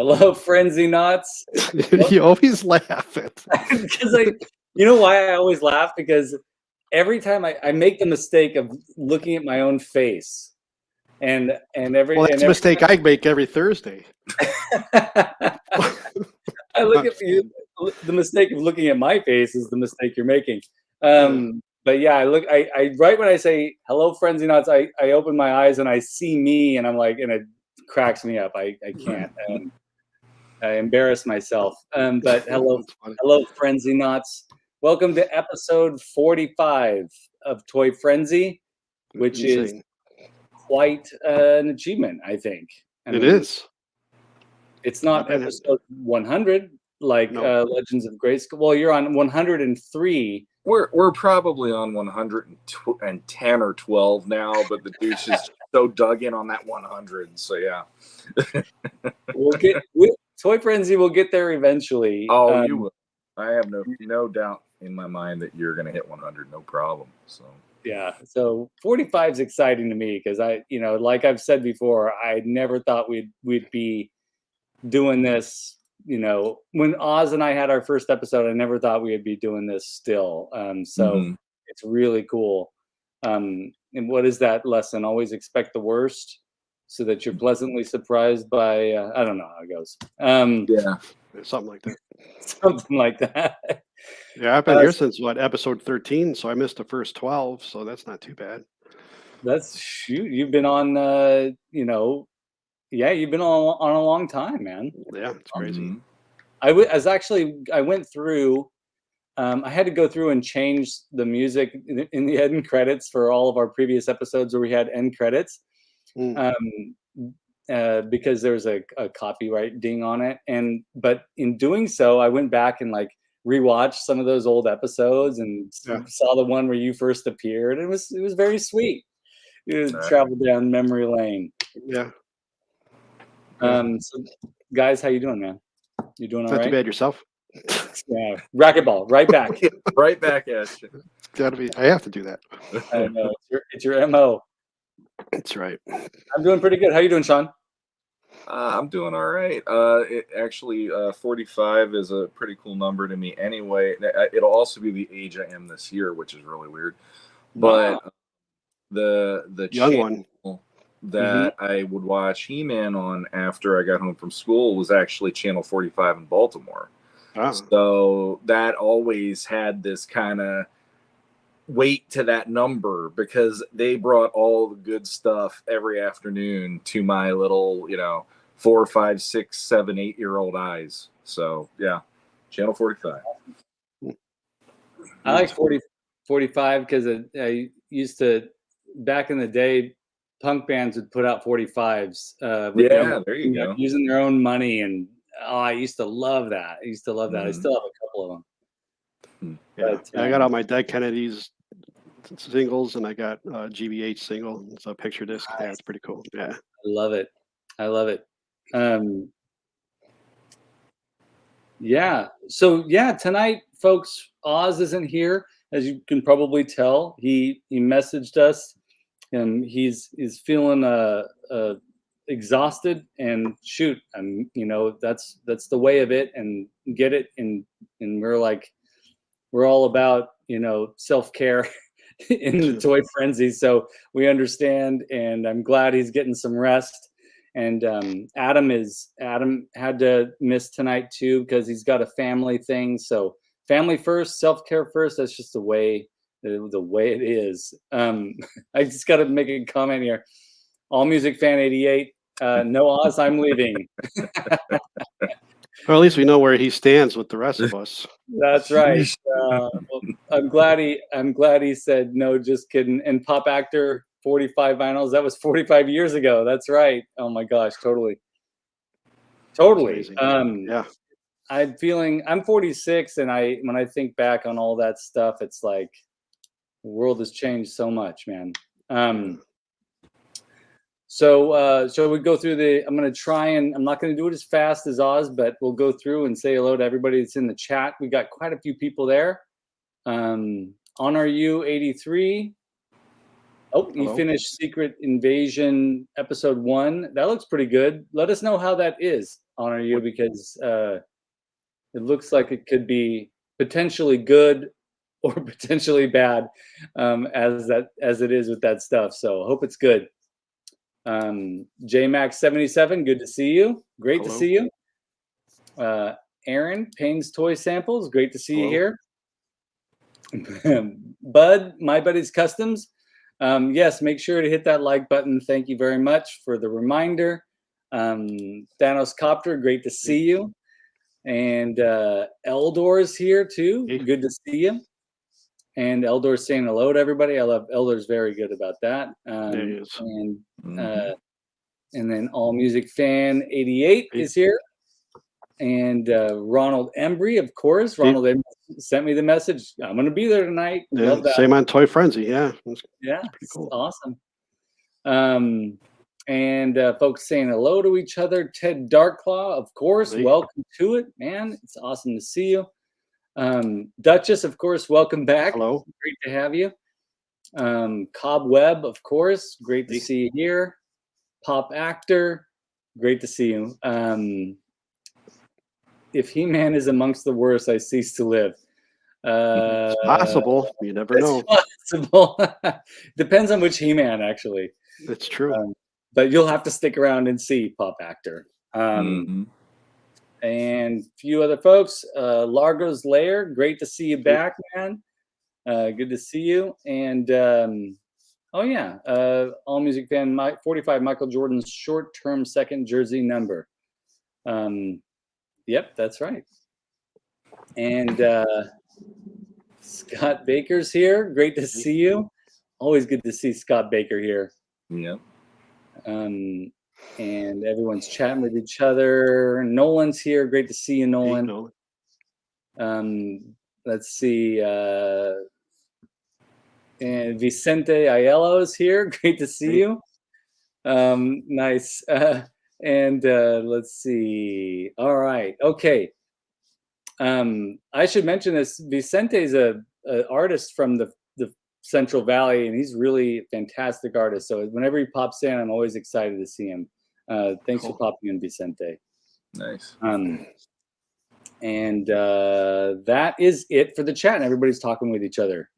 Hello, Frenzy Knots. You always laugh at Because you know why I always laugh? Because every time I make the mistake of looking at my own face, and every well, that's a mistake I make every Thursday. I look at you. The mistake of looking at my face is the mistake you're making. But yeah, I right when I say hello, Frenzy Knots, I open my eyes and I see me, and I'm like, and it cracks me up. I can't. I embarrass myself. But hello, Frenzy Knots. Welcome to episode 45 of Toy Frenzy, which is quite an achievement, I think. It is. It's not episode 100 like Legends of Grayskull. Well, you're on 103. We're probably on 110 or 12 now, but the douche is so dug in on that 100. So yeah, Toy Frenzy will get there eventually. Oh, you will. I have no doubt in my mind that you're going to hit 100, no problem. So yeah, so 45 is exciting to me because like I've said before, I never thought we'd be doing this. When Oz and I had our first episode, I never thought we would be doing this still. So it's really cool. And what is that lesson? Always expect the worst, so that you're pleasantly surprised by. I don't know how it goes. Yeah, something like that. Something like that. Yeah, I've been here since episode 13, so I missed the first 12, so that's not too bad. You've been on. Yeah, you've been on a long time, man. Yeah, it's crazy. I went through. I had to go through and change the music in the end credits for all of our previous episodes where we had end credits, because there's a copyright ding on it. But in doing so, I went back and rewatched some of those old episodes and saw the one where you first appeared. It was very sweet. Traveled down memory lane. Yeah. So guys, how you doing, man? You doing all right? Not too bad yourself. Yeah, racquetball, right back. Right back at you. I have to do that. I know it's your MO. That's right. I'm doing pretty good. How you doing, Shawn? I'm doing all right. It actually 45 is a pretty cool number to me. Anyway, it'll also be the age I am this year, which is really weird. But the young one that I would watch He-Man on after I got home from school was actually Channel 45 in Baltimore. So that always had this kind of weight to that number because they brought all the good stuff every afternoon to my little, 4, 5, 6, 7, 8-year-old eyes. So yeah, Channel 45. I like 45 because I used to, back in the day, punk bands would put out 45s. There you go. Using their own money, and I used to love that. I still have a couple of them. Yeah, I got all my Dead Kennedys singles, and I got GBH single. It's a picture disc. Nice. Yeah, it's pretty cool. Yeah, I love it. Yeah. So tonight, folks, Oz isn't here, as you can probably tell. He messaged us. And he's feeling exhausted, and shoot, that's the way of it, and get it, and we're all about self-care in the Toy Frenzy, so we understand, and I'm glad he's getting some rest. And Adam had to miss tonight too because he's got a family thing. So family first, self-care first. That's just the way it is. I just got to make a comment here. All Music Fan 88. No Oz, I'm leaving. Well, at least we know where he stands with the rest of us. That's right. Well, I'm glad he said no. Just kidding. And Pop Actor 45 vinyls. That was 45 years ago. That's right. Oh my gosh, totally. Yeah. I'm 46, and when I think back on all that stuff, it's like, the world has changed so much, man. So we go through I'm going to try, and I'm not going to do it as fast as Oz, but we'll go through and say hello to everybody that's in the chat. We got quite a few people there. Honor You 83. Oh, you finished Secret Invasion episode 1. That looks pretty good. Let us know how that is. honor you because it looks like it could be potentially good or potentially bad, as it is with that stuff. So hope it's good. JMax77, good to see you. Great to see you. Aaron, Payne's Toy Samples, great to see you here. Bud, My Buddy's Customs. Yes, make sure to hit that like button. Thank you very much for the reminder. Thanos Copter, great to see you. And Eldor's here too. Good to see you. And Eldor's saying hello to everybody. I love Eldor's very good about that. There he is. And then All Music Fan 88 is here. And Ronald Embry, of course. Ronald Embry sent me the message. I'm going to be there tonight. Yeah, love that. Same on Toy Frenzy. Yeah. Yeah, pretty cool. Awesome. And folks saying hello to each other. Ted Darkclaw, of course. Welcome to it, man. It's awesome to see you. Duchess, of course, welcome back. Hello. Great to have you. Cobweb, of course. Great to see you here. Pop Actor, great to see you. If He-Man is amongst the worst, I cease to live. It's possible. You never know. Possible. Depends on which He-Man, actually. It's true. But you'll have to stick around and see, Pop Actor. And a few other folks. Largo's Lair, great to see you back, man. Good to see you. And oh yeah, All Music Fan 45, Michael Jordan's short-term second jersey number. Yep, that's right. And Scott Baker's here. Great to see you. Always good to see Scott Baker here. Yeah. And everyone's chatting with each other. Nolan's here. Great to see you, Nolan. Let's see. And Vicente Aiello is here. Great to see you. Nice. And let's see. All right. Okay. I should mention this. Vicente is a artist from the Central Valley, and he's really a fantastic artist. So whenever he pops in, I'm always excited to see him. Thanks for popping in, Vicente. Nice. And that is it for the chat. And everybody's talking with each other.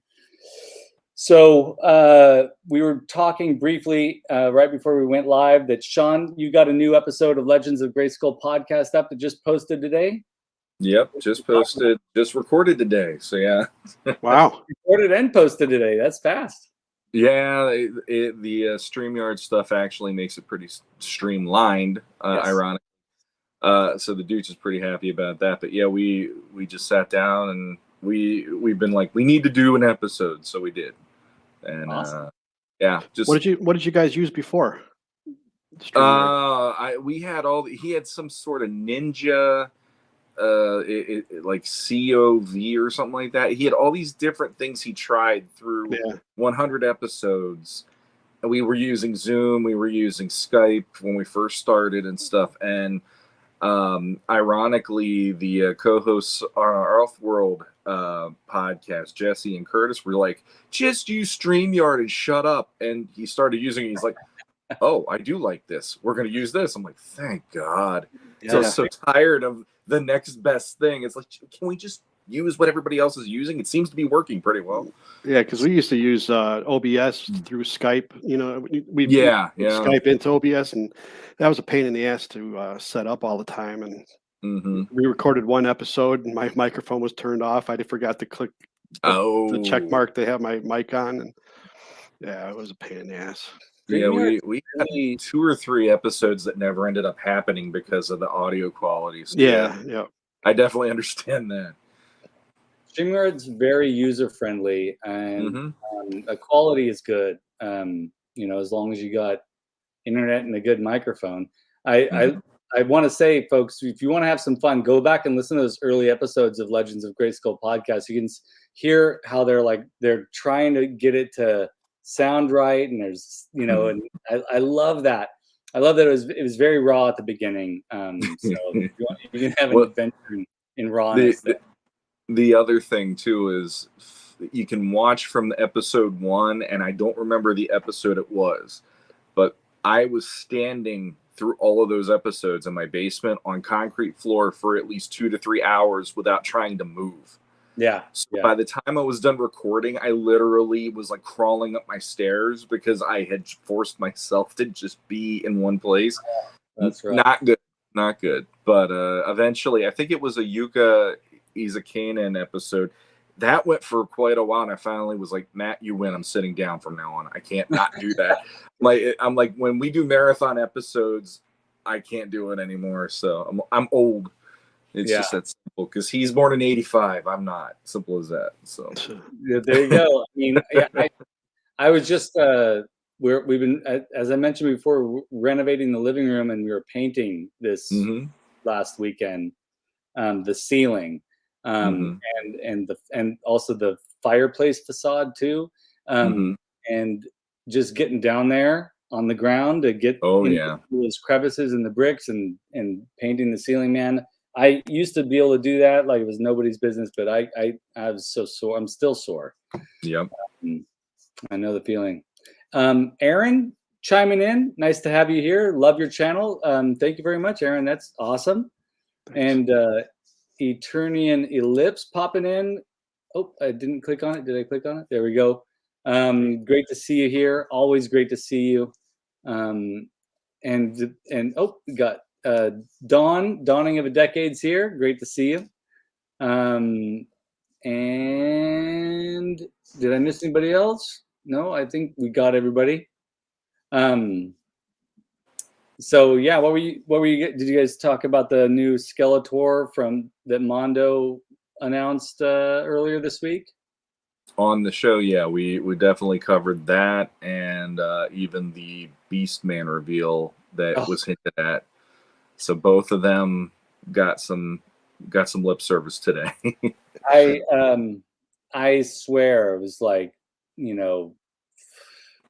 So we were talking briefly right before we went live that Shawn, you got a new episode of Legends of Grayskull podcast up that just posted today. Yep, just posted, just recorded today. So yeah. Wow. Recorded and posted today. That's fast. Yeah, the StreamYard stuff actually makes it pretty streamlined, ironic. So the dude's is pretty happy about that. But yeah, we just sat down and we've been like, we need to do an episode, so we did. And awesome. Yeah, just what did you guys use before? We had he had some sort of ninja like COV or something like that. He had all these different things he tried through 100 episodes. And we were using Zoom, we were using Skype when we first started and stuff. And ironically, the co-hosts on our Off-World podcast, Jesse and Curtis, were like, just use StreamYard and shut up. And he started using it. He's like, oh, I do like this. We're going to use this. I'm like, thank God. Yeah. So I was so tired of the next best thing. It's like, can we just use what everybody else is using? It seems to be working pretty well. Yeah, because we used to use OBS through Skype. You know, we Skype into OBS, and that was a pain in the ass to set up all the time. And we recorded one episode, and my microphone was turned off. I forgot to click the check mark to have my mic on, and yeah, it was a pain in the ass. Yeah, we had 2 or 3 episodes that never ended up happening because of the audio quality. So yeah. I definitely understand that. StreamYard's very user-friendly, and the quality is good. You know, as long as you got internet and a good microphone. I want to say, folks, if you want to have some fun, go back and listen to those early episodes of Legends of Grayskull podcast. You can hear how they're trying to get it to sound right, and there's, you know, and I love that. I love that it was very raw at the beginning. So you can have an adventure in rawness. The other thing too is you can watch from the episode 1, and I don't remember the episode it was, but I was standing through all of those episodes in my basement on concrete floor for at least 2 to 3 hours without trying to move. Yeah. So by the time I was done recording, I literally was like crawling up my stairs because I had forced myself to just be in one place. That's right. Not good. Not good. But eventually, I think it was a Yuka Izakanen episode. That went for quite a while, and I finally was like, Matt, you win. I'm sitting down from now on. I can't not do that. I'm like, when we do marathon episodes, I can't do it anymore. So I'm old. It's just that simple, because he's born in 85. I'm not. Simple as that. So yeah, there you go. I mean, I was just we've been, as I mentioned before, renovating the living room, and we were painting this last weekend, the ceiling, and also the fireplace facade too, and just getting down there on the ground to get those crevices in the bricks and painting the ceiling, man. I used to be able to do that like it was nobody's business, but I was so sore. I'm still sore. Yep. I know the feeling. Aaron chiming in. Nice to have you here. Love your channel. Thank you very much, Aaron. That's awesome. Thanks. And Eternian Ellipse popping in. Oh, I didn't click on it. Did I click on it? There we go. Great to see you here. Always great to see you. And oh, we got Dawning of a Decade's here. Great to see you. And did I miss anybody else? No, I think we got everybody. So yeah, what were you? Did you guys talk about the new Skeletor from that Mondo announced earlier this week? On the show, yeah, we definitely covered that, and even the Beastman reveal that was hinted at. So both of them got some lip service today. I swear it was like, you know,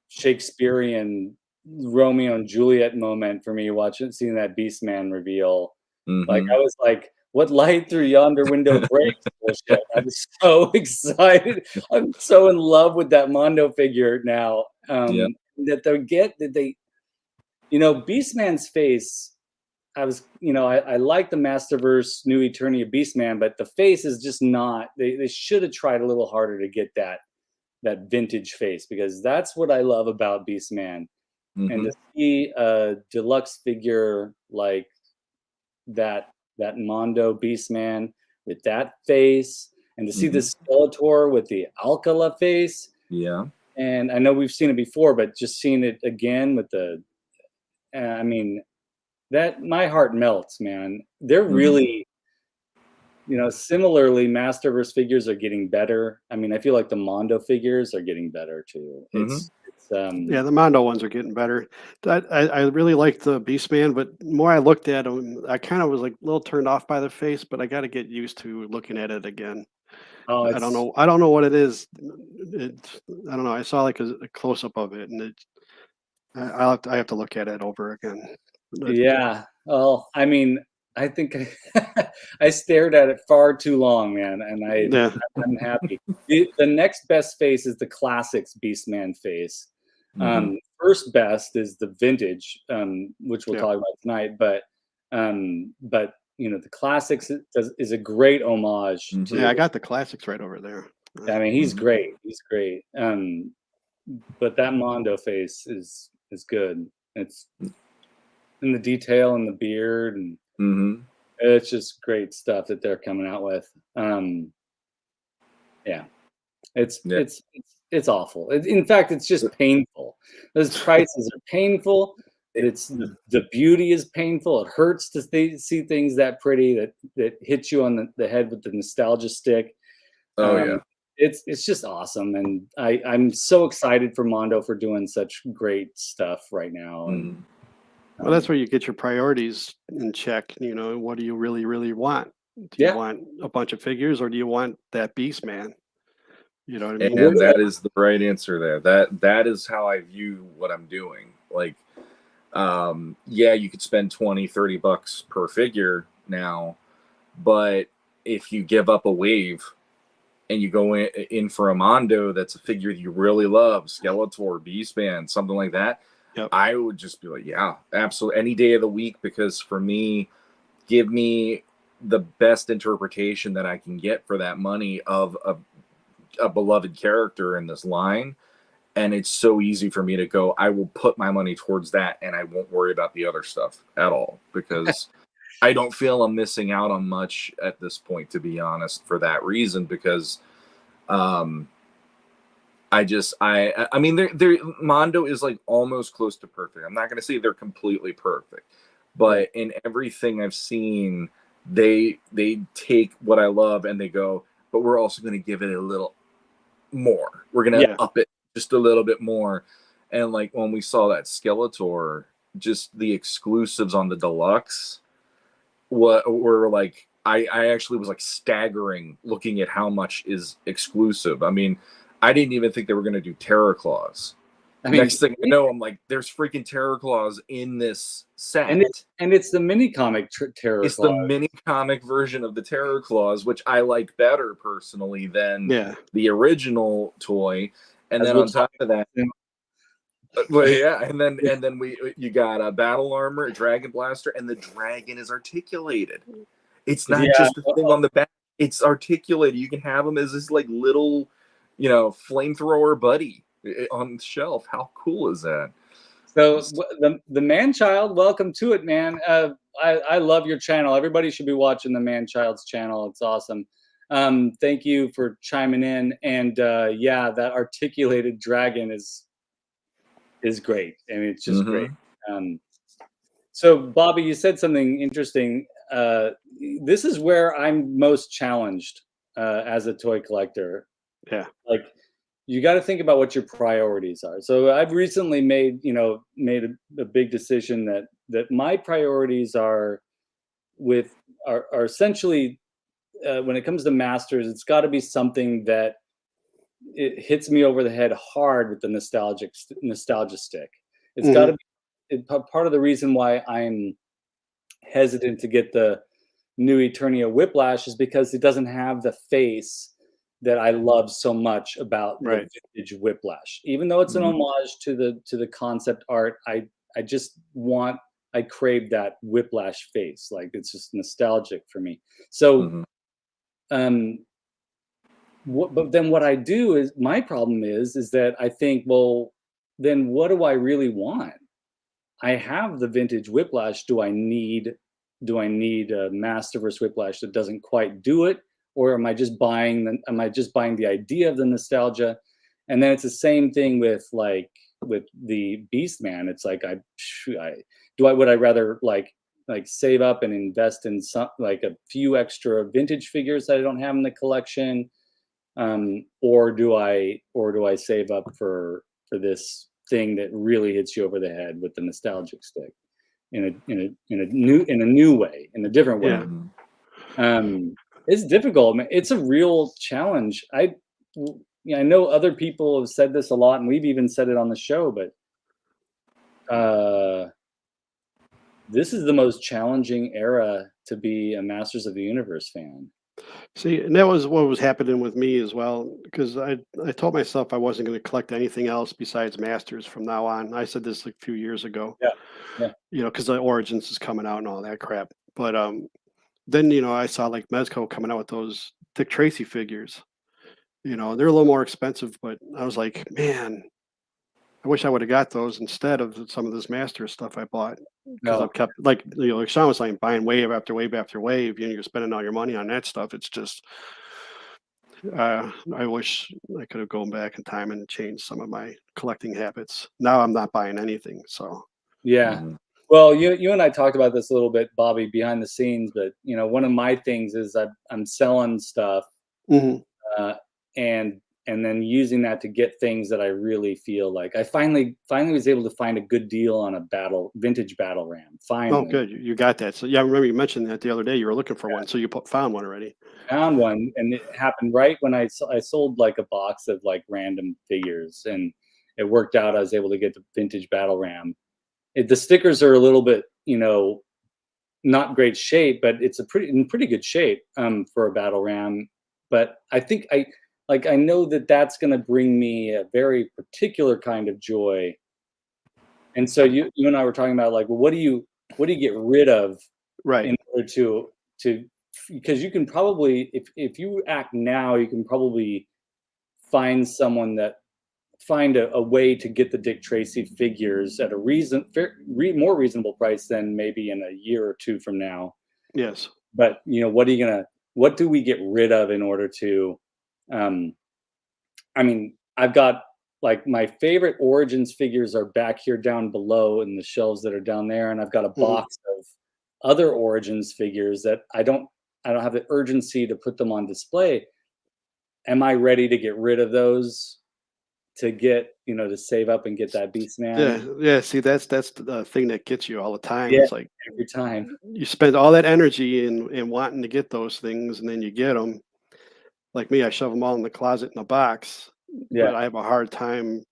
Shakespearean Romeo and Juliet moment for me seeing that Beastman reveal. Like I was like, what light through yonder window breaks? Bullshit. I was so excited. I'm so in love with that Mondo figure now. That they, you know, Beastman's face. I like the Masterverse New Eternia Beastman, but the face is just not. They should have tried a little harder to get that vintage face, because that's what I love about Beastman. And to see a deluxe figure like that Mondo Beastman with that face, and to see the Skeletor with the Alcala face. Yeah. And I know we've seen it before, but just seeing it again with the, I mean, that my heart melts, man. They're really, you know, similarly, Masterverse figures are getting better. I mean, I feel like the Mondo figures are getting better too. Yeah, the Mondo ones are getting better. I really like the Beastman, but the more I looked at him, I kind of was like a little turned off by the face, but I got to get used to looking at it again. Oh, I don't know what it is. I don't know. I saw like a close up of it, and I have to look at it over again. Yeah. Well, I mean, I think I stared at it far too long, man, and I'm happy. The next best face is the classics Beastman face. First best is the vintage, which we'll talk about tonight. But you know, the classics is a great homage. I got the classics right over there. I mean, he's great. He's great. But that Mondo face is good. It's in the detail and the beard, and it's just great stuff that they're coming out with. It's awful. In fact, it's just painful. Those prices are painful. It's the beauty is painful. It hurts to see things that pretty that hit you on the head with the nostalgia stick. It's just awesome, and I'm so excited for Mondo for doing such great stuff right now. And well, that's where you get your priorities in check. You know, what do you really, really want? Do you want a bunch of figures, or do you want that Beastman? You know what I mean? And that is the right answer there. That is how I view what I'm doing. Like, you could spend $20-$30 per figure now, but if you give up a wave and you go in for a Mondo that's a figure you really love, Skeletor, Beastman, something like that, I would just be like, yeah, absolutely, any day of the week, because for me, give me the best interpretation that I can get for that money of a beloved character in this line. And it's so easy for me to go, I will put my money towards that, and I won't worry about the other stuff at all, because I don't feel I'm missing out on much at this point, to be honest, for that reason, because I mean, they're Mondo is like almost close to perfect. I'm not going to say they're completely perfect, but in everything I've seen, they take what I love and they go, but we're also going to give it a little more. We're going to up it just a little bit more. And like when we saw that Skeletor, just the exclusives on the deluxe, what were like, I actually was like staggering looking at how much is exclusive. I mean, I didn't even think they were going to do Terror Claws. I mean, next thing I know, I'm like, there's freaking Terror Claws in this set. And it's the mini comic Terror It's Claws. the mini comic version of the Terror Claws, which I like better personally than the original toy. And then on top of that, well, yeah, and then you got a battle armor, a dragon blaster, and the dragon is articulated. It's not just the thing on the back; it's articulated. You can have him as this like little, flamethrower buddy on the shelf. How cool is that? So the man child, welcome to it, man. I love your channel. Everybody should be watching the man child's channel. It's awesome. Thank you for chiming in. And yeah, that articulated dragon is great. I mean, it's just great. So Bobby, you said something interesting. This is where I'm most challenged as a toy collector. Yeah. Like, you got to think about what your priorities are. So I've recently made a big decision that my priorities are essentially when it comes to masters, it's got to be something that it hits me over the head hard with the nostalgia stick. It's got to be part of the reason why I'm hesitant to get the new Eternia Whiplash is because it doesn't have the face that I love so much about the vintage Whiplash. Even though it's an homage to the concept art, I crave that Whiplash face. Like, it's just nostalgic for me. So but then what I do is, my problem is that I think, well, then what do I really want? I have the vintage Whiplash. Do I need a Masterverse Whiplash that doesn't quite do it? Or am I just buying the idea of the nostalgia? And then it's the same thing with the Beastman. It's like, would I rather like save up and invest in some, like, a few extra vintage figures that I don't have in the collection, or do I save up for this thing that really hits you over the head with the nostalgic stick in a new way, in a different way? It's difficult, man. It's a real challenge. I know other people have said this a lot, and we've even said it on the show, but this is the most challenging era to be a Masters of the Universe fan. See, and that was what was happening with me as well, because I told myself I wasn't going to collect anything else besides Masters from now on. I said this like a few years ago. Yeah. Because the Origins is coming out and all that crap. But then I saw like Mezco coming out with those Dick Tracy figures. They're a little more expensive, but I was like, man, I wish I would have got those instead of some of this Masters stuff I bought. Because I've kept, like Shawn was saying, buying wave after wave after wave. You're spending all your money on that stuff. It's just, I wish I could have gone back in time and changed some of my collecting habits. Now I'm not buying anything. So yeah. Well, you and I talked about this a little bit, Bobby, behind the scenes. But one of my things is I'm selling stuff, and then using that to get things that I really feel like. I finally was able to find a good deal on a vintage battle ram. Finally. Oh, good. You got that. So yeah, I remember you mentioned that the other day. You were looking for one, so you found one already. Found one, and it happened right when I sold like a box of like random figures, and it worked out. I was able to get the vintage battle ram. The stickers are a little bit, not great shape, but it's in pretty good shape for a battle ram. But I think I know that that's going to bring me a very particular kind of joy And so you and I were talking about like, well, what do you get rid of Right. in order to because you can probably if you act now, you can probably find a way to get the Dick Tracy figures at a more reasonable price than maybe in a year or two from now. Yes. But what do we get rid of in order to I mean, I've got like my favorite Origins figures are back here down below in the shelves that are down there, and I've got a box of other Origins figures that I don't have the urgency to put them on display. Am I ready to get rid of those to get, to save up and get that Beastman? Yeah. See, that's the thing that gets you all the time. Yeah, It's like every time. you spend all that energy in wanting to get those things, and then you get them. Like me, I shove them all in the closet in a box, Yeah. but I have a hard time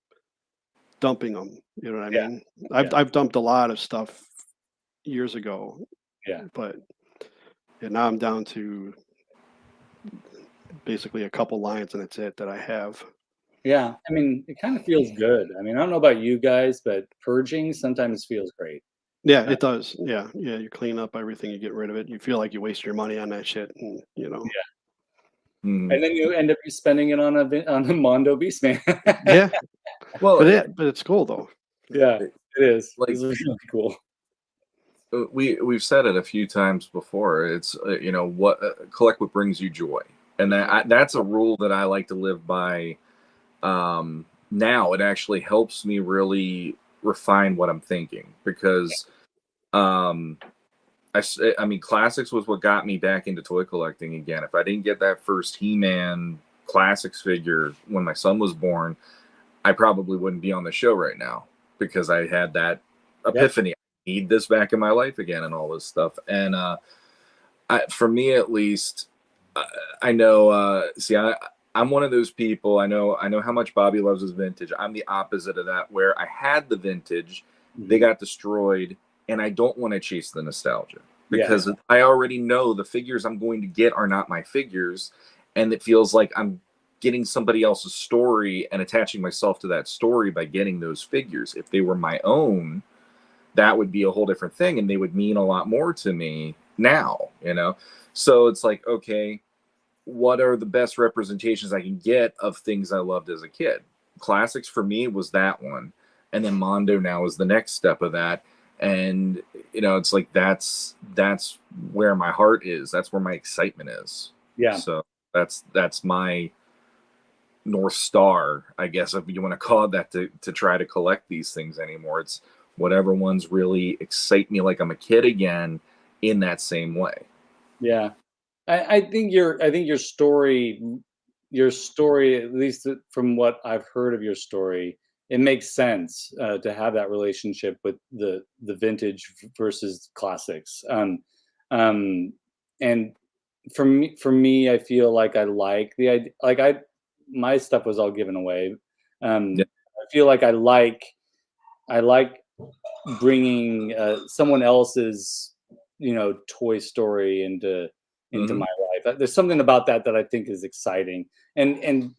dumping them. You know what I Yeah. mean? I've dumped a lot of stuff years ago. Yeah. But now I'm down to basically a couple lines, and that's it that I have. Yeah. I mean, it kind of feels good. I mean, I don't know about you guys, but purging sometimes feels great. Yeah, it does. Yeah. You clean up everything, you get rid of it. You feel like you waste your money on that shit, and Yeah. And then you end up spending it on a Mondo Beastman. Yeah. Well, but it's cool though. Yeah, it is. Like, it's really cool. We've said it a few times before. It's what collect what brings you joy, and that's a rule that I like to live by. Now it actually helps me really refine what I'm thinking, because I mean, classics was what got me back into toy collecting again. If I didn't get that first He-Man classics figure when my son was born, I probably wouldn't be on the show right now, because I had that epiphany. I need this back in my life again and all this stuff. And for me at least, I know, I'm one of those people. I know how much Bobby loves his vintage. I'm the opposite of that, where I had the vintage, they got destroyed, and I don't want to chase the nostalgia, because I already know the figures I'm going to get are not my figures, and it feels like I'm getting somebody else's story and attaching myself to that story by getting those figures. If they were my own, that would be a whole different thing, and they would mean a lot more to me now, So it's like, okay, what are the best representations I can get of things I loved as a kid? Classics for me was that one. And then Mondo now is the next step of that. And, it's like, that's where my heart is. That's where my excitement is. Yeah. So that's my North Star, I guess, if you want to call it that, to try to collect these things anymore. It's whatever ones really excite me like I'm a kid again, in that same way. Yeah. I think your story, at least from what I've heard of your story, it makes sense to have that relationship with the vintage versus classics. And for me, I feel like I like the idea. Like my stuff was all given away. I feel like I like bringing someone else's Toy Story into my life. There's something about that I think is exciting. And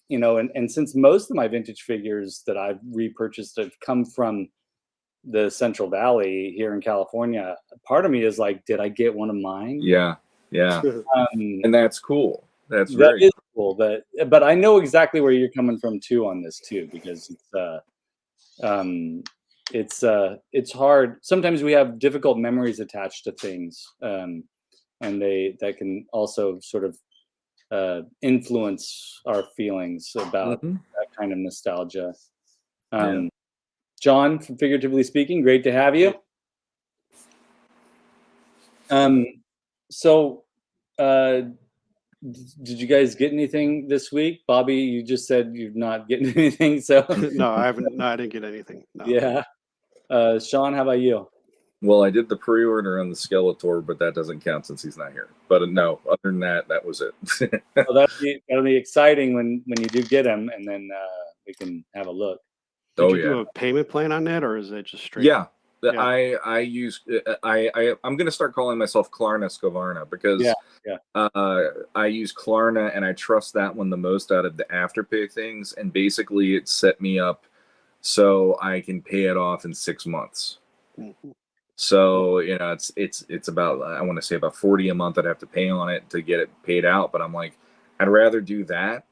since most of my vintage figures that I've repurchased have come from the Central Valley here in California, part of me is like, did I get one of mine? Yeah. And that's cool. That is cool. But I know exactly where you're coming from too on this too, because it's hard. Sometimes we have difficult memories attached to things. And that can also sort of influence our feelings about that kind of nostalgia. John, from Figuratively Speaking, great to have you. So, did you guys get anything this week? Bobby, you just said you're not getting anything, so No, I haven't. No, I didn't get anything. No. Yeah. Shawn, how about you? Well, I did the pre-order on the Skeletor, but that doesn't count since he's not here. But no, other than that, that was it. Well, that'll be exciting when you do get him, and then we can have a look. Did you do a payment plan on that, or is it just straight? Yeah. I use I'm gonna start calling myself Klarna Skovarna, because I use Klarna and I trust that one the most out of the Afterpay things, and basically it set me up so I can pay it off in 6 months. So, you know, it's about, I want to say about 40 a month I'd have to pay on it to get it paid out. But I'm like, I'd rather do that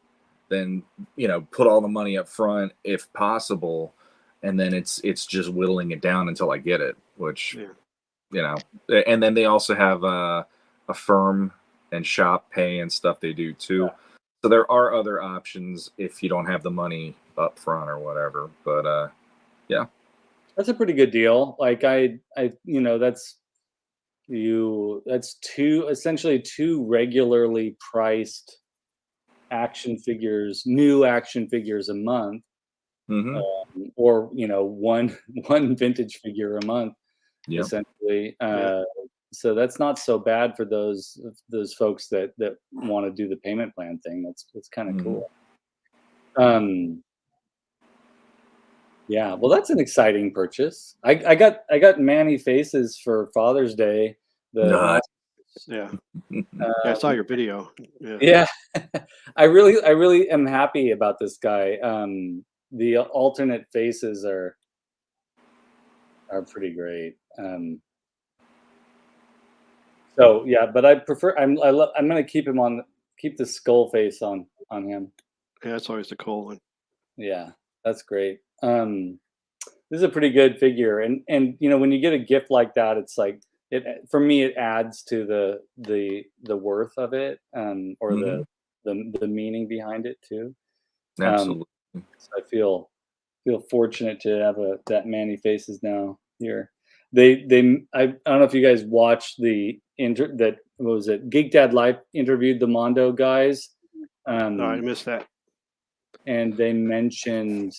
than, you know, put all the money up front if possible. And then it's just whittling it down until I get it, which, you know, and then they also have a firm and shop pay and stuff they do too. So there are other options if you don't have the money up front or whatever. But yeah. That's a pretty good deal. Like you know, that's essentially two regularly priced action figures, new action figures a month, or you know, one vintage figure a month, essentially. So that's not so bad for those folks that want to do the payment plan thing. That's kind of cool. Yeah, well, that's an exciting purchase. I got Manny faces for Father's Day. I saw your video. Yeah, I really am happy about this guy. The alternate faces are pretty great. So yeah, but I prefer. I'm gonna keep the skull face on him. Yeah, that's always the cool one. Yeah, that's great. This is a pretty good figure, and you know, when you get a gift like that, it's like for me it adds to the worth of it, or the meaning behind it too. Absolutely. So I feel fortunate to have that Manny Faces now here. I don't know if you guys watched what was it, Geek Dad Live interviewed the Mondo guys. No, I missed that. And they mentioned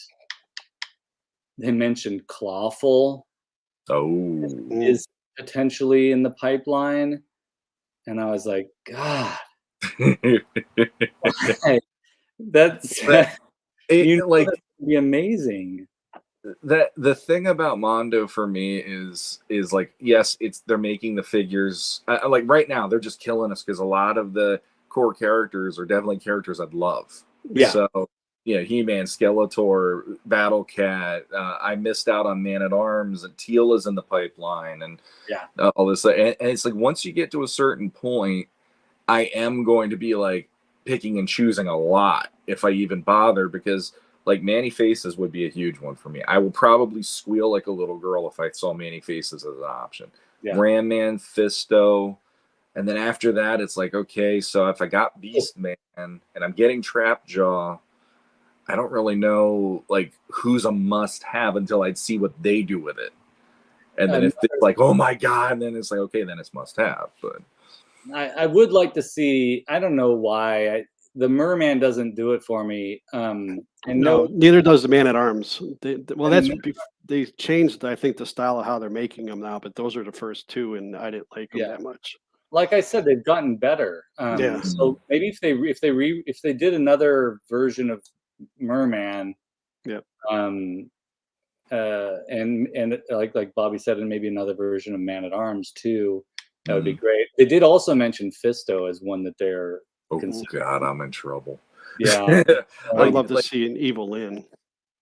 Clawful is potentially in the pipeline, and I was like, God, that's like be amazing. The thing about Mondo for me is like, yes, they're making the figures like right now they're just killing us because a lot of the core characters are definitely characters I'd love. Yeah. So you know, He-Man, Skeletor, Battle Cat. I missed out on Man at Arms, and Teal is in the pipeline, and all this. And it's like once you get to a certain point, I am going to be like picking and choosing a lot if I even bother, because like Manny Faces would be a huge one for me. I will probably squeal like a little girl if I saw Manny Faces as an option. Yeah. Ram Man, Fisto. And then after that, it's like, okay, so if I got Beast Man and I'm getting Trap Jaw, I don't really know like who's a must have until I'd see what they do with it. And then if it's like, oh my God, then it's like, okay, then it's must have. But I would like to see, I don't know why, the Merman doesn't do it for me. And no, neither does the Man at Arms. They changed, I think, the style of how they're making them now, but those are the first two, and I didn't like them that much. Like I said, they've gotten better. So maybe if they did another version of Merman, and like Bobby said, and maybe another version of Man at Arms too, that would be great. They did also mention Fisto as one that they're God, I'm in trouble. Yeah. I'd love to see an Evil Lyn.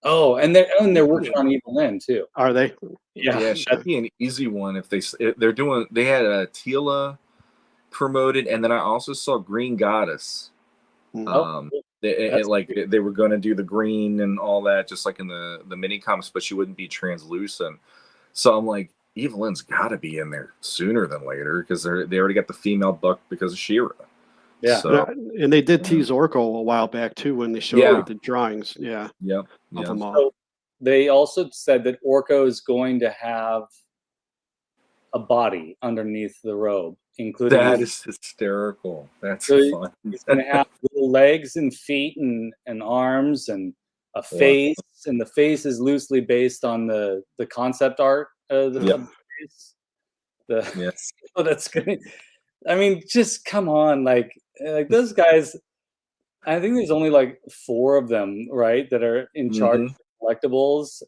Oh, and they're working on Evil Lyn too. Are they? Yeah, that'd be an easy one if they had a Tila promoted, and then I also saw Green Goddess. They were going to do the green and all that, just like in the mini comics, but she wouldn't be translucent. So I'm like, Evil Lyn's got to be in there sooner than later because they already got the female buck because of She-Ra. Yeah, so, and they did tease Orko a while back too when they showed the drawings. Yeah. Of them all. So they also said that Orko is going to have a body underneath the robe, including that is hysterical. That's fun. He's going to have little legs and feet and arms and a face, and the face is loosely based on the concept art of the face. So that's gonna. I mean, just come on, like those guys. I think there's only like 4 of them, right, that are in charge of collectibles.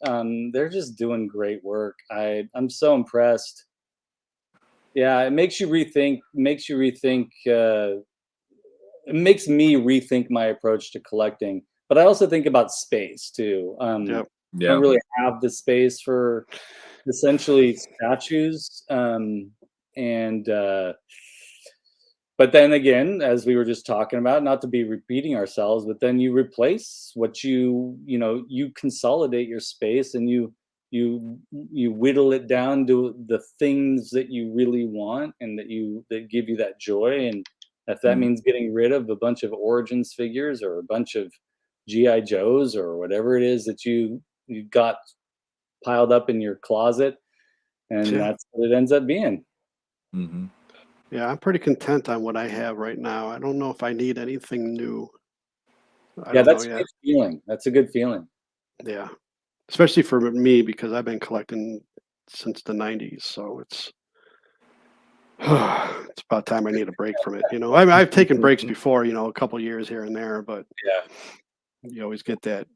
They're just doing great work. I'm so impressed. Yeah, it makes you rethink. It makes me rethink my approach to collecting. But I also think about space too. I don't really have the space for essentially statues. But then again, as we were just talking about, not to be repeating ourselves, but then you replace what you consolidate your space, and you whittle it down to the things that you really want and that give you that joy. And if that means getting rid of a bunch of Origins figures or a bunch of GI Joes or whatever it is that you got piled up in your closet, and that's what it ends up being. Yeah, I'm pretty content on what I have right now. I don't know if I need anything new. Yeah, that's a good feeling. That's a good feeling. Yeah, especially for me because I've been collecting since the '90s, so it's it's about time I need a break from it. I've taken breaks before, a couple years here and there, but you always get that.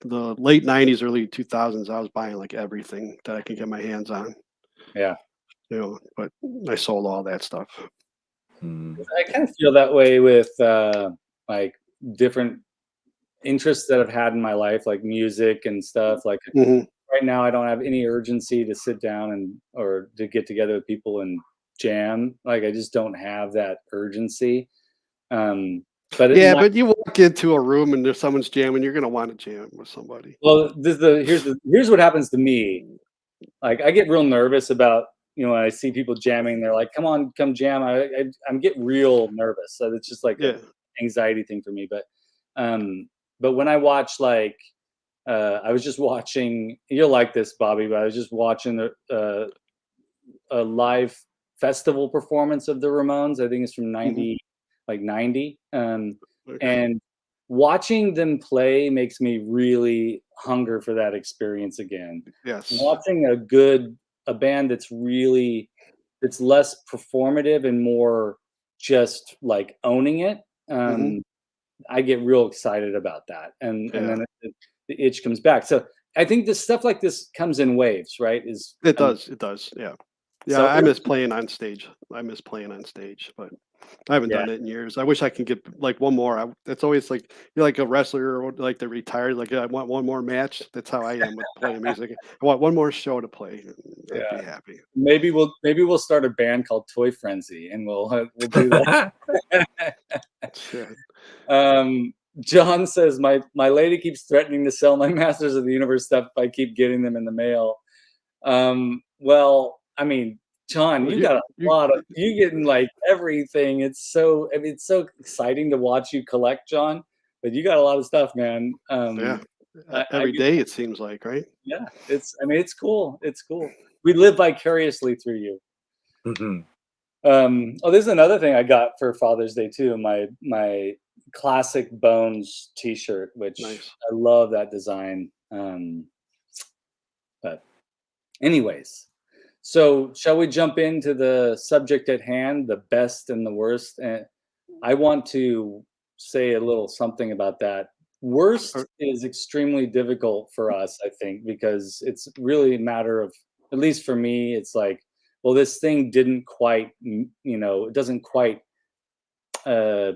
The late '90s, early 2000s, I was buying like everything that I could get my hands on. Yeah. But I sold all that stuff. I kind of feel that way with like different interests that I've had in my life, like music and stuff. Like right now, I don't have any urgency to sit down or to get together with people and jam. Like I just don't have that urgency. But but you walk into a room and there's someone's jamming, you're gonna want to jam with somebody. Well, here's what happens to me. Like I get real nervous about when I see people jamming. They're like, "Come on, come jam." I'm get real nervous. So it's just like an anxiety thing for me. But when I watch I was just watching. You'll like this, Bobby. But I was just watching a live festival performance of the Ramones. I think it's from 90. And watching them play makes me really hunger for that experience again. Yes. Watching a band that's less performative and more just like owning it. I get real excited about that. And then the itch comes back. So I think this stuff like this comes in waves, right? It does. Yeah. Yeah, so I miss playing on stage. But I haven't done it in years. I wish I can get like one more. It's always like you're like a wrestler or like they're retired. Like I want one more match. That's how I am with playing music. I want one more show to play. I'd be happy. Maybe we'll start a band called Toy Frenzy, and we'll do that. John says my lady keeps threatening to sell my Masters of the Universe stuff if I keep getting them in the mail. Well, I mean, John, you got a lot of you getting like everything. It's so exciting to watch you collect, John. But you got a lot of stuff, man. Every day it seems like, right? Yeah, it's cool. It's cool. We live vicariously through you. There's another thing I got for Father's Day too. My Classic Bones T-shirt, which I love that design. But anyways, so shall we jump into the subject at hand, the best and the worst? And I want to say a little something about that. Worst is extremely difficult for us, I think, because it's really a matter of, at least for me, it's like, well, this thing didn't quite, it doesn't quite, I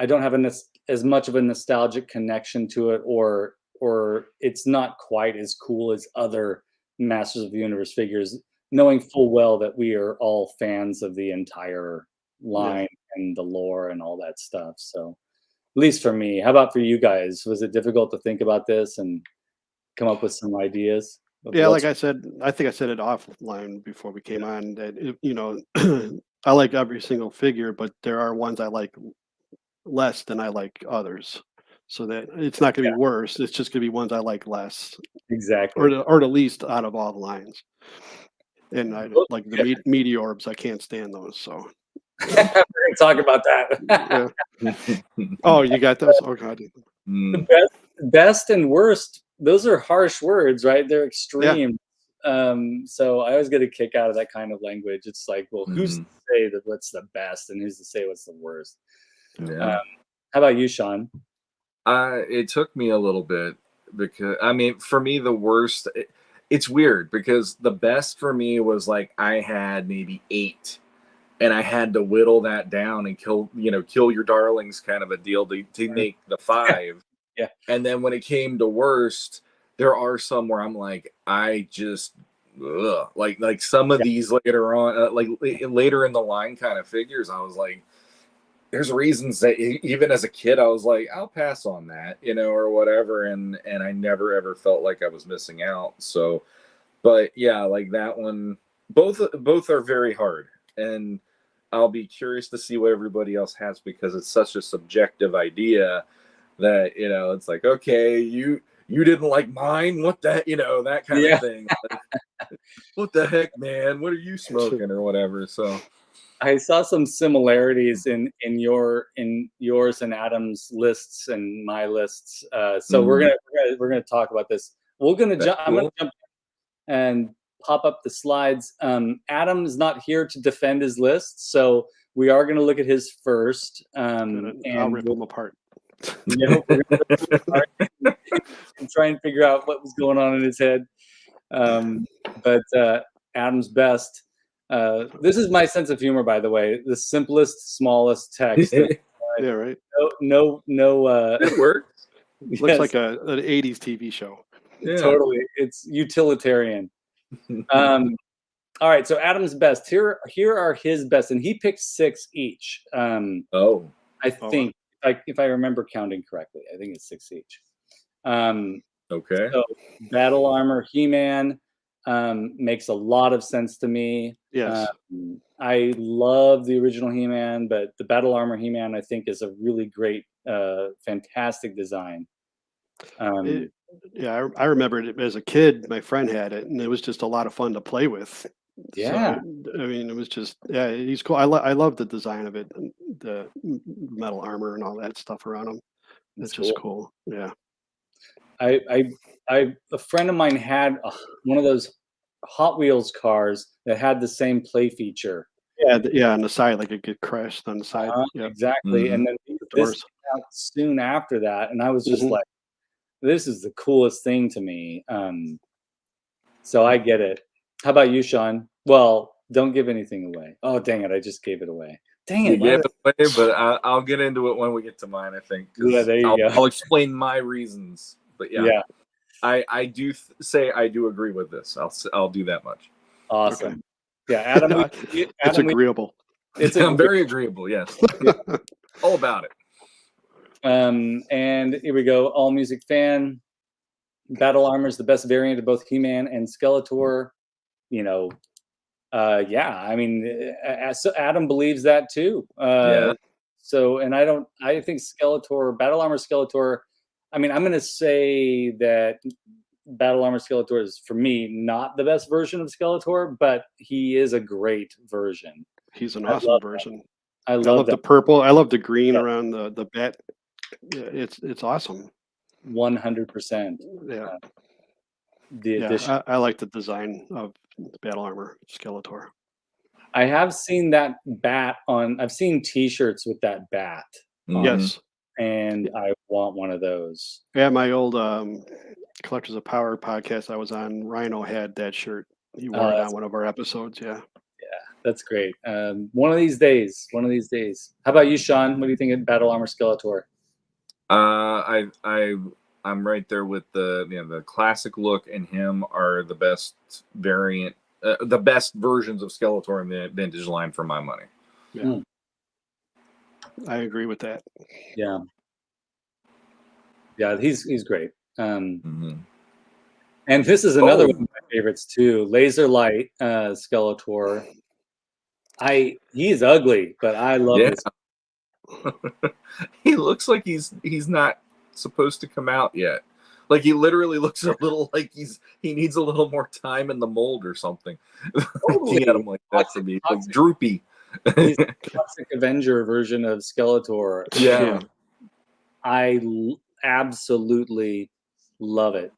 don't have as much of a nostalgic connection to it, or it's not quite as cool as other Masters of the Universe figures, knowing full well that we are all fans of the entire line and the lore and all that stuff. So at least for me, how about for you guys? Was it difficult to think about this and come up with some ideas? Yeah, like I said, I think I said it offline before we came on that, I like every single figure, but there are ones I like less than I like others. So that it's not going to be worse. It's just going to be ones I like less. Exactly. Or the least out of all the lines. And I like the meteorbs. I can't stand those. So we're going to talk about that. Oh, you got those? Oh, God. The best and worst, those are harsh words, right? They're extreme. So I always get a kick out of that kind of language. It's like, well, who's to say that what's the best and who's to say what's the worst? How about you, Shawn? It took me a little bit because, I mean, for me, the worst, it's weird because the best for me was like I had maybe 8 and I had to whittle that down and kill your darlings kind of a deal to make the 5. Yeah. And then when it came to worst, there are some where I'm like, I just like some of these later on, like later in the line kind of figures, I was like, there's reasons that even as a kid, I was like, I'll pass on that, or whatever. And I never ever felt like I was missing out. So, but yeah, like that one, both are very hard. And I'll be curious to see what everybody else has, because it's such a subjective idea that, it's like, okay, you didn't like mine. What the, that kind of thing. Like, what the heck, man? What are you smoking or whatever? So I saw some similarities in yours and Adam's lists and my lists. So we're gonna talk about this. I'm gonna jump and pop up the slides. Adam's not here to defend his list, so we are gonna look at his first. And I'll rip them apart. We're gonna rip them apart and try and figure out what was going on in his head. But Adam's best. This is my sense of humor, by the way. The simplest, smallest text. Yeah, right. No. It works. Looks like an 80s TV show. Yeah. Totally. It's utilitarian. All right. So Adam's best. Here are his best, and he picked 6 each. I think, if I remember counting correctly, I think it's 6 each. Okay. So Battle Armor He-Man makes a lot of sense to me. Yes. I love the original He-Man, but the Battle Armor He-Man, I think, is a really great, fantastic design. Yeah, I remember it as a kid. My friend had it, and it was just a lot of fun to play with. Yeah. So, I mean, it was just, he's cool. I love the design of it, and the metal armor and all that stuff around him. It's just cool. Yeah. A friend of mine had one of those Hot Wheels cars that had the same play feature. Yeah, on the side, like it could crash on the side. Exactly. And then this came out soon after that, and I was just like, this is the coolest thing to me. So I get it. How about you, Shawn? Well, don't give anything away. Oh, dang it. I just gave it away. Dang it. You gave it away, but I'll get into it when we get to mine, I think. Yeah, there you go. I'll explain my reasons. But yeah. I do say I do agree with this. I'll do that much. Awesome. Okay. Yeah, Adam. It's agreeable. I'm very agreeable. Yes. All about it. And here we go. All Music fan. Battle Armor is the best variant of both He-Man and Skeletor. I mean, so Adam believes that too. So, and I think Skeletor, Battle Armor Skeletor, I mean, I'm going to say that Battle Armor Skeletor is, for me, not the best version of Skeletor, but he is a great version. He's an awesome version. I love the purple. I love the green around the bat. Yeah, it's awesome. 100%. Yeah. The addition. I like the design of the Battle Armor Skeletor. I have seen that bat I've seen T-shirts with that bat. Yes. And I want one of those. Yeah, my old Collectors of Power podcast I was on, Rhino had that shirt. He wore it on one of our episodes. Yeah. Yeah, that's great. One of these days. How about you, Shawn? What do you think of Battle Armor Skeletor? I'm right there with the classic look and him are the best variant, the best versions of Skeletor in the vintage line for my money. Yeah. I agree with that. Yeah. Yeah, he's great. And this is another one of my favorites too. Laser Light Skeletor. He's ugly, but I love this. He looks like he's not supposed to come out yet. Like he literally looks a little like he needs a little more time in the mold or something. Looking at him like that to me, like droopy. He's the classic Avenger version of Skeletor. Yeah. I absolutely love it.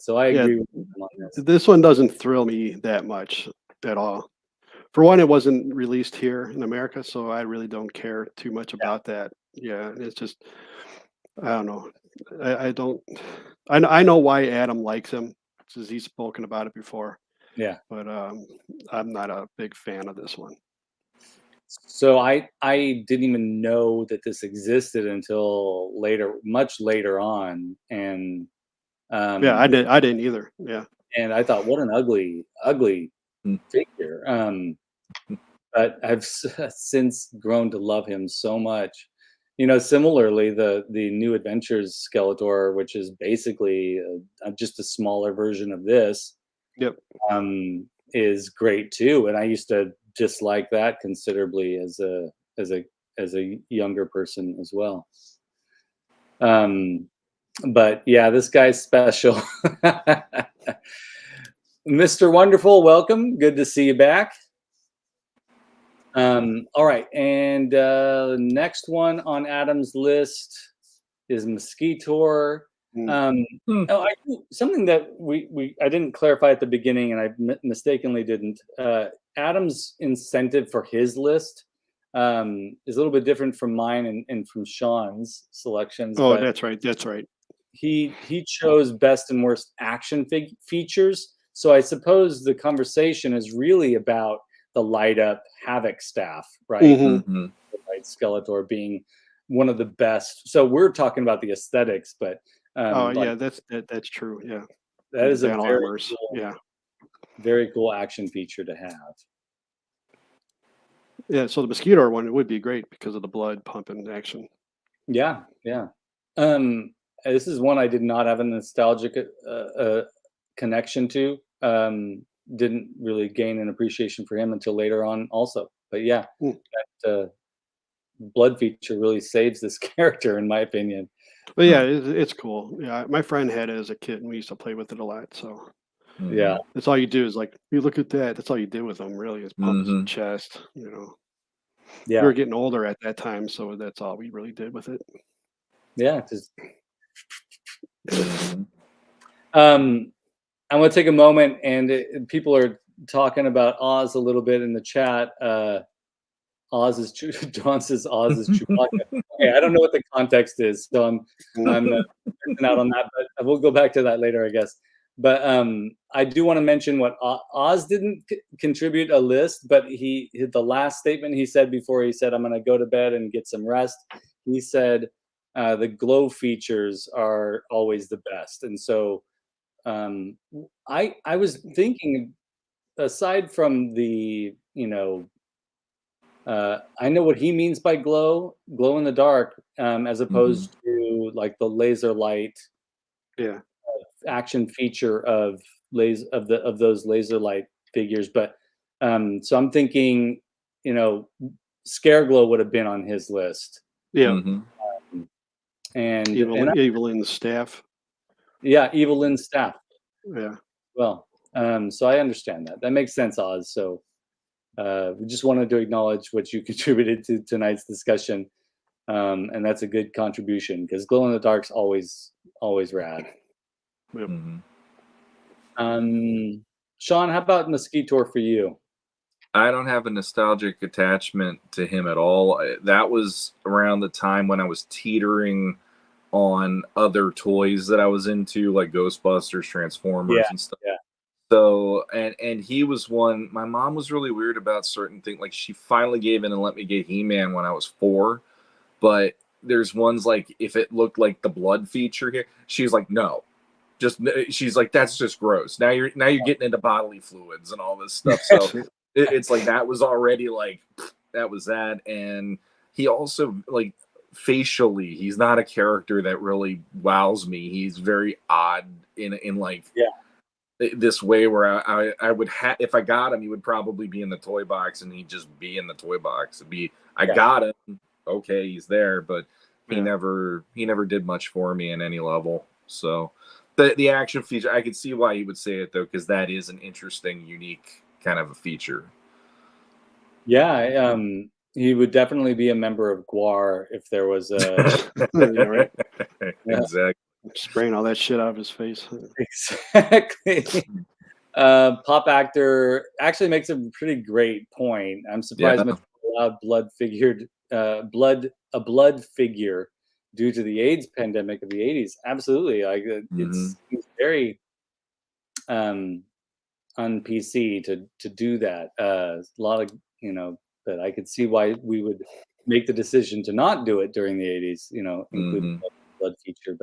So I agree with him on this. This one doesn't thrill me that much at all. For one, it wasn't released here in America, so I really don't care too much about that. Yeah, it's just, I don't know. I know why Adam likes him, because he's spoken about it before. Yeah. But I'm not a big fan of this one. So I didn't even know that this existed until later, much later on, and Yeah, I didn't either. Yeah. and I thought, what an ugly figure. But I've since grown to love him so much. You know, similarly, the New Adventures Skeletor, which is basically just a smaller version of this, Yep. is great too. And I used to dislike that considerably as a younger person as well. But yeah, this guy's special. Mr. Wonderful, welcome. Good to see you back. All right, and next one on Adam's list is Mosquitor. Something that I didn't clarify at the beginning, and I mistakenly didn't. Adam's incentive for his list is a little bit different from mine and from Shawn's selections. Oh, that's right. That's right. He chose best and worst action features. So I suppose the conversation is really about the light up Havoc staff, right? Right, Skeletor being one of the best. So we're talking about the aesthetics, but yeah, that's true. Yeah, that is a very cool, very cool action feature to have. Yeah, so the Mosquito one would be great because of the blood pumping action. Yeah, yeah. This is one I did not have a nostalgic connection to. Didn't really gain an appreciation for him until later on also. But yeah, that blood feature really saves this character in my opinion. But yeah, it's cool. Yeah, my friend had it as a kid and we used to play with it a lot. So yeah, that's all you do is like, you look at that. That's all you did with them really, is pump his chest, you know. Yeah. We were getting older at that time, so that's all we really did with it. Yeah, just I'm going to take a moment, and people are talking about Oz a little bit in the chat. Oz is John says Oz is Chewbacca. Okay, I don't know what the context is, so I'm missing out on that. But we'll go back to that later, I guess. But I do want to mention what Oz didn't contribute a list, but the last statement he said before he said, "I'm going to go to bed and get some rest." He said the glow features are always the best, and so. I was thinking, aside from the, I know what he means by glow in the dark, as opposed to like the laser light action feature of those laser light figures. But so I'm thinking, Scare Glow would have been on his list. Yeah. And Evelyn's staff. Yeah, Evelyn's staff. Yeah. Well, so I understand that. That makes sense, Oz. So we just wanted to acknowledge what you contributed to tonight's discussion. And that's a good contribution because glow in the dark's always rad. Yep. Shawn, how about Mosquitor for you? I don't have a nostalgic attachment to him at all. That was around the time when I was teetering on other toys that I was into, like Ghostbusters, Transformers, and stuff. Yeah. So, and he was one. My mom was really weird about certain things. Like, she finally gave in and let me get He-Man when I was 4. But there's ones like, if it looked like the blood feature here, she was like, no. She's like, that's just gross. Now you're getting into bodily fluids and all this stuff. So it's like, that was already like, that was that. And he also, like, facially, he's not a character that really wows me. He's very odd in like this way where I would have, if I got him, he would probably be in the toy box and he'd just be in the toy box. I got him, okay, he's there, but he never did much for me in any level. So the action feature, I could see why he would say it though, because that is an interesting, unique kind of a feature. Yeah, he would definitely be a member of GWAR if there was a right? Exactly. Spraying all that shit out of his face. Exactly. Pop actor actually makes a pretty great point. I'm surprised much allowed a blood figure due to the AIDS pandemic of the 80s. Absolutely. Like it's very un PC to do that. A lot of but I could see why we would make the decision to not do it during the 80s, you know, including the blood feature.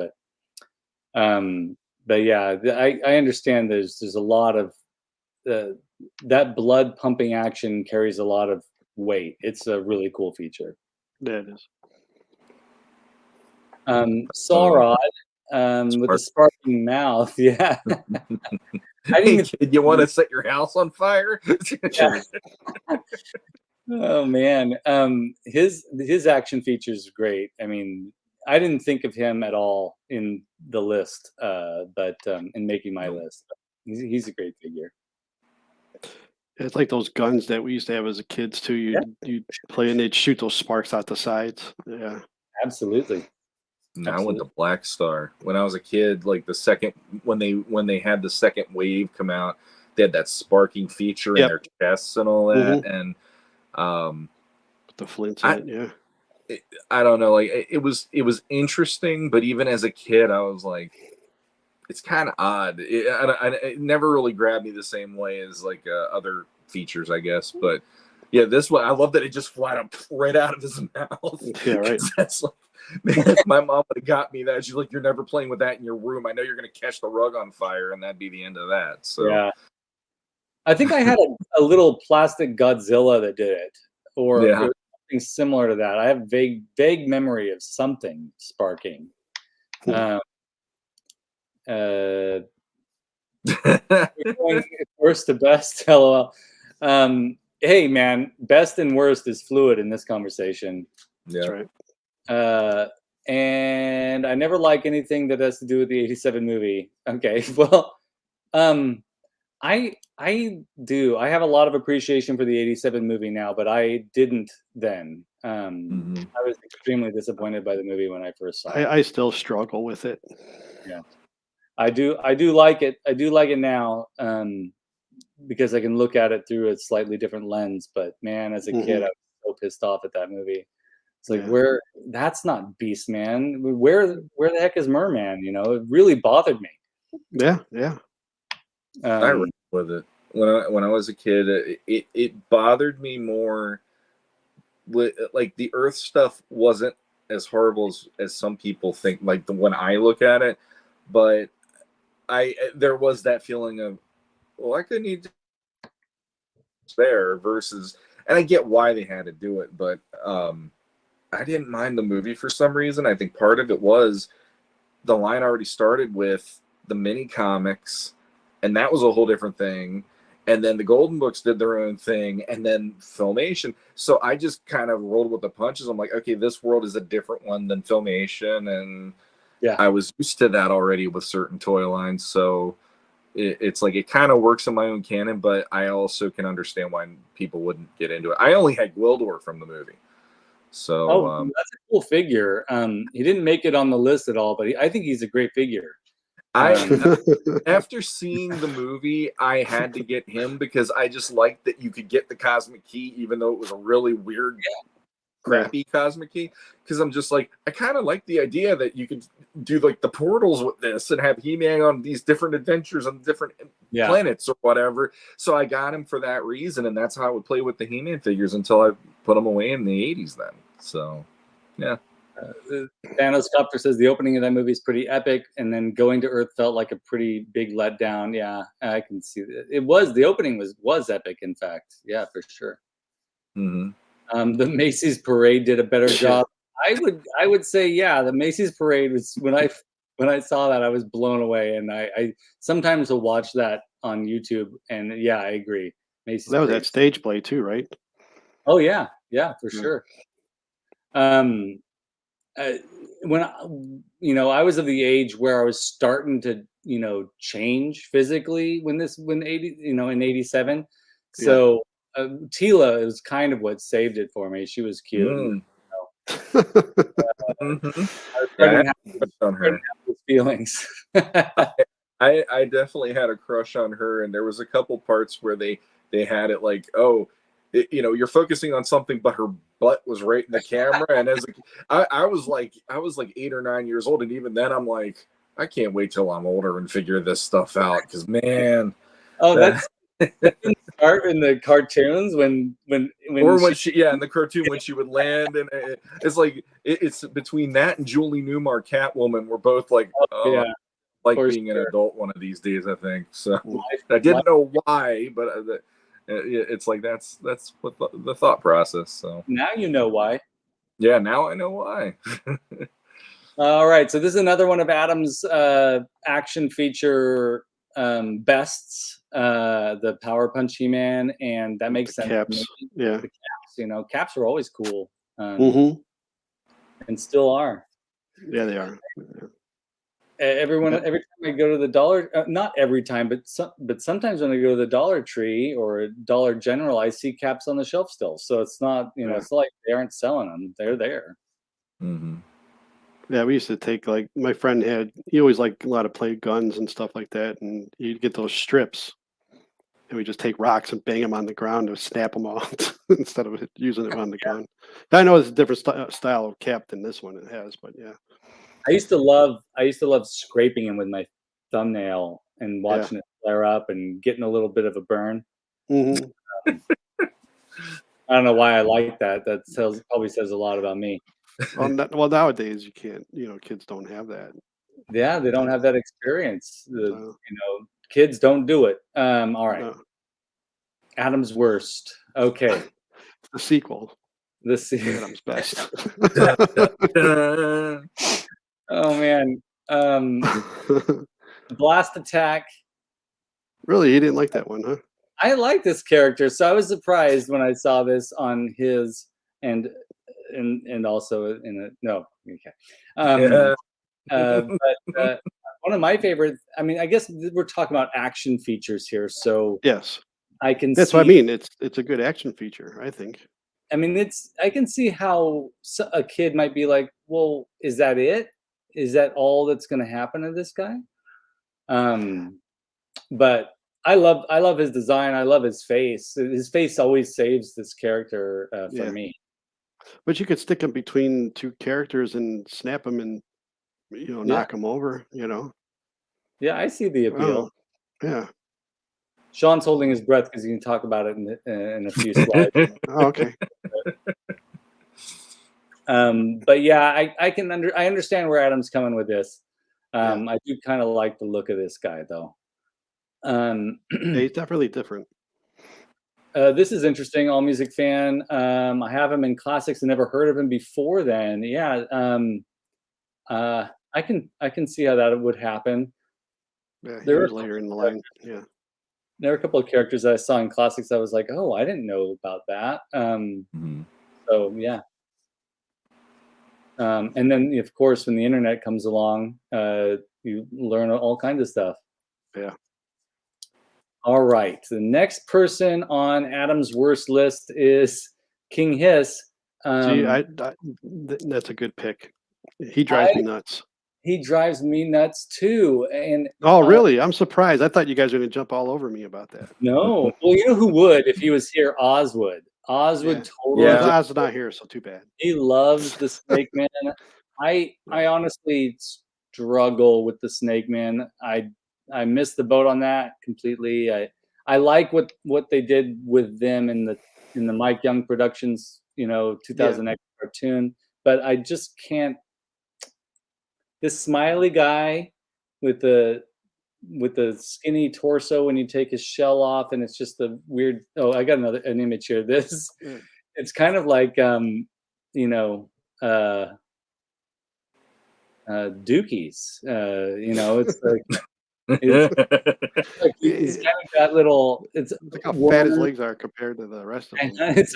But yeah, I understand there's a lot of that blood pumping action carries a lot of weight. It's a really cool feature. Yeah, it is. Saurod, with the sparking mouth. Yeah. Hey, kid, you want to set your house on fire? Yeah. Oh man, his action features are great. I mean, I didn't think of him at all in the list, but in making my list, he's a great figure. It's like those guns that we used to have as a kids too. You'd play and they'd shoot those sparks out the sides. Yeah, absolutely. No, I went to Black Star when I was a kid. Like the second when they had the second wave come out, they had that sparking feature in their chests and all that, and the flints in it, yeah. I don't know, like it was interesting, but even as a kid, I was like, it's kind of odd. It never really grabbed me the same way as like other features, I guess. But yeah, this one, I love that it just flat up right out of his mouth. Yeah, right. That's like, man, if my mom would have got me that, she's like, you're never playing with that in your room. I know you're going to catch the rug on fire, and that'd be the end of that. So yeah, I think I had a little plastic Godzilla that did it, or something similar to that. I have vague memory of something sparking. Worst to best, lol. Hey man, best and worst is fluid in this conversation. Yeah. That's right. And I never like anything that has to do with the 87 movie. Okay, well, I do. I have a lot of appreciation for the 87 movie now, but I didn't then. I was extremely disappointed by the movie when I first saw it. I still struggle with it. Yeah, I do like it. I do like it now, because I can look at it through a slightly different lens. But man, as a kid, I was so pissed off at that movie. It's like, where, that's not Beast Man. Where the heck is Merman? You know, it really bothered me. Yeah. I remember with it when I was a kid. It bothered me more. Like the Earth stuff wasn't as horrible as some people think. Like when I look at it, but there was that feeling of, well, I couldn't need there versus, and I get why they had to do it, but I didn't mind the movie for some reason. I think part of it was the line already started with the mini comics, and that was a whole different thing. And then the Golden Books did their own thing, and then Filmation. So I just kind of rolled with the punches. I'm like, okay, this world is a different one than Filmation, and I was used to that already with certain toy lines. So it's like it kind of works in my own canon, but I also can understand why people wouldn't get into it. I only had Gwildor from the movie. So that's a cool figure. He didn't make it on the list at all, but I think he's a great figure. After seeing the movie, I had to get him because I just liked that you could get the cosmic key, even though it was a really weird, crappy cosmic key. Because I'm just like, I kind of like the idea that you could do like the portals with this and have He-Man on these different adventures on different planets or whatever. So I got him for that reason, and that's how I would play with the He-Man figures until I put them away in the 80s then. So, yeah. Thanos Copter says the opening of that movie is pretty epic, and then going to Earth felt like a pretty big letdown. Yeah, I can see that. It was, the opening was epic, in fact. Yeah, for sure. The Macy's Parade did a better job. I would say, yeah, the Macy's Parade was, when I saw that, I was blown away, and I sometimes will watch that on YouTube, and yeah, I agree. Macy's that was Parade. that stage play too, right? Oh yeah, for sure. When I was of the age where I was starting to change physically in 87. So Tila is kind of what saved it for me. She was cute. I was starting to have feelings. I definitely had a crush on her, and there was a couple parts where they had it like, you're focusing on something, but her butt was right in the camera. And as I was like 8 or 9 years old, and even then I'm like, I can't wait till I'm older and figure this stuff out, because man, that's start in the cartoons when she in the cartoon when she would land, and it's like it's between that and Julie Newmar Catwoman. We're both like, like being an adult one of these days, I think. So I didn't know why, but it's like that's what the thought process. So now you know why. Yeah, now I know why. All right, so this is another one of Adam's action feature bests, the Power Punch He-Man, and that makes sense. Caps, yeah. The caps, you know, caps are always cool, and still are. Yeah, they are. Every time I go to the Dollar, not every time, but sometimes when I go to the Dollar Tree or Dollar General, I see caps on the shelf still. So it's not, you know, it's not like they aren't selling them; they're there. Yeah, we used to take, like, my friend he always liked a lot of play guns and stuff like that, and you'd get those strips, and we just take rocks and bang them on the ground to snap them off instead of using it on the gun. I know it's a different style of cap than this one it has, but yeah. I used to love scraping them with my thumbnail and watching it flare up and getting a little bit of a burn. I don't know why I like that. That probably says a lot about me. Well, nowadays you can't. You know, kids don't have that. Yeah, they don't have that experience. You know, kids don't do it. All right. No. Adam's Worst. Okay. The sequel. Adam's Best. Oh man. Blast Attack. Really, you didn't like that one, huh? I like this character, so I was surprised when I saw this on his and also in a no. Okay. But one of my favorite. I mean, I guess we're talking about action features here, so yes, I can. That's what I mean. It's a good action feature, I think. I mean, I can see how a kid might be like, well, is that it? Is that all that's going to happen to this guy? But I love his design. I love his face. His face always saves this character for me. But you could stick him between two characters and snap him and, you know, knock him over, you know. Yeah, I see the appeal. Yeah. Shawn's holding his breath because he can talk about it in a few slides. Okay. But yeah, I understand where Adam's coming with this. I do kind of like the look of this guy though. He's definitely different. This is interesting. All Music fan. I have him in classics. I never heard of him before then. Yeah. I can see how that would happen. Yeah, he was later in the line. Yeah. There are a couple of characters that I saw in classics. I was like, oh, I didn't know about that. So yeah. And then of course, when the internet comes along, you learn all kinds of stuff. Yeah. All right. The next person on Adam's worst list is King Hiss. See, that's a good pick. He drives me nuts. He drives me nuts too. And oh, really? I'm surprised. I thought you guys were going to jump all over me about that. No. Well, you know who would if he was here? Oz would. Oz would totally. Yeah, Oz is not here, so too bad. He loves the Snake Man. I honestly struggle with the Snake Man. I missed the boat on that completely. I like what they did with them in the Mike Young Productions, 2000X cartoon, but I just can't. This smiley guy with the skinny torso when you take his shell off, and it's just a weird. Oh, I got an image here. This it's kind of like Dookie's. It's like. He's kind of got little. It's look how fat his legs are compared to the rest of them. It's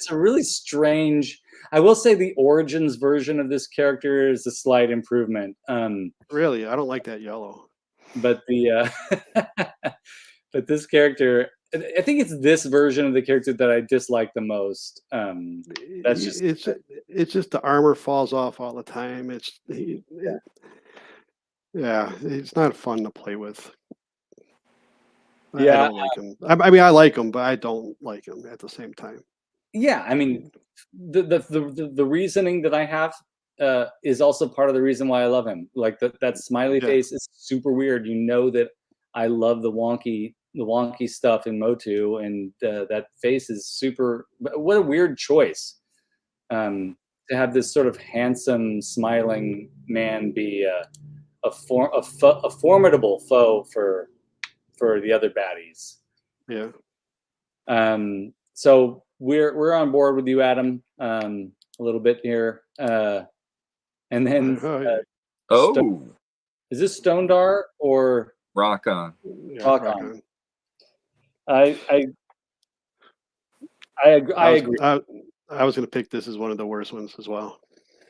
a really strange. I will say the Origins version of this character is a slight improvement. Really, I don't like that yellow. But but this character, I think it's this version of the character that I dislike the most. That's just it's just the armor falls off all the time. Yeah, it's not fun to play with. I don't like him. I mean, I like him, but I don't like him at the same time. Yeah, I mean, the reasoning that I have is also part of the reason why I love him. Like that smiley face is super weird. You know that I love the wonky wonky stuff in Motu, and that face is super. What a weird choice to have this sort of handsome, smiling man be a formidable foe for the other baddies. Yeah. So we're on board with you, Adam, a little bit here, and then is this Stondar or Rock On? Yeah, Rock On. I agree. I was going to pick this as one of the worst ones as well.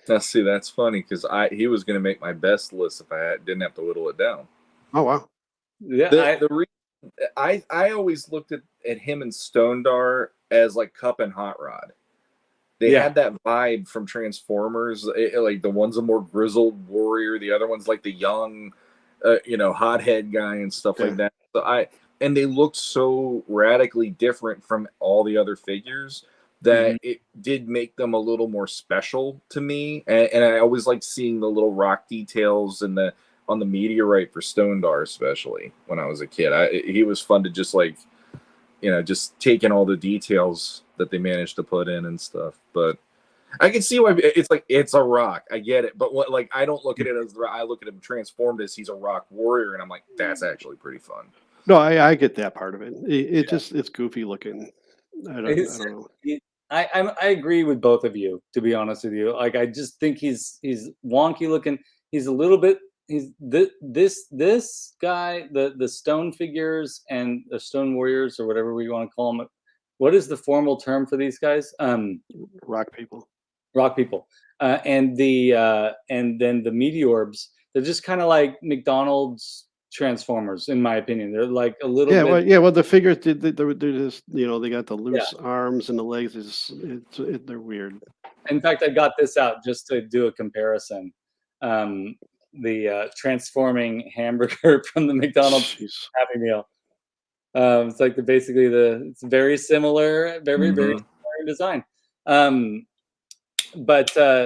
Now, see, that's funny because he was going to make my best list if I didn't have to whittle it down. Oh wow! Yeah, I always looked at him and Stondar as like Cup and Hot Rod. They had that vibe from Transformers, like the one's a more grizzled warrior, the other one's like the young, hothead guy and stuff like that. So and they looked so radically different from all the other figures that it did make them a little more special to me. And I always liked seeing the little rock details and on the meteorite for Stondar, especially when I was a kid. He was fun to just like, just taking all the details that they managed to put in and stuff. But I can see why it's like, it's a rock. I get it. But I don't look at it as I look at him transformed as he's a rock warrior. And I'm like, that's actually pretty fun. No, I get that part of it. It's goofy looking. I don't know. I agree with both of you, to be honest with you. Like, I just think he's wonky looking. He's a little bit, this guy, the stone figures and the stone warriors, or whatever we want to call them. What is the formal term for these guys? Rock people. Rock people. And then the Meteorbs, they're just kind of like McDonald's Transformers, in my opinion. They're like a little bit. Well, the figures they're just, they got the loose arms and the legs. They're weird. In fact, I got this out just to do a comparison. The transforming hamburger from the McDonald's Happy Meal. It's like it's very similar, very similar in design. But I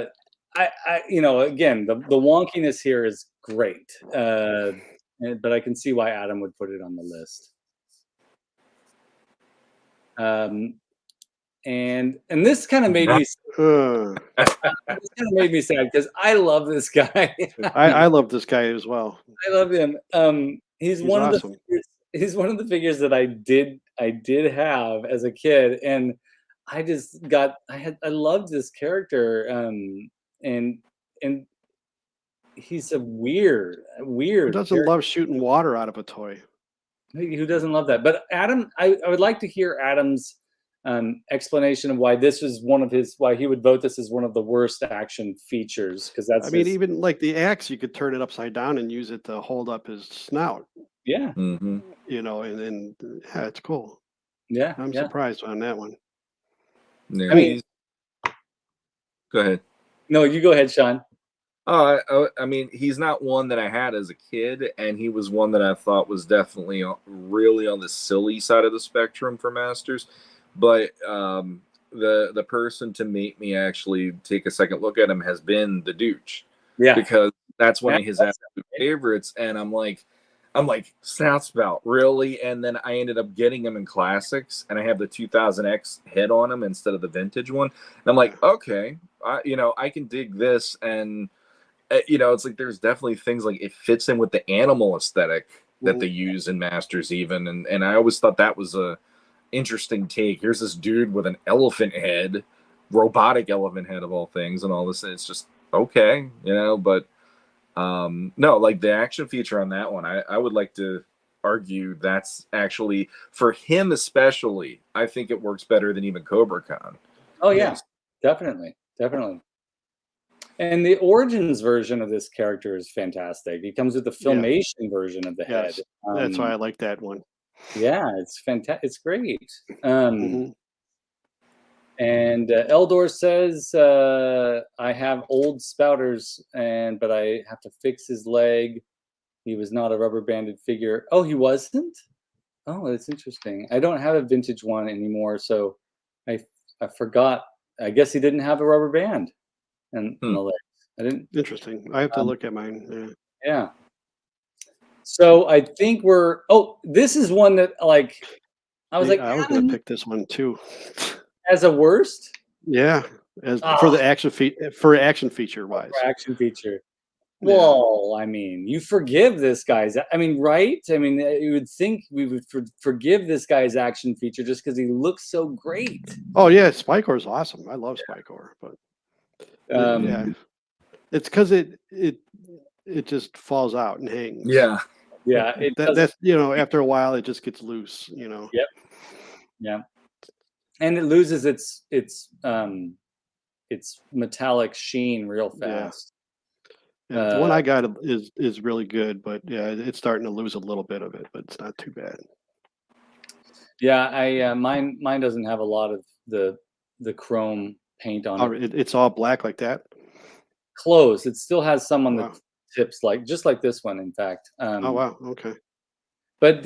again, the wonkiness here is great. But I can see why Adam would put it on the list. And this kind of made me sad because I love this guy. I love this guy as well. I love him. He's one awesome. He's one of the figures that I did have as a kid, and I loved this character. And he's a weird. Who doesn't love shooting water out of a toy? Who doesn't love that? But Adam, I would like to hear Adam's explanation of why this was why he would vote this as one of the worst action features. Because even like the axe, you could turn it upside down and use it to hold up his snout. Yeah. And it's cool. Yeah. I'm surprised on that one. Yeah. I mean, go ahead. No, you go ahead, Shawn. I mean, he's not one that I had as a kid, and he was one that I thought was definitely really on the silly side of the spectrum for Masters. But the person to make me actually take a second look at him has been the Dooch. Yeah. Because that's one of his absolute favorites, and I'm like, Snoutspout, really? And then I ended up getting him in classics, and I have the 2000X head on him instead of the vintage one. And I'm like, okay, I can dig this, and it's like there's definitely things like it fits in with the animal aesthetic that they use in Masters even, and I always thought that was a interesting take. Here's this dude with an elephant head, robotic elephant head of all things, and all this, and it's just okay, but no, like the action feature on that one, I would like to argue that's actually, for him especially, I think it works better than even Cobra Khan. Oh yeah, definitely. And the Origins version of this character is fantastic. He comes with the Filmation version of the head. That's why I like that one. Yeah, it's fantastic. It's great. And Eldor says, I have old Spouters, but I have to fix his leg. He was not a rubber banded figure. Oh, he wasn't? Oh, that's interesting. I don't have a vintage one anymore, so I forgot. I guess he didn't have a rubber band in the legs. I didn't. Interesting. I have to look at mine. Yeah. So I think we're. Oh, this is one that like. I was like, I was going to pick this one too. As a worst. Yeah, for the action feature wise. For action feature. Well, I mean, you forgive this guy's. I mean, right? I mean, you would think we would forgive this guy's action feature just because he looks so great. Oh yeah, Spycore is awesome. I love Spycore, but yeah, it's because it just falls out and hangs. Yeah, yeah. That's after a while it just gets loose. Yep. Yeah, and it loses its metallic sheen real fast. Yeah, the one I got is really good, but yeah, it's starting to lose a little bit of it, but it's not too bad. Yeah, mine doesn't have a lot of the chrome paint on it. It's all black like that. Close. It still has some on the tips, just like this one, in fact. Oh wow, okay. But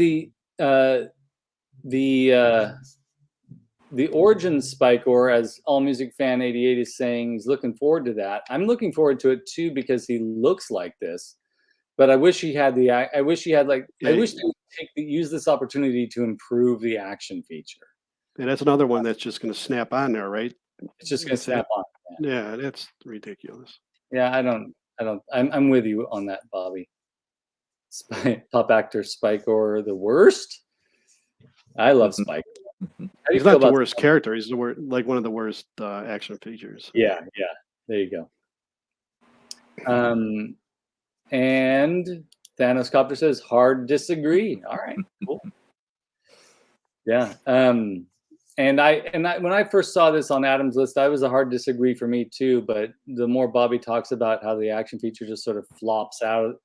the Origin Spycore, as All Music Fan 88 is saying, he's looking forward to that. I'm looking forward to it too because he looks like this. But I wish he had I wish he would use this opportunity to improve the action feature. And that's another one that's just going to snap on there, right? It's just going to snap on. Yeah, that's ridiculous. Yeah, I'm with you on that, Bobby. Pop actor Spycore, the worst. I love Spycore. He's not the worst character. He's like one of the worst action features. Yeah. There you go. And Thanos Copter says, hard disagree. All right, cool. Yeah. And I when I first saw this on Adam's list, I was a hard disagree for me too. But the more Bobby talks about how the action feature just sort of flops out,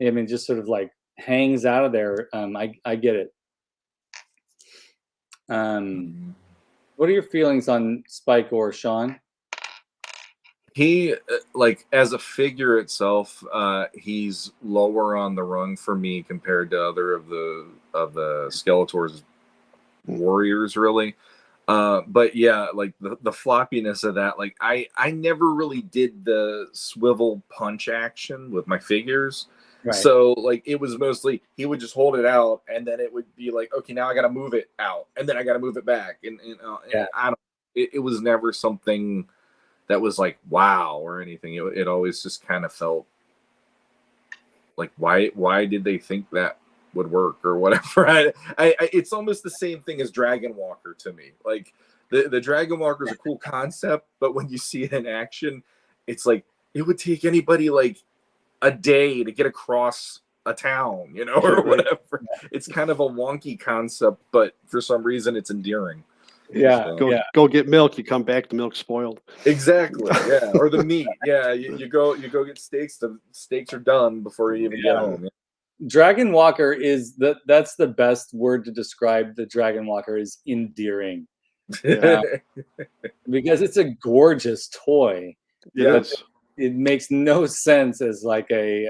I mean, just sort of like hangs out of there. I get it. What are your feelings on Spycore, Shawn? He like as a figure itself, he's lower on the rung for me compared to other of the Skeletor's warriors, really. But yeah, like the floppiness of that, like I never really did the swivel punch action with my figures. Right. So like it was mostly he would just hold it out and then it would be like, okay, now I got to move it out and then I got to move it back and I don't. It was never something that was like wow or anything. It always just kind of felt like why did they think that would work or whatever. I it's almost the same thing as Dragon Walker to me. Like the Dragon Walker is a cool concept, but when you see it in action, it's like it would take anybody like a day to get across a town, or whatever. It's kind of a wonky concept, but for some reason it's endearing. Yeah, so, go get milk. You come back, the milk's spoiled. Exactly. Yeah, or the meat. Yeah, you go get steaks. The steaks are done before you even get home. Dragon Walker that's the best word to describe the Dragon Walker is endearing. Because it's a gorgeous toy. Yes. It makes no sense as like a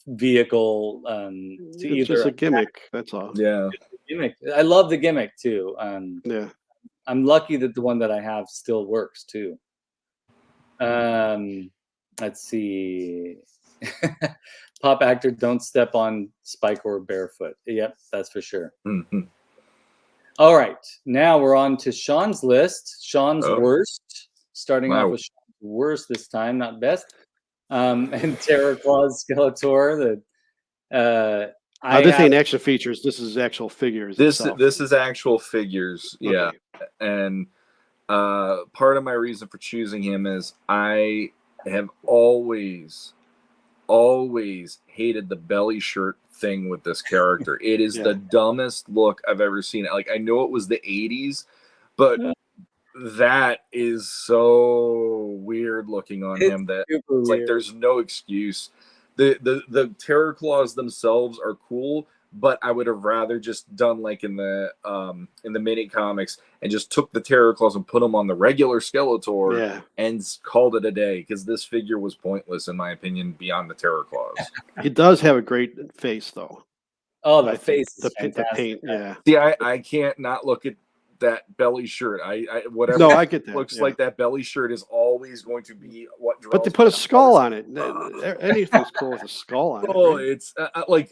vehicle to it's just a gimmick. That's all. Yeah. Gimmick. I love the gimmick too. Yeah. I'm lucky that the one that I have still works too. Let's see. Pop actor, don't step on Spycore barefoot. Yep, that's for sure. Mm-hmm. All right, now we're on to Shawn's list. Shawn's worst. Starting off with Shawn's worst this time, not best. And Terror Claws Skeletor. This ain't action features. This is actual figures. This is actual figures. Okay. Yeah, and part of my reason for choosing him is I have always hated the belly shirt thing with this character. It is the dumbest look I've ever seen. Like I know it was the 80s, but that is so weird looking on him that it's like there's no excuse. The Terror Claws themselves are cool, but I would have rather just done like in the mini comics and just took the Terror Claws and put them on the regular Skeletor and called it a day, because this figure was pointless in my opinion beyond the Terror Claws. It does have a great face though. Oh, the face, the paint, yeah. See, I can't not look at that belly shirt. Whatever. No, I get that. Looks like that belly shirt is always going to be what draws. But they put a skull on it. Anything's cool with a skull on it. Oh, right? it's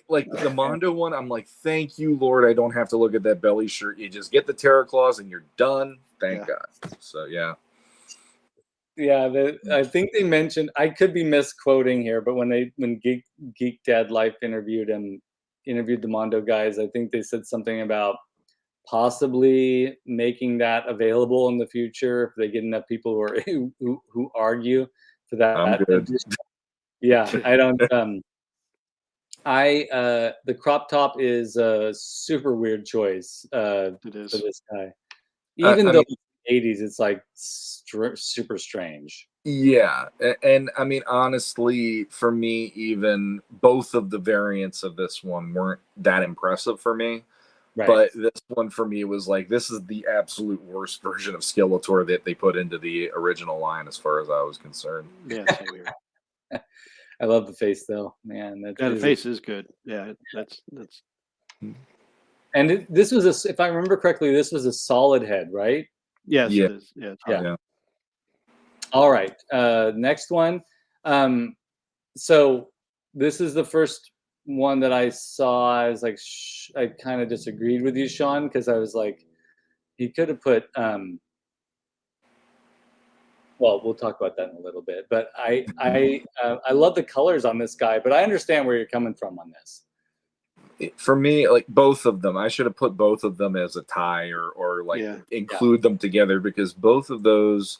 like the Mondo one. I'm like, thank you, Lord. I don't have to look at that belly shirt. You just get the Terror Claws and you're done. Thank God. So yeah. Yeah, I think they mentioned, I could be misquoting here, but when Geek Dad Life interviewed the Mondo guys, I think they said something about possibly making that available in the future if they get enough people who argue for that. I'm good. Yeah, I don't. The crop top is a super weird choice It is. for this guy. Even though it's 80s, it's like super strange. Yeah, and I mean, honestly, for me, even both of the variants of this one weren't that impressive for me. Right. But this one for me was like, this is the absolute worst version of Skeletor that they put into the original line, as far as I was concerned. Yeah, same here. I love the face though, man. The face is good. Yeah, that's. And this was if I remember correctly, this was a solid head, right? Yes, yeah. It is. Yeah. All right. Next one. So this is the first one that I saw. I was like, I kind of disagreed with you, Shawn, because I was like, he could have put. Well, we'll talk about that in a little bit. But I love the colors on this guy, but I understand where you're coming from on this. For me, like both of them, I should have put both of them as a tie or like include them together, because both of those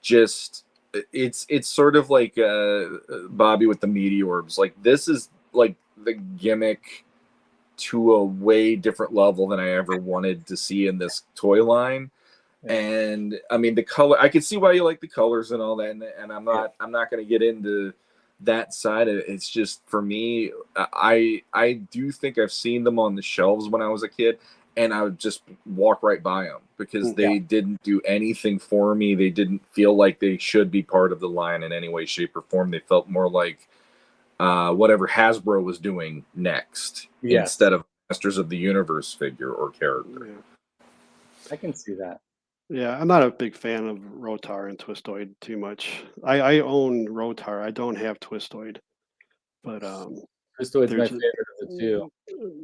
just it's sort of like Bobby with the meteorbs. Like this is like the gimmick to a way different level than I ever wanted to see in this toy line. And I mean, the color, I can see why you like the colors and all that, and I'm not going to get into that side of it. It's just, for me, I do think I've seen them on the shelves when I was a kid, and I would just walk right by them because they didn't do anything for me. They didn't feel like they should be part of the line in any way, shape, or form. They felt more like whatever Hasbro was doing next instead of Masters of the Universe figure or character. I can see that. Yeah, I'm not a big fan of Rotar and Twistoid too much. I own Rotar. I don't have Twistoid, but Twistoid's my favorite of the two.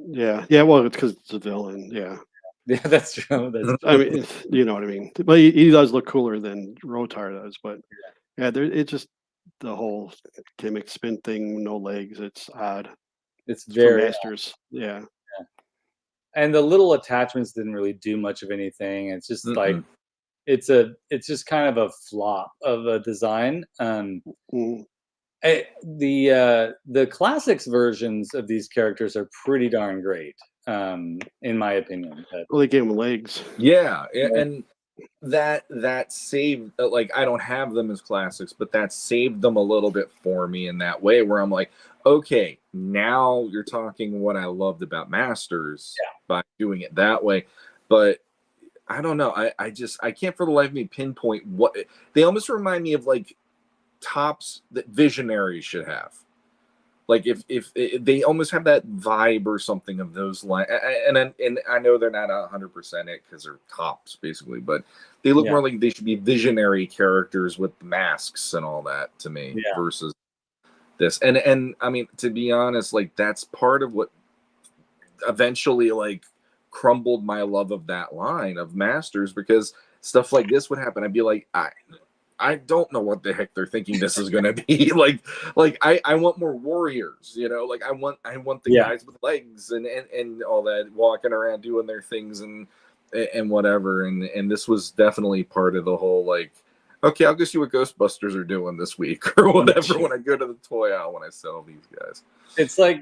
Yeah. Well, it's because it's a villain. Yeah. Yeah, that's true. I mean, you know what I mean. But he does look cooler than Rotar does. But it's just the whole gimmick spin thing, no legs. It's odd. It's very Masters. Yeah. And the little attachments didn't really do much of anything. It's just like it's just kind of a flop of a design. The classics versions of these characters are pretty darn great, in my opinion. Well, they gave them legs. Yeah, and that saved, like, I don't have them as classics, but that saved them a little bit for me in that way, where I'm like, okay, now you're talking what I loved about Masters by doing it that way. But I don't know, I can't for the life of me pinpoint what they almost remind me of, like tops that Visionaries should have. Like if they almost have that vibe or something of those lines, and I know they're not 100% it because they're tops basically, but they look more like they should be Visionary characters with masks and all that to me versus this. And I mean, to be honest, like that's part of what eventually like crumbled my love of that line of Masters, because stuff like this would happen. I'd be like, I don't know what the heck they're thinking this is going to be. like I want more warriors, you know, like I want the guys with legs and all that walking around doing their things and whatever. And this was definitely part of the whole, like, okay, I'll go see what Ghostbusters are doing this week or whatever when I go to the toy aisle when I sell these guys. It's like,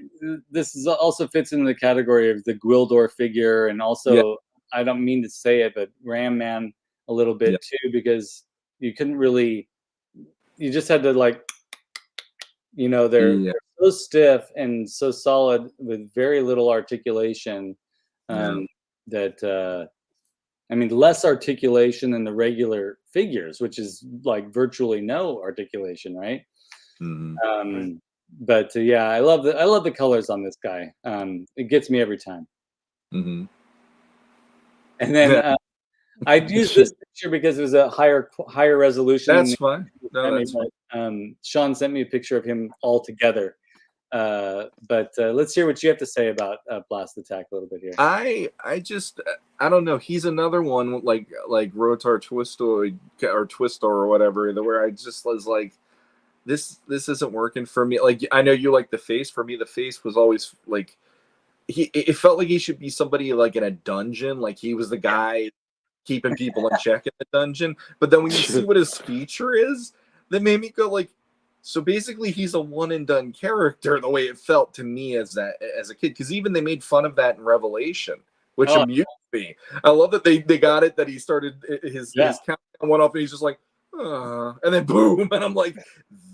this is also fits in the category of the Gwildor figure. And also, I don't mean to say it, but Ram Man a little bit too, because you couldn't really, you just had to like, you know, they're so stiff and so solid with very little articulation that, I mean, less articulation than the regular figures, which is like virtually no articulation, right? But yeah, I love the colors on this guy. It gets me every time. And then I used this picture because it was a higher resolution. That's fine. No, that's fine. Shawn sent me a picture of him all together. But let's hear what you have to say about Blast Attack a little bit here. I don't know. He's another one like Rotar Twistoid or Twistor or whatever, where I just was like, this isn't working for me. Like, I know you like the face. For me, the face was always like, it felt like he should be somebody like in a dungeon. Like he was the guy keeping people in check in the dungeon. But then when you see what his feature is, that made me go like, so basically he's a one and done character, the way it felt to me as a kid. Because even they made fun of that in Revelation, which amused me. I love that they got it, that he started his countdown went off and he's just like, and then boom, and I'm like,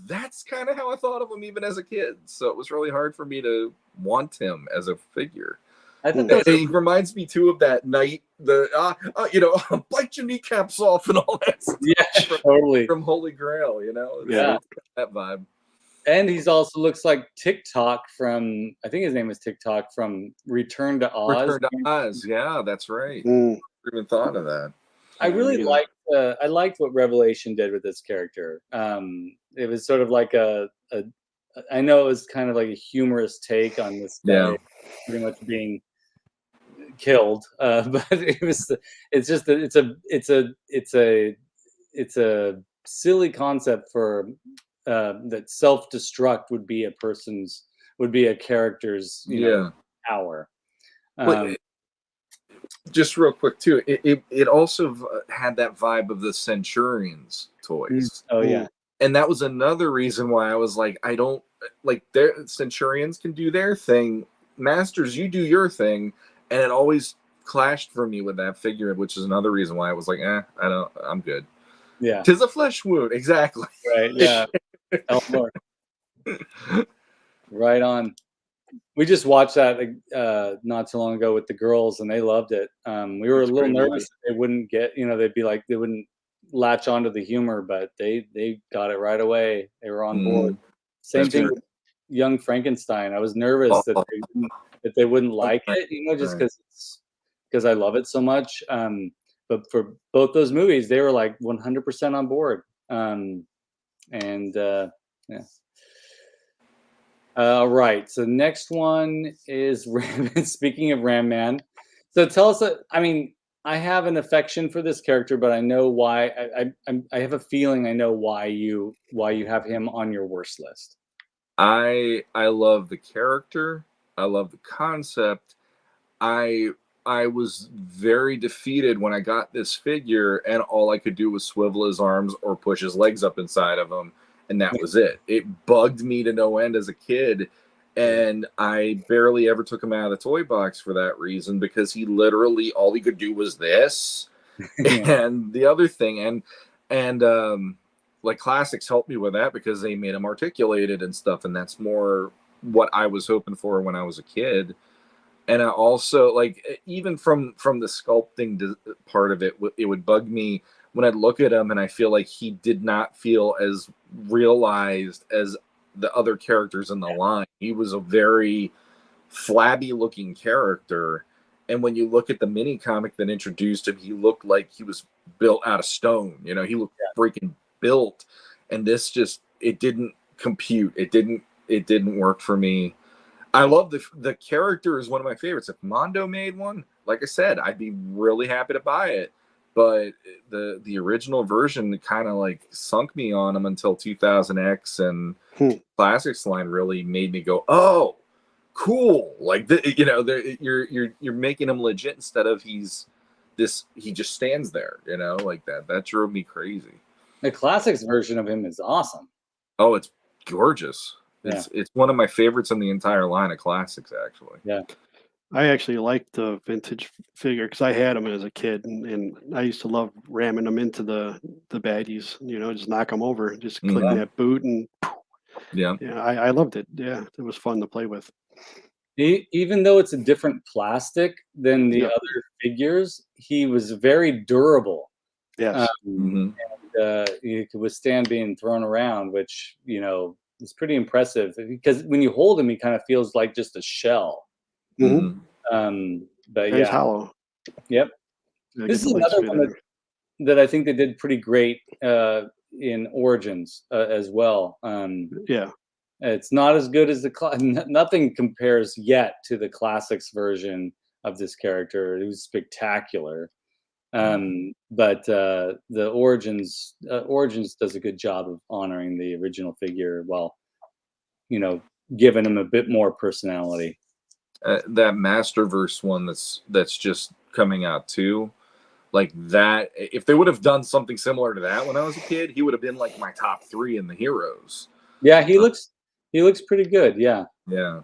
that's kind of how I thought of him even as a kid. So it was really hard for me to want him as a figure. I think he reminds me too of that night, bite your kneecaps off and all that stuff. Yeah, totally. From Holy Grail, that vibe. And he's also looks like TikTok from, I think his name is TikTok from Return to Oz. Return to Oz, yeah, that's right. I even thought of that. I really liked. I liked what Revelation did with this character. It was sort of like I know it was kind of like a humorous take on this guy pretty much being killed, but it's a silly concept for that self-destruct would be a character's power. Just real quick too, it also had that vibe of the Centurions toys. Oh yeah. And that was another reason why I was like, I don't like, their Centurions can do their thing, Masters, you do your thing. And it always clashed for me with that figure, which is another reason why I was like, I'm good. Yeah. 'Tis a flesh wound. Exactly. Right. Yeah. Elmore. Right on. We just watched that not too long ago with the girls, and they loved it. We were a little nervous that they wouldn't get, they'd be like, they wouldn't latch onto the humor, but they got it right away. They were on board. Same thing with Young Frankenstein. I was nervous that they wouldn't like it, just because I love it so much. But for both those movies, they were like 100% on board. All right. So next one is speaking of Ram Man. So tell us. I have an affection for this character, but I know why. I have a feeling I know why you have him on your worst list. I love the character. I love the concept. I was very defeated when I got this figure, and all I could do was swivel his arms or push his legs up inside of him, and that was it. It bugged me to no end as a kid, and I barely ever took him out of the toy box for that reason, because he literally, all he could do was this and the other thing, and like Classics helped me with that because they made him articulated and stuff, and that's more what I was hoping for when I was a kid. And I also, like, even from the sculpting part of it, it would bug me when I'd look at him and I feel like he did not feel as realized as the other characters in the line. He was a very flabby looking character. And when you look at the mini comic that introduced him, he looked like he was built out of stone. He looked freaking built. And this just, it didn't compute. It didn't work for me. I love the character is one of my favorites. If Mondo made one, like I said, I'd be really happy to buy it. But the original version kind of like sunk me on him until 2000X and Classics line really made me go, oh, cool. Like you're making him legit instead of he just stands there, like that. That drove me crazy. The Classics version of him is awesome. Oh, it's gorgeous. It's one of my favorites in the entire line of Classics, actually. Yeah. I actually liked the vintage figure because I had them as a kid, and I used to love ramming them into the baddies, just knock them over, just clicking that boot, and I loved it. Yeah, it was fun to play with. Even though it's a different plastic than the other figures, he was very durable. Yes. And he could withstand being thrown around, which, it's pretty impressive, because when you hold him, he kind of feels like just a shell. Mm-hmm. But he's hollow. Yep. This is another one that I think they did pretty great in Origins as well. Yeah. It's not as good as nothing compares yet to the classics version of this character. It was spectacular. But the Origins does a good job of honoring the original figure while, you know, giving him a bit more personality. That Masterverse one that's just coming out too, like that. If they would have done something similar to that when I was a kid, he would have been like my top 3 in the heroes. Yeah, he looks pretty good. Yeah. Yeah.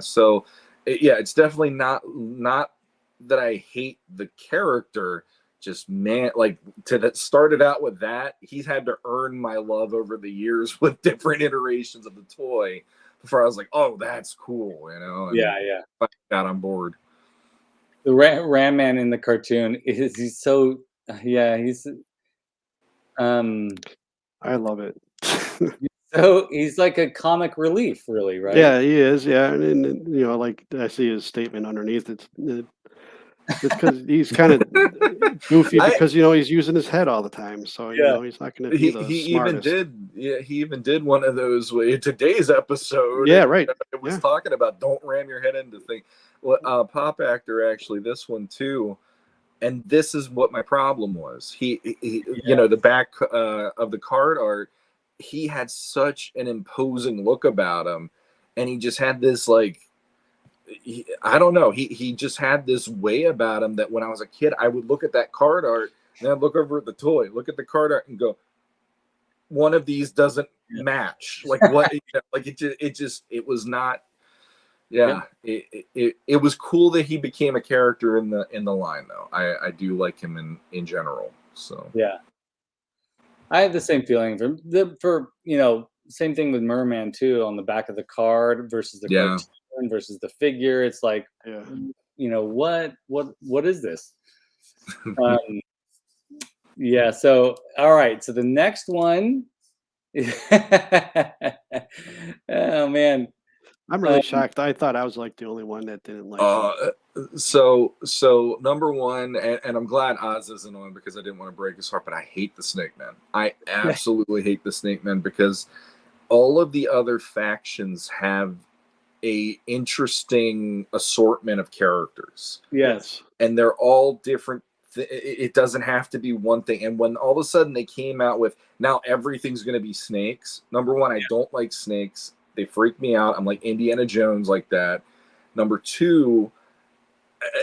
So, yeah, it's definitely not that I hate the character. Just, man, like, that started out with that. He's had to earn my love over the years with different iterations of the toy before I was like, oh, that's cool, you know? And yeah. I got on board. The Ram Man in the cartoon he's so he's I love it. so he's like a comic relief, really, right? Yeah, he is. Yeah, and you know, like I see his statement underneath. It's because he's kind of goofy because you know he's using his head all the time, so you know he's not going to be the smartest. He even did one of those today's episode. Yeah, right. It was talking about don't ram your head into things. Well, Pop Actor actually this one too, and this is what my problem was. He you know, the back of the card art, he had such an imposing look about him, and he just had this like. I don't know. He just had this way about him that when I was a kid, I would look at that card art and I'd look over at the toy, look at the card art, and go, one of these doesn't match. Like what? You know, like it was not. Yeah, it was cool that he became a character in the line though. I do like him in general. So yeah, I have the same feeling for you know, same thing with Merman too, on the back of the card versus the cartoon versus the figure. It's like, you know, what is this? Yeah. So all right. So the next one. Oh man. I'm really shocked. I thought I was like the only one that didn't like it. So number one, and I'm glad Oz isn't on because I didn't want to break his heart, but I hate the Snake Man. I absolutely hate the Snake Man because all of the other factions have a interesting assortment of characters. Yes. And they're all different. It doesn't have to be one thing. And when all of a sudden they came out with now everything's going to be snakes. Number one, I don't like snakes. They freak me out. I'm like Indiana Jones like that. Number two,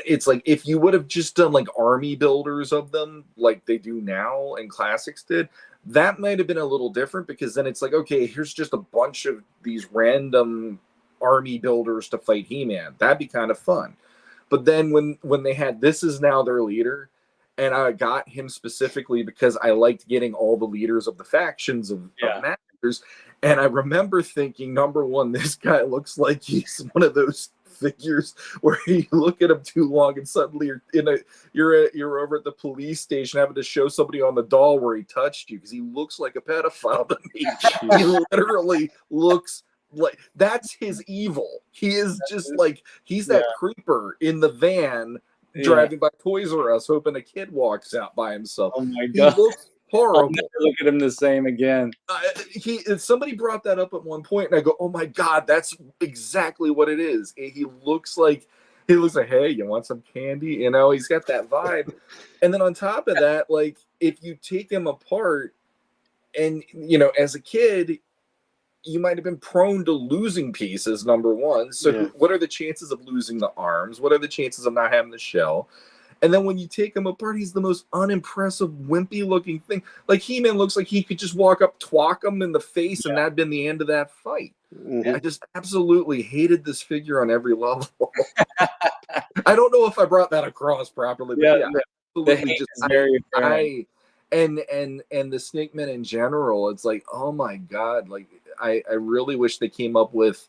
it's like if you would have just done like army builders of them like they do now and classics did, that might have been a little different because then it's like, okay, here's just a bunch of these random army builders to fight He-Man. That'd be kind of fun. But then when they had this is now their leader, and I got him specifically because I liked getting all the leaders of the factions of Masters. And I remember thinking, number one, this guy looks like he's one of those figures where you look at him too long and suddenly you're over at the police station having to show somebody on the doll where he touched you because he looks like a pedophile to me. He literally looks like that's his evil. He is just like he's that creeper in the van driving by Toys R Us hoping a kid walks out by himself. Oh my god, he looks horrible. I'll never look at him the same again. Somebody brought that up at one point, and I go, "Oh my god, that's exactly what it is." He looks like, "Hey, you want some candy?" You know, he's got that vibe. And then on top of that, like if you take him apart, and you know, as a kid, you might have been prone to losing pieces. Number one, so what are the chances of losing the arms? What are the chances of not having the shell? And then when you take him apart, he's the most unimpressive, wimpy-looking thing. Like He-Man looks like he could just walk up, twalk him in the face, and that'd been the end of that fight. I just absolutely hated this figure on every level. I don't know if I brought that across properly, but absolutely just and the Snake Men in general. It's like, oh my god, like I really wish they came up with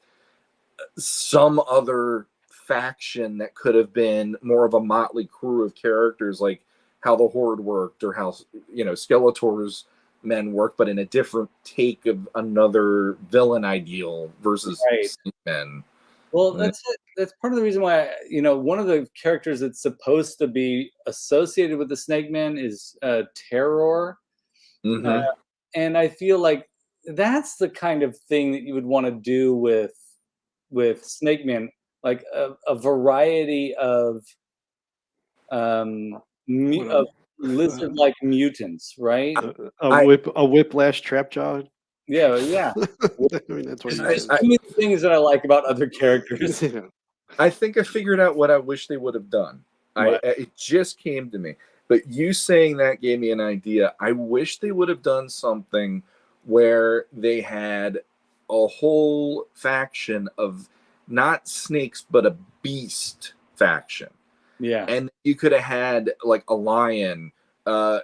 some other faction that could have been more of a motley crew of characters, like how the Horde worked or how, you know, Skeletor's men work, but in a different take of another villain ideal versus men. Well, that's it. That's part of the reason why, one of the characters that's supposed to be associated with the Snake Man is Terror. And I feel like that's the kind of thing that you would want to do with Snake Man, like a variety of of lizard-like mutants, right? A whiplash trap jaw. Yeah, yeah. I mean, that's what There's too many things that I like about other characters. I think I figured out what I wish they would have done. It just came to me. But you saying that gave me an idea. I wish they would have done something where they had a whole faction of not snakes, but a beast faction. Yeah. And you could have had like a lion, a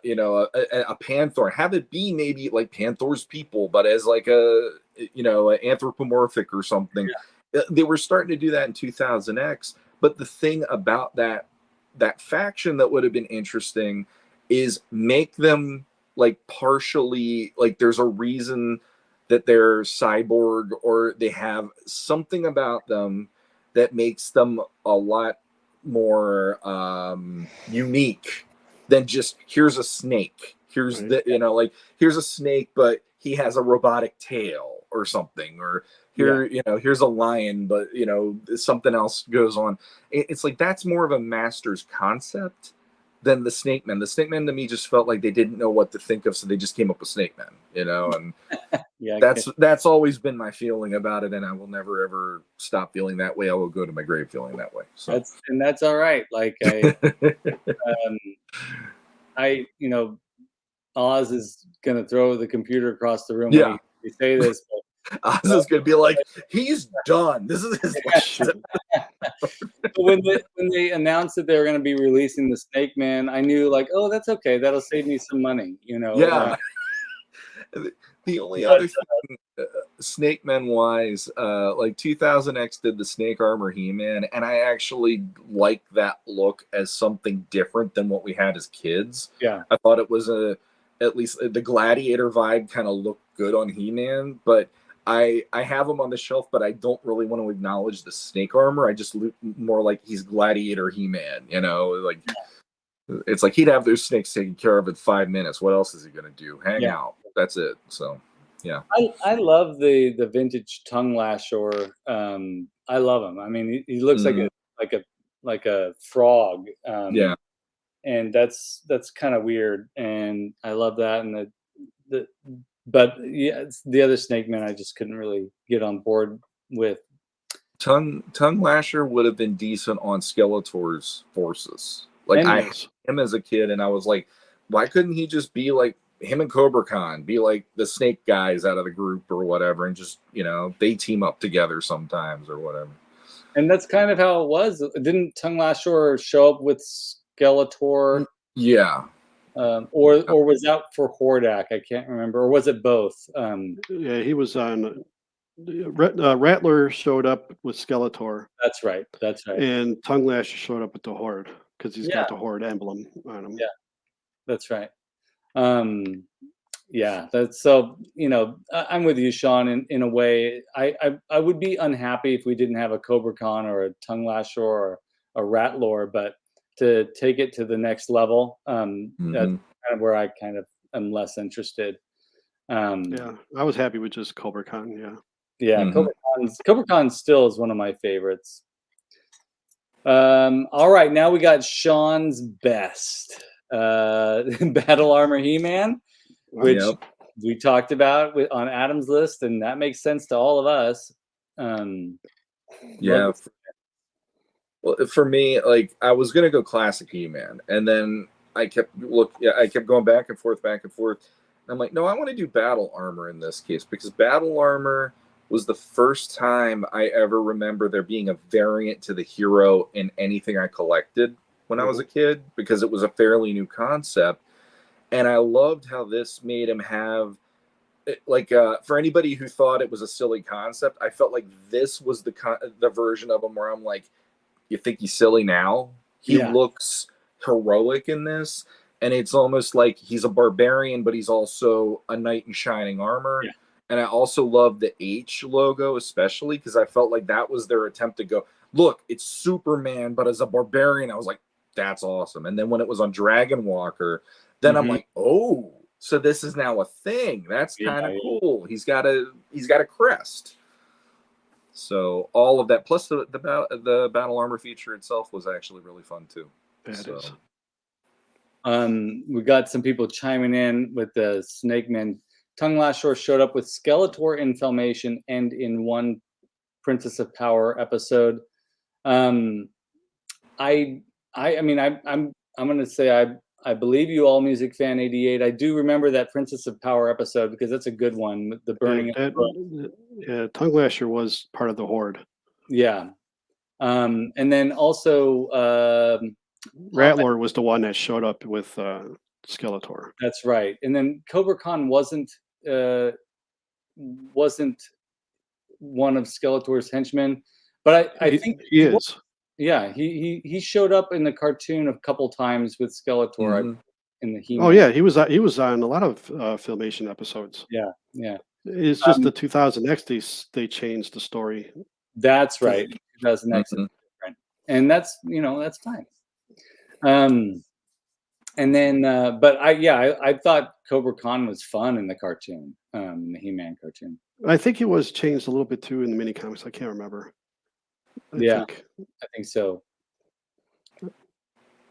panther. Have it be maybe like Panther's people, but as like an anthropomorphic or something. Yeah. They were starting to do that in 2000X. But the thing about that faction that would have been interesting is make them like partially, like there's a reason that they're cyborg, or they have something about them that makes them a lot more unique than just here's a snake. Here's here's a snake, but he has a robotic tail or something, or here, here's a lion, but something else goes on. It's like that's more of a master's concept than the Snake Man. The Snake Man to me just felt like they didn't know what to think of, so they just came up with Snake Man, and that's always been my feeling about it, and I will never ever stop feeling that way. I will go to my grave feeling that way. So that's all right. Like Oz is gonna throw the computer across the room when we say this. Oz is gonna be like, he's done. This is his last. when they announced that they were going to be releasing the Snake Man, I knew like, oh, that's okay. That'll save me some money, Yeah. The only other thing, Snake Man wise, like 2000X did the Snake Armor He-Man, and I actually like that look as something different than what we had as kids. Yeah. I thought it was at least the Gladiator vibe kind of looked good on He-Man, but I have him on the shelf, but I don't really want to acknowledge the snake armor. I just look more like he's Gladiator He-Man, like it's like he'd have those snakes taken care of in 5 minutes. What else is he gonna do? Hang out. That's it. So yeah. I love the vintage tongue lasher. I love him. I mean, he looks like a frog. And that's kind of weird, and I love that. And but yeah, the other Snake Man I just couldn't really get on board with. Tongue Lasher would have been decent on Skeletor's forces. Like I had him as a kid, and I was like, why couldn't he just be like him and Cobra Khan, be like the snake guys out of the group or whatever, and just they team up together sometimes or whatever. And that's kind of how it was. Didn't Tongue Lasher show up with Skeletor? Yeah. Or was that for Hordak? I can't remember. Or was it both? Yeah, he was on. Rattler showed up with Skeletor. That's right. And Tongue Lasher showed up with the Horde because he's got the Horde emblem on him. Yeah, that's right. That's so. I'm with you, Shawn. In a way, I would be unhappy if we didn't have a Cobra Khan or a Tongue Lasher or a Rattler, but to take it to the next level, that's kind of where I kind of am less interested. I was happy with just Cobra Khan. Cobra Khan still is one of my favorites. All right, now we got Shawn's best Battle Armor He-Man, which we talked about on Adam's list, and that makes sense to all of us. Well, for me, like I was gonna go classic He-Man, and then I kept going back and forth. And I'm like, no, I want to do Battle Armor in this case, because Battle Armor was the first time I ever remember there being a variant to the hero in anything I collected when I was a kid, because it was a fairly new concept. And I loved how this made him have, like, for anybody who thought it was a silly concept, I felt like this was the version of him where I'm like, you think he's silly now? He looks heroic in this, and it's almost like he's a barbarian, but he's also a knight in shining armor. And I also love the H logo, especially because I felt like that was their attempt to go, look, it's Superman, but as a barbarian. I was like, that's awesome. And then when it was on Dragon Walker, then I'm like, oh, so this is now a thing. That's kind of cool. He's got a crest. So all of that, plus the battle armor feature itself was actually really fun too. We got some people chiming in with the Snake Man. Tongue Lasher showed up with Skeletor in Filmation and in one Princess of Power episode. I'm gonna say I believe you, All Music Fan 88. I do remember that Princess of Power episode because that's a good one with the burning. Tongue Lasher was part of the Horde. Yeah, and then also Rattler was the one that showed up with Skeletor. That's right. And then Cobra Khan wasn't one of Skeletor's henchmen, but I think he is. Yeah, he showed up in the cartoon a couple times with Skeletor in the He-Man. Oh yeah, he was on a lot of Filmation episodes. Yeah. It's just the 2000X they changed the story. That's right. 2000X is different, and that's that's fine. And then, but I thought Cobra Khan was fun in the cartoon, in the He-Man cartoon. I think it was changed a little bit too in the mini comics. I can't remember. I think so.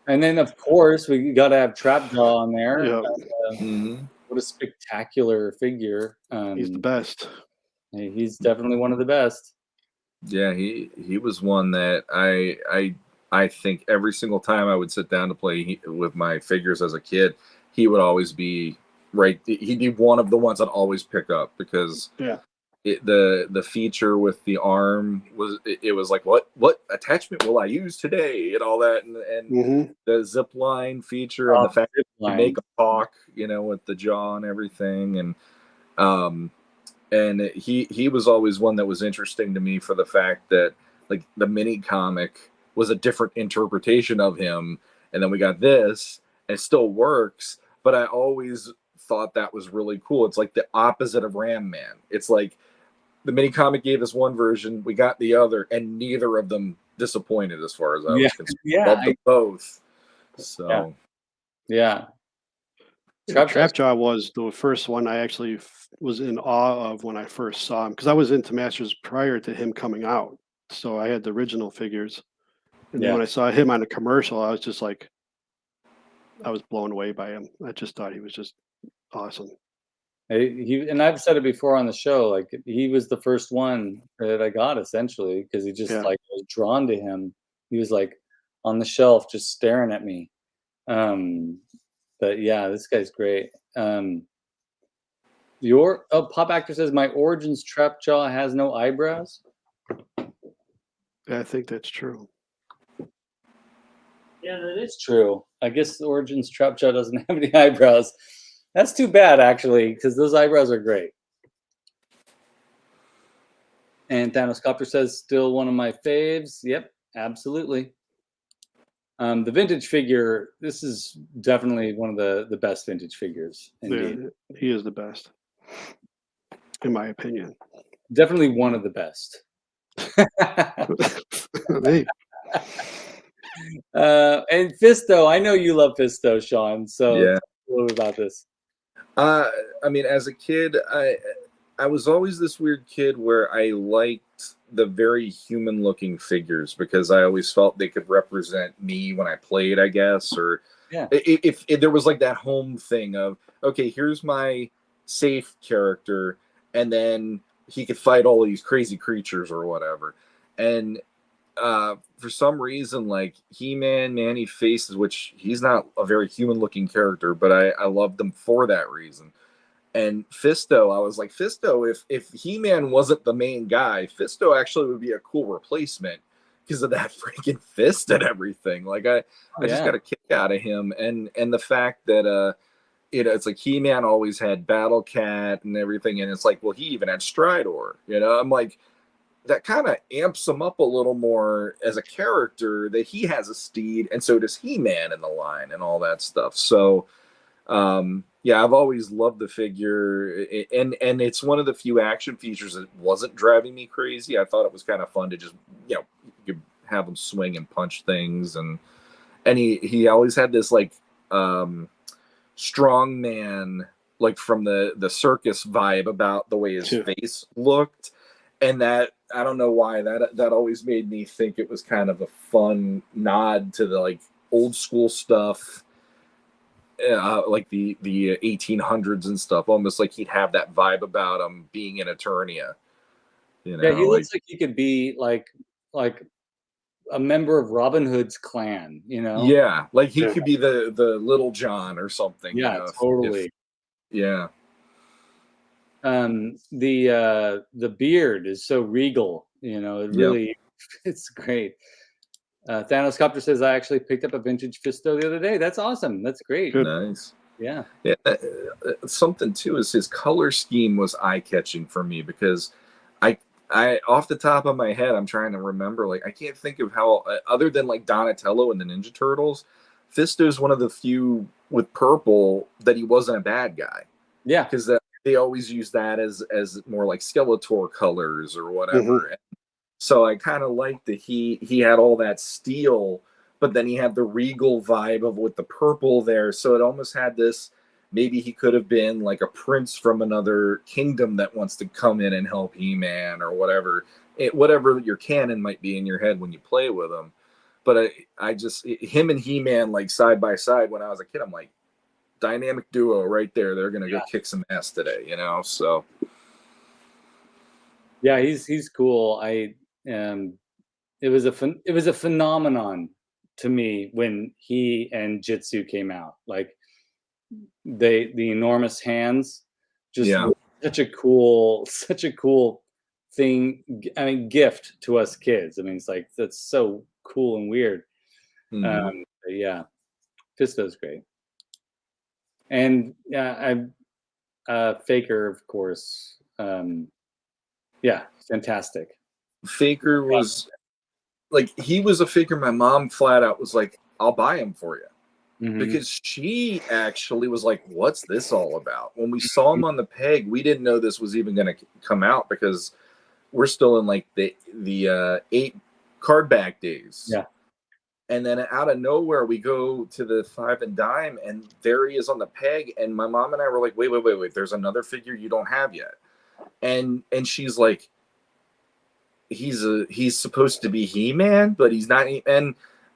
And then, of course, we got to have Trapjaw on there. Yeah. What a spectacular figure! He's the best. He's definitely one of the best. Yeah, he was one that I think every single time I would sit down to play with my figures as a kid, he would always be right. He'd be one of the ones I'd always pick up because the feature with the arm was like what attachment will I use today and all that, and the zip line feature and the fact that you make a talk, with the jaw and everything, and he was always one that was interesting to me for the fact that like the mini comic was a different interpretation of him, and then we got this, and it still works, but I always thought that was really cool. It's like the opposite of Ram Man. It's like the mini comic gave us one version, we got the other, and neither of them disappointed as far as I was concerned. Loved them both. So Trapjaw was the first one I actually was in awe of when I first saw him, because I was into Masters prior to him coming out, so I had the original figures. And then when I saw him on a commercial, I was just like, I was blown away by him. I just thought he was just awesome. And I've said it before on the show, like he was the first one that I got essentially because he just like was drawn to him. He was like on the shelf just staring at me. But yeah, this guy's great. Pop Actor says my Origins Trapjaw has no eyebrows. I think that's true. Yeah, that is true. I guess the Origins Trapjaw doesn't have any eyebrows. That's too bad, actually, because those eyebrows are great. And Thanos Copter says, still one of my faves. Yep, absolutely. The vintage figure, this is definitely one of the best vintage figures. Indeed. Yeah, he is the best, in my opinion. Definitely one of the best. And Fisto, I know you love Fisto, Shawn. So tell me a little bit about this. I mean, as a kid, I was always this weird kid where I liked the very human-looking figures because I always felt they could represent me when I played, I guess. Or if there was like that home thing of, okay, here's my safe character, and then he could fight all of these crazy creatures or whatever. And for some reason, like He-Man, Manny Faces, which he's not a very human-looking character, but I loved them for that reason. And Fisto, I was like, Fisto, if He-Man wasn't the main guy, Fisto actually would be a cool replacement because of that freaking fist and everything. Like I just got a kick out of him, and the fact that it's like He-Man always had Battle Cat and everything, and it's like, well, he even had Stridor. I'm like, that kind of amps him up a little more as a character that he has a steed, and so does He-Man in the line and all that stuff. So Yeah, I've always loved the figure, and it's one of the few action features that wasn't driving me crazy. I thought it was kind of fun to just, you could have him swing and punch things, and he always had this like strong man, like from the circus vibe about the way his face looked, and that, I don't know why, that always made me think it was kind of a fun nod to the like old school stuff. Like the 1800s and stuff, almost like he'd have that vibe about him being in Eternia. Yeah, he looks like he could be like a member of Robin Hood's clan, Yeah, like he could be the Little John or something. Yeah, totally. Yeah. The beard is so regal, it really, it's great. Thanos Copter says, I actually picked up a vintage Fisto the other day. That's awesome. That's great. Good. Nice. Yeah. Something too is his color scheme was eye-catching for me, because I off the top of my head, I'm trying to remember, like I can't think of how, other than like Donatello and the Ninja Turtles, Fisto's one of the few with purple that he wasn't a bad guy. Yeah, because they always use that as more like Skeletor colors or whatever. So I kind of liked that he had all that steel, but then he had the regal vibe of with the purple there. So it almost had this, maybe he could have been like a prince from another kingdom that wants to come in and help He-Man or whatever. Whatever your canon might be in your head when you play with him. But I just, him and He-Man like side by side when I was a kid, I'm like, dynamic duo right there. They're going to go kick some ass today, so. Yeah, he's cool. It was a phenomenon to me when he and Jitsu came out. Like the enormous hands, just such a cool thing. I mean, gift to us kids. I mean, it's like, that's so cool and weird. Yeah, Fisto's great. And Faker, of course. Yeah, fantastic. Faker was like, he was a figure my mom flat out was like, I'll buy him for you. Because she actually was like, what's this all about? When we saw him on the peg, we didn't know this was even going to come out, because we're still in like the 8 card back days. Yeah. And then out of nowhere, we go to the 5 and dime, and there he is on the peg. And my mom and I were like, wait, there's another figure you don't have yet. And she's like, he's supposed to be He-Man, but he's not.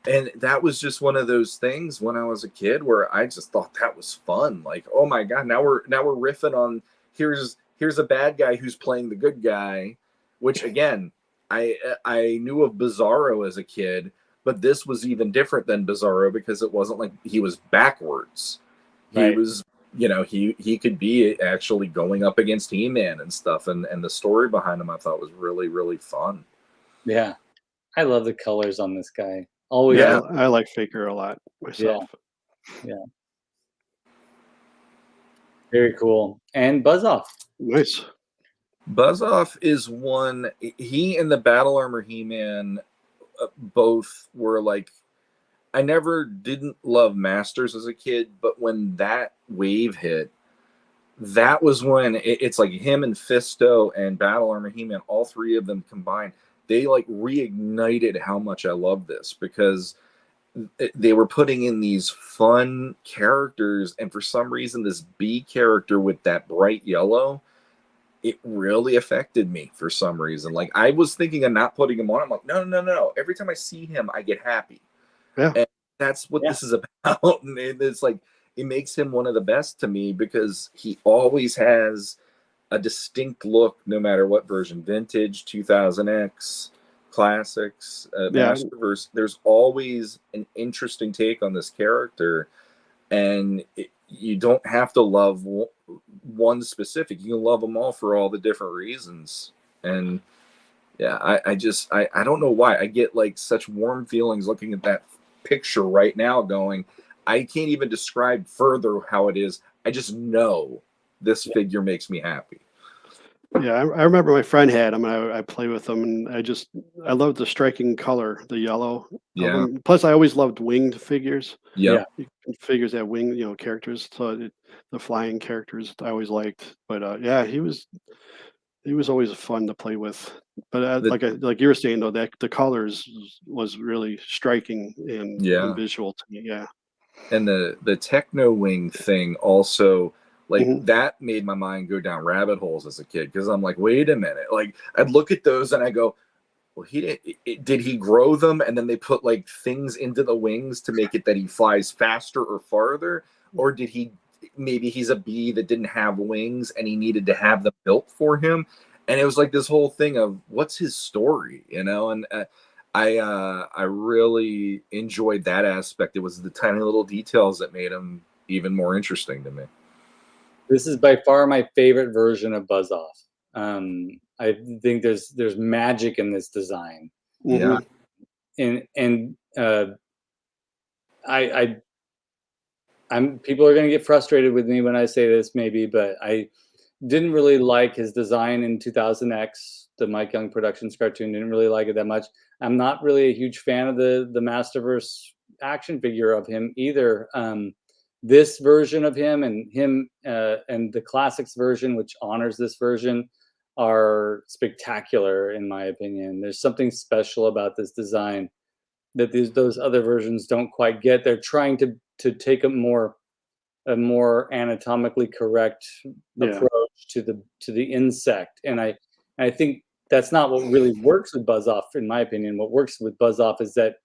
And that was just one of those things when I was a kid where I just thought that was fun. Like, oh my God, now we're riffing on, here's a bad guy who's playing the good guy, which again, I knew of Bizarro as a kid, but this was even different than Bizarro, because it wasn't like he was backwards. He was, he could be actually going up against He-Man and stuff, and the story behind him I thought was really, really fun. Yeah, I love the colors on this guy. Always. Yeah, I like Faker a lot myself. Yeah. Very cool. And Buzz-Off. Nice. Buzz-Off is one, he and the Battle Armor He-Man both were like, I never didn't love Masters as a kid, but when that wave hit, that was when it's like him and Fisto and Battle Armor He-Man, all three of them combined, they like reignited how much I love this, because they were putting in these fun characters, and for some reason this B character with that bright yellow, it really affected me for some reason. Like, I was thinking of not putting him on. I'm like, no. Every time I see him, I get happy. Yeah. And that's what this is about. And it's like, it makes him one of the best to me, because he always has a distinct look, no matter what version, vintage, 2000X, classics, Masterverse. There's always an interesting take on this character, and you don't have to love one specific. You can love them all for all the different reasons. And yeah, I don't know why I get like such warm feelings looking at that picture right now, going, I can't even describe further how it is. I just know this figure makes me happy. Yeah, I remember my friend had them, and I play with them, and I love the striking color, the yellow of Yeah. them. Plus, I always loved winged figures. Yep. Figures that wing, characters. So the flying characters I always liked. But yeah, he was always fun to play with. But like you were saying though, that the colors was really striking and Yeah. visual to me. Yeah. And the techno wing thing also, like Mhm. that made my mind go down rabbit holes as a kid, because I'm like, wait a minute, like I'd look at those and I go, well, did he grow them and then they put like things into the wings to make it that he flies faster or farther, or did he, maybe he's a bee that didn't have wings and he needed to have them built for him, and it was like this whole thing of what's his story, you know? And I really enjoyed that aspect. It was the tiny little details that made him even more interesting to me. This is by far my favorite version of Buzz Off. I think there's magic in this design. Yeah. And I'm people are gonna get frustrated with me when I say this maybe, but I didn't really like his design in 2000X, the Mike Young Productions cartoon. Didn't really like it that much. I'm not really a huge fan of the Masterverse action figure of him either. This version of him and the classics version, which honors this version, are spectacular in my opinion. There's something special about this design that those other versions don't quite get. They're trying to take a more anatomically correct approach to the insect, and I think that's not what really works with Buzz Off, in my opinion. What works with Buzz Off is that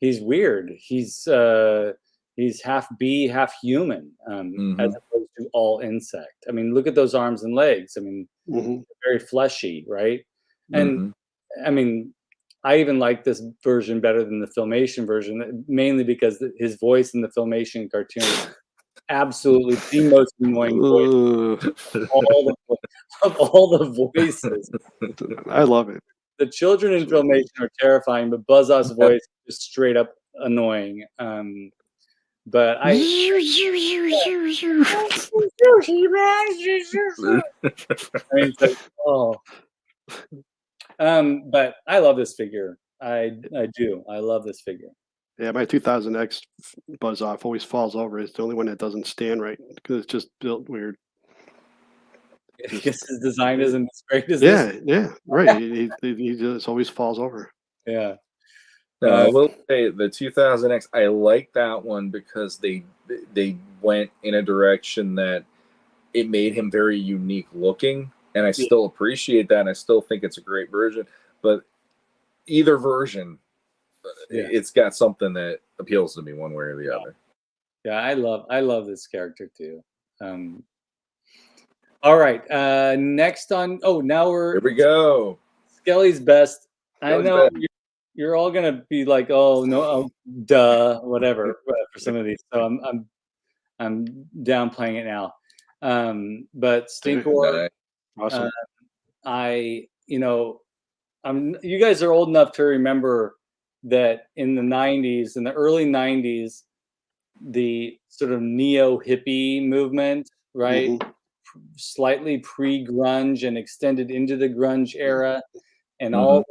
he's weird. He's half bee, half human, as opposed to all insect. I mean, look at those arms and legs. I mean, very fleshy, right? And I mean, I even like this version better than the Filmation version, mainly because his voice in the Filmation cartoon is absolutely the most annoying voice of all the voices. I love it. The children in Filmation are terrifying, but Buzz Off's voice is straight up annoying. But I mean, it's like, oh. But I love this figure. I do. I love this figure. Yeah, my 2000X Buzz Off always falls over. It's the only one that doesn't stand right because it's just built weird. I guess his design isn't as great as this. Yeah, right. He just always falls over. Yeah. I will say the 2000X, I like that one because they went in a direction that it made him very unique looking, and I still appreciate that, and I still think it's a great version. But either version, it's got something that appeals to me one way or the other. Yeah, I love this character too. All right, next on. Oh, now here we go. Skelly's best. I know you're all gonna be like, oh no, oh, duh, whatever for some of these. So I'm downplaying it now. But Stinkor, awesome. You guys are old enough to remember that in the 90s, in the early 90s, the sort of neo hippie movement, right? Slightly pre-grunge and extended into the grunge era, and all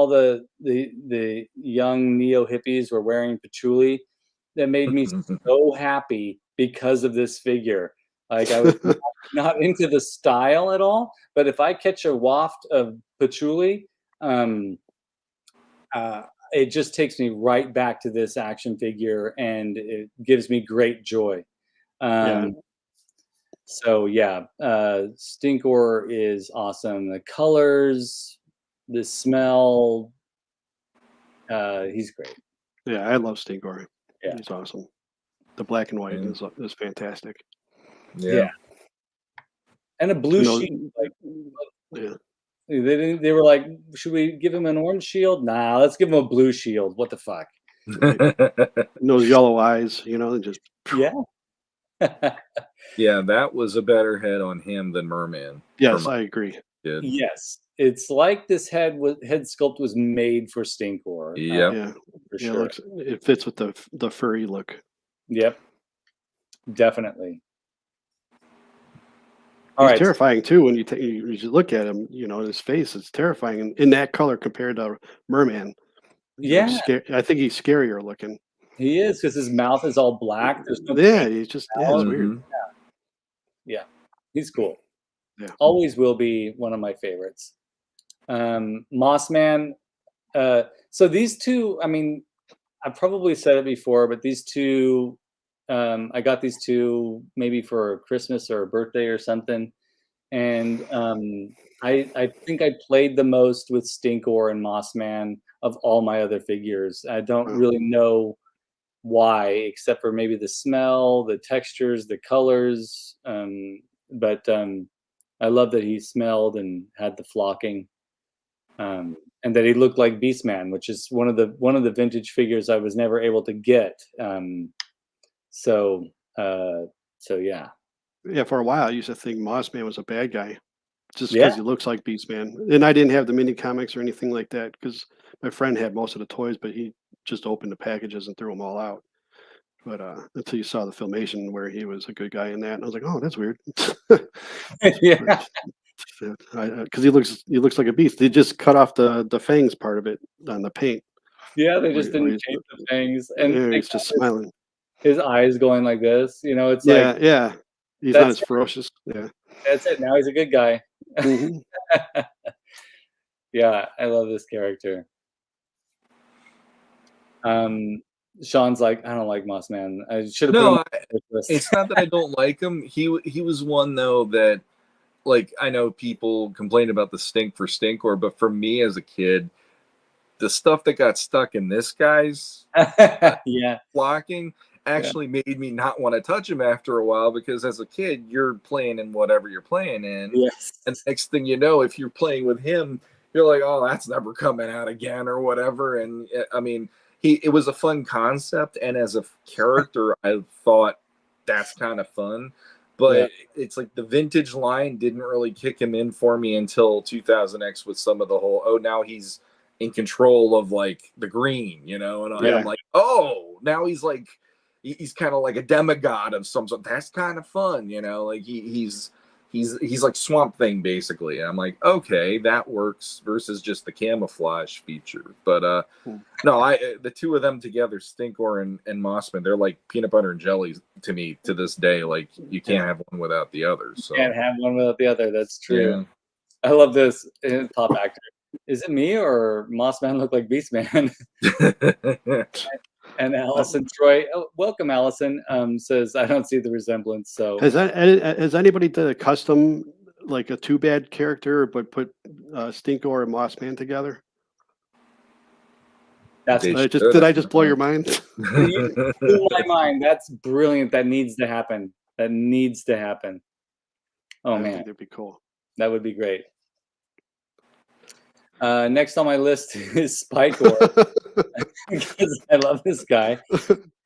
the young neo hippies were wearing patchouli. That made me so happy because of this figure. Like, I was not into the style at all, but if I catch a waft of patchouli, it just takes me right back to this action figure, and it gives me great joy. So yeah, Stinkor is awesome. The colors, the smell, he's great. Yeah, I love Stinkor. Yeah. He's awesome. The black and white is fantastic. Yeah. And a blue shield. Like, they were like, should we give him an orange shield? Nah, let's give him a blue shield. What the fuck? And those yellow eyes, just yeah. Yeah, that was a better head on him than Merman. Yes, I agree. Yes, it's like this head sculpt was made for Stinkor. Yeah, for sure. It fits with the furry look. Yep, definitely. All He's right. terrifying too when you look at him. You know, his face is terrifying in that color compared to Merman. Yeah, I think he's scarier looking. he is because his mouth is all black. There's no Yeah, paint he's just it's out. weird. Yeah, he's cool. Yeah. Always will be one of my favorites. Mossman. So these two, I mean, I've probably said it before, but these two, I got these two maybe for Christmas or a birthday or something. And I think I played the most with Stinkor and Mossman of all my other figures. I don't Wow. really know why, except for maybe the smell, the textures, the colors. But I love that he smelled and had the flocking, and that he looked like Beastman, which is one of the vintage figures I was never able to get. So so yeah. Yeah, for a while I used to think Mossman was a bad guy just Yeah. because he looks like Beastman. And I didn't have the mini comics or anything like that because my friend had most of the toys, but he just opened the packages and threw them all out. But until you saw the filmation where he was a good guy in that, and I was like, "Oh, that's weird." Yeah. Because he looks like a beast. They just cut off the fangs part of it on the paint. Yeah, they Where, just where didn't he's, paint the things, and yeah, they he's just smiling. his eyes going like this. You know, it's like Yeah. He's not that's as ferocious. Yeah. that's it. Now he's a good guy. Hmm. Yeah, I love this character. Um, Sean's like, I don't like Moss Man. I should have put him No, on the list. it's not that I don't like him. He was one though that, like, I know people complain about the stink for Stinkor, but for me as a kid, the stuff that got stuck in this guy's Yeah, blocking yeah, actually made me not want to touch him after a while, because as a kid you're playing in whatever you're playing in, yes, and next thing you know, if you're playing with him, you're like, oh, that's never coming out again or whatever. And I mean, it was a fun concept, and as a character I thought that's kind of fun, yeah, but it's like the vintage line didn't really kick him in for me until 2000X with some of the whole, oh, now he's in control of like the green, you know, and yeah, I'm like, oh, now he's like, he's kind of like a demigod of some sort. That's kind of fun, you know, like he's like Swamp Thing basically. And I'm like, okay, that works versus just the camouflage feature. But no, the two of them together, Stinkor and Mossman, they're like peanut butter and jelly to me to this day. Like you can't have one without the other. So can't have one without the other. That's true. yeah. I love this top actor. Is it me or Moss Man look like Beast Man? And Allison Troy, oh, welcome Allison, says I don't see the resemblance. So Has anybody done a custom like a Too Bad character, but put Stinkor and Mossman together? that's Did I just blow your mind? you blew my mind. That's brilliant. That needs to happen. That needs to happen. Oh I man, think that'd be cool. that would be great. Next on my list is Spikor because I love this guy.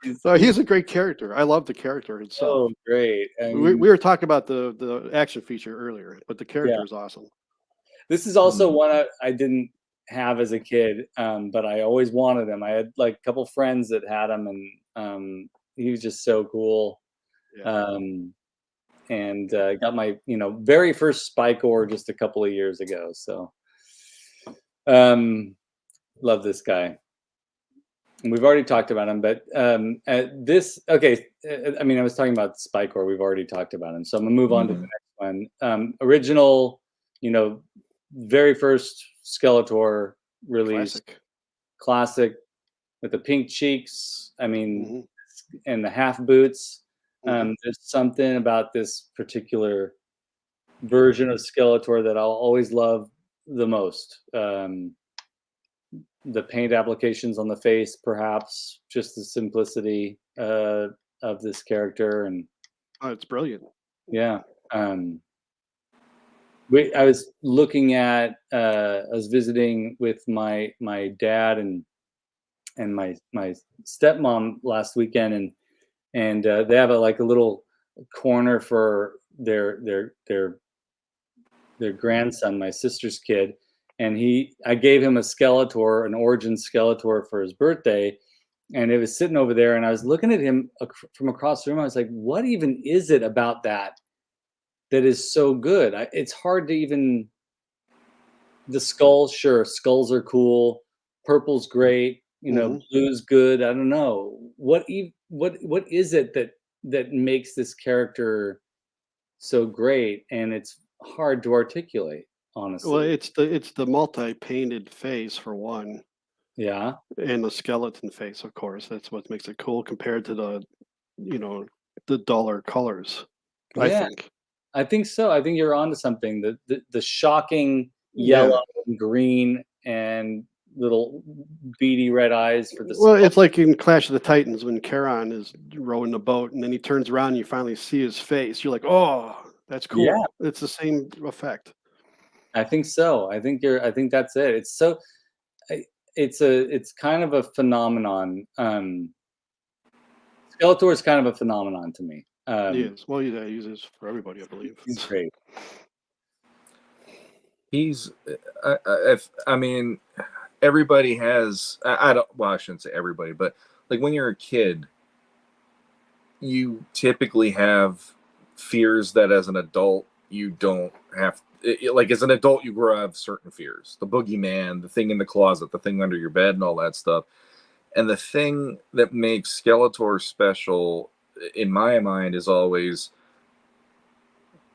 He's a great character. I love the character itself. So great. I We mean, were talking about the action feature earlier, but the character yeah. is awesome. This is also one I didn't have as a kid, but I always wanted him. I had like a couple friends that had him, and he was just so cool. Yeah. And got my very first Spikor just a couple of years ago. So love this guy. And we've already talked about him, but this okay. I mean, I was talking about Spikor. We've already talked about him, so I'm gonna move on to the next one. Original, very first Skeletor release, classic with the pink cheeks. I mean, and the half boots. There's something about this particular version of Skeletor that I'll always love the most. The paint applications on the face, perhaps just the simplicity of this character, and it's brilliant. Yeah. I was looking at. I was visiting with my dad and my stepmom last weekend, and they have a little corner for their grandson, my sister's kid, and I gave him a Skeletor, an origin Skeletor for his birthday, and it was sitting over there, and I was looking at him from across the room. I was like, what even is it about that that is so good. It's hard to even. The skulls, sure, skulls are cool. Purple's great. Blue's good. I don't know what is it that makes this character so great, and it's hard to articulate, honestly. Well, it's the multi-painted face for one. Yeah. And the skeleton face, of course. That's what makes it cool compared to the, the duller colors, I think. I think so. I think you're onto something. The shocking yellow and green and little beady red eyes for the Well, skull. it's like in Clash of the Titans when Charon is rowing the boat and then he turns around and you finally see his face. You're like, oh, that's cool. Yeah. It's the same effect. I think so. I think that's it. It's so it's kind of a phenomenon. Skeletor is kind of a phenomenon to me. He is. Well, he uses for everybody, I believe. He's great. He's, I mean, everybody has. I shouldn't say everybody, but like when you're a kid, you typically have fears that as an adult you don't have. Like as an adult, you grow out of certain fears: the boogeyman, the thing in the closet, the thing under your bed, and all that stuff. And the thing that makes Skeletor special, in my mind, is always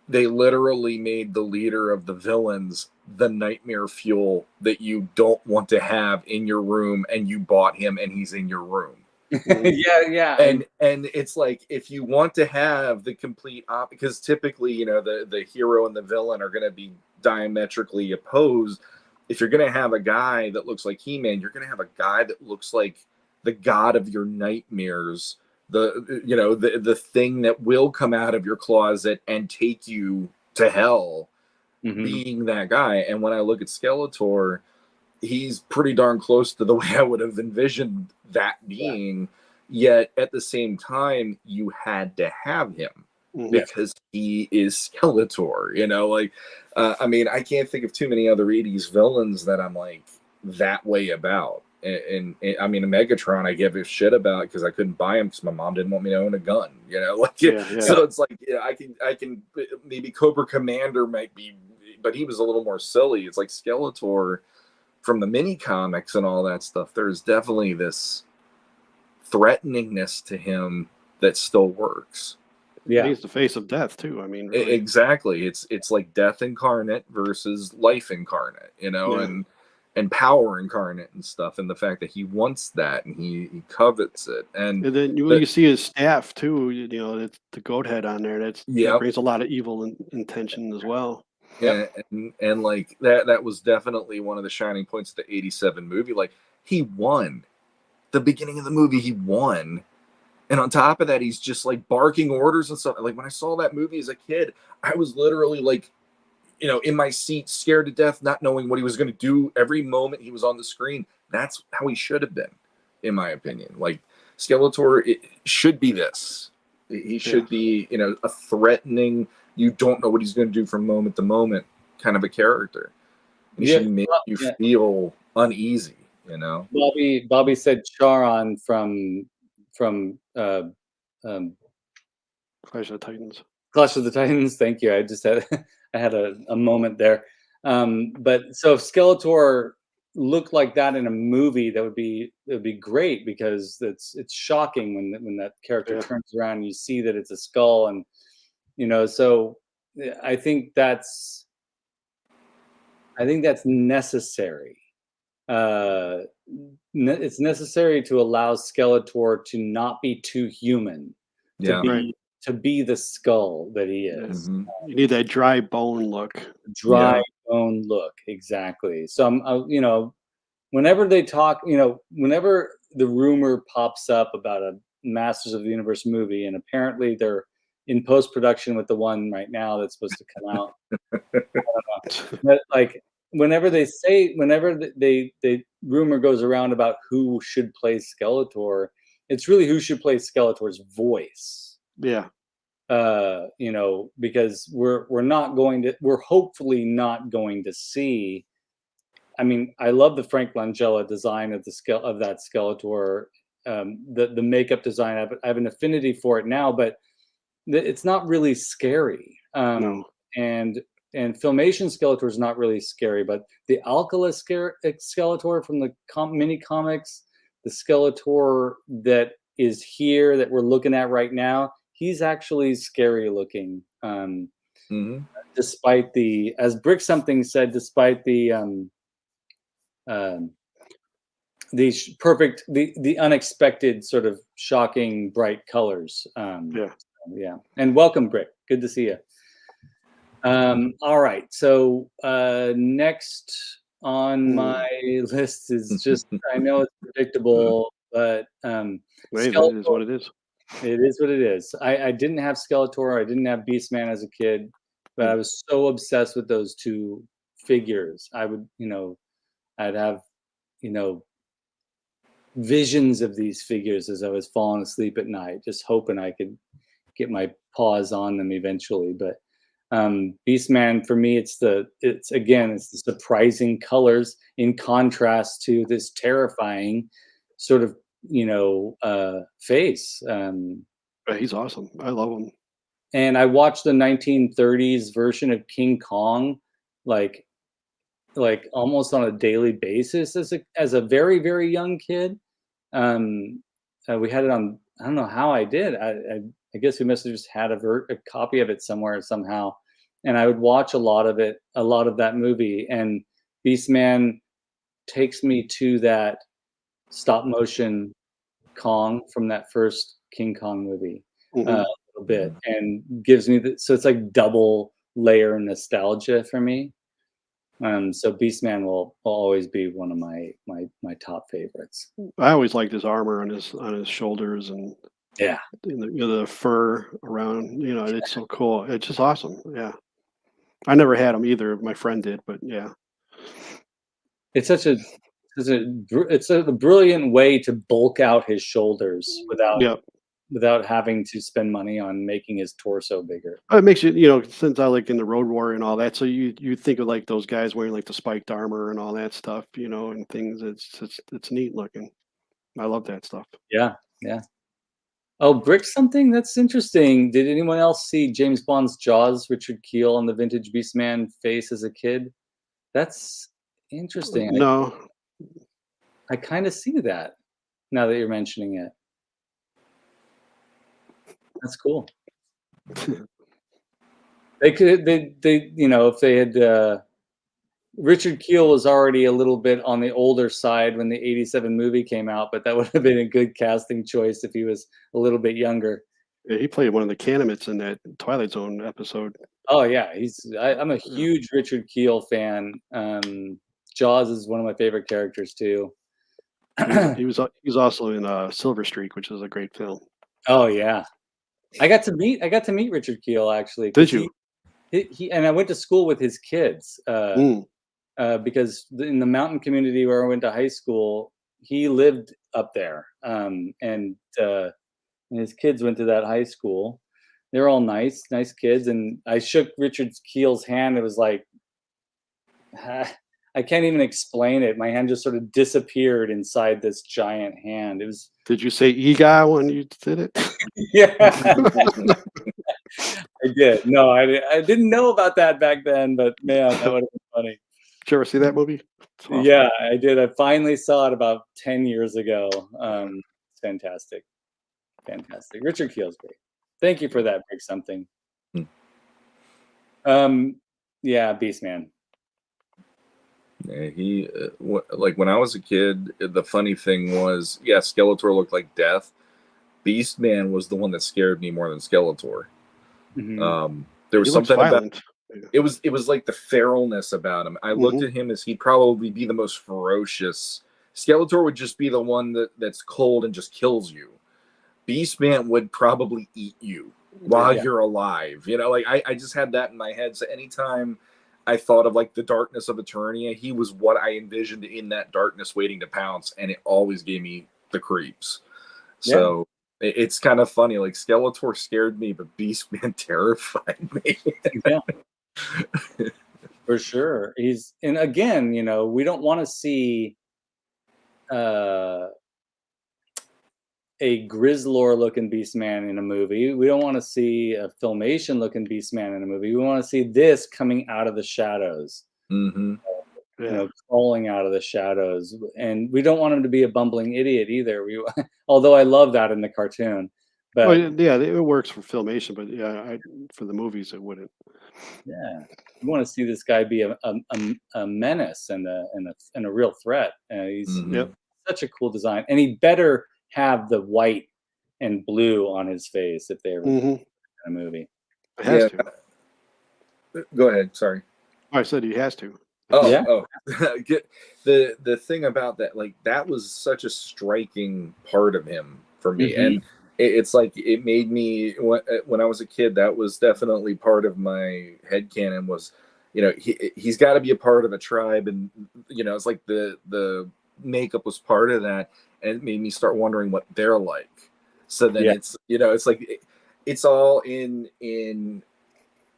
they literally made the leader of the villains the nightmare fuel that you don't want to have in your room, and you bought him and he's in your room. Yeah. And it's like, if you want to have the complete because typically, the hero and the villain are going to be diametrically opposed. If you're going to have a guy that looks like He-Man, you're going to have a guy that looks like the god of your nightmares, the thing that will come out of your closet and take you to hell, being that guy. And when I look at Skeletor, he's pretty darn close to the way I would have envisioned that being. Yet at the same time, you had to have him because he is Skeletor. I mean, I can't think of too many other 80s villains that I'm like that way about. And I mean, Megatron, I give a shit about because I couldn't buy him because my mom didn't want me to own a gun. So it's like, I can maybe Cobra Commander might be, but he was a little more silly. It's like Skeletor from the mini comics and all that stuff. There's definitely this threateningness to him that still works. Yeah, he's the face of death too. I mean, really. Exactly. It's like death incarnate versus life incarnate, and power incarnate and stuff, and the fact that he wants that and he covets it. And then you see his staff too. It's the goat head on there. That brings a lot of evil intention as well. Yeah, and like that was definitely one of the shining points of the 87 movie. Like, he won. The beginning of the movie, he won. And on top of that, he's just like barking orders and stuff. Like when I saw that movie as a kid, I was literally like, in my seat, scared to death, not knowing what he was going to do every moment he was on the screen. That's how he should have been, in my opinion. Like, Skeletor, it should be this. He should be, a threatening, you don't know what he's going to do from moment to moment kind of a character. He should make you feel uneasy, Bobby said Charon from Clash of the Titans. Clash of the Titans. Thank you. I just had I had a moment there. But so if Skeletor looked like that in a movie, it would be great, because it's shocking when that character turns around and you see that it's a skull, and so I think that's necessary. It's necessary to allow Skeletor to not be too human, to be the skull that he is. You need that dry bone look. Bone look, exactly. So I'm, whenever they talk, whenever the rumor pops up about a Masters of the Universe movie, and apparently they're in post-production with the one right now that's supposed to come out. But like, whenever the rumor goes around about who should play Skeletor, it's really who should play Skeletor's voice. Yeah. Because we're hopefully not going to see. I mean, I love the Frank Langella design of that Skeletor, the makeup design. I have an affinity for it now, but it's not really scary. No. And Filmation Skeletor is not really scary, but the Alcala Skeletor from the mini comics, the Skeletor that is here that we're looking at right now, he's actually scary looking. Despite the, as Brick something said, despite the perfect, the unexpected sort of shocking bright colors. Yeah. And welcome, Brick. Good to see you. All right. So next on my list is just, I know it's predictable, but it is what it is. It is what it is. I didn't have Skeletor. I didn't have Beastman as a kid, but I was so obsessed with those two figures. I would, I'd have, visions of these figures as I was falling asleep at night, just hoping I could get my paws on them eventually. But Beastman, for me, it's the surprising colors in contrast to this terrifying sort of face. He's awesome. I love him. And I watched the 1930s version of King Kong like almost on a daily basis as a very, very young kid. We had it on, I don't know how I did. I guess we must have just had a copy of it somewhere somehow. And I would watch a lot of that movie. And Beastman takes me to that stop motion Kong from that first King Kong movie a little bit, and gives me so it's like double layer nostalgia for me. So Beastman will always be one of my top favorites. I always liked his armor on his shoulders and the fur around. It's so cool. It's just awesome. Yeah, I never had him either. My friend did, but yeah, it's a brilliant way to bulk out his shoulders without having to spend money on making his torso bigger. It makes you, since I like in the Road Warrior and all that, so you think of like those guys wearing like the spiked armor and all that stuff, and things. It's neat looking. I love that stuff. Yeah. Oh, Brick something? That's interesting. Did anyone else see James Bond's Jaws, Richard Kiel on the vintage Beastman face as a kid? That's interesting. No. I kind of see that now that you're mentioning it. That's cool. They could, if they had, Richard Kiel was already a little bit on the older side when the '87 movie came out, but that would have been a good casting choice if he was a little bit younger. Yeah, he played one of the Canamitts in that Twilight Zone episode. Oh yeah, I'm a huge Richard Kiel fan. Jaws is one of my favorite characters too. He was also in Silver Streak, which is a great film. Oh yeah, I got to meet Richard Kiel actually. Did you? He and I went to school with his kids because in the mountain community where I went to high school, he lived up there, and his kids went to that high school. They're all nice kids, and I shook Richard Kiel's hand. It was like, I can't even explain it. My hand just sort of disappeared inside this giant hand. It was. Did you say "Ega" when you did it? Yeah, I did. No, I didn't know about that back then, but man, that would have been funny. Did you ever see that movie? Awesome. Yeah, I did. I finally saw it about 10 years ago. It's fantastic. Richard Kiel's great. Thank you for that, Brick something. Yeah, Beastman. Yeah, he like when I was a kid, the funny thing was, Skeletor looked like death. Beastman was the one that scared me more than Skeletor. There was something about it was like the feralness about him. I looked at him as he'd probably be the most ferocious. Skeletor would just be the one that's cold and just kills you. Beastman would probably eat you while you're alive. I just had that in my head. So anytime I thought of like the darkness of Eternia, he was what I envisioned in that darkness waiting to pounce, and it always gave me the creeps. So it's kind of funny. Like Skeletor scared me, but Beastman terrified me. For sure. And again, we don't want to see a Grizzlor looking Beastman in a movie. We don't want to see a Filmation looking Beastman in a movie. We want to see this coming out of the shadows. Mm-hmm. You know, crawling out of the shadows, and we don't want him to be a bumbling idiot either. Although I love that in the cartoon, but well, yeah, it works for Filmation, but yeah, for the movies it wouldn't. yeah, we want to see this guy be a menace and a real threat. He's such a cool design, and he better have the white and blue on his face if they ever in a movie. It has to. Go ahead. Sorry. I said he has to. The thing about that, like, that was such a striking part of him for me, and it's like it made me when I was a kid. That was definitely part of my headcanon was, you know, he's got to be a part of a tribe, and you know, it's like the makeup was part of that, and it made me start wondering what they're like. So then it's, you know, it's like it's all in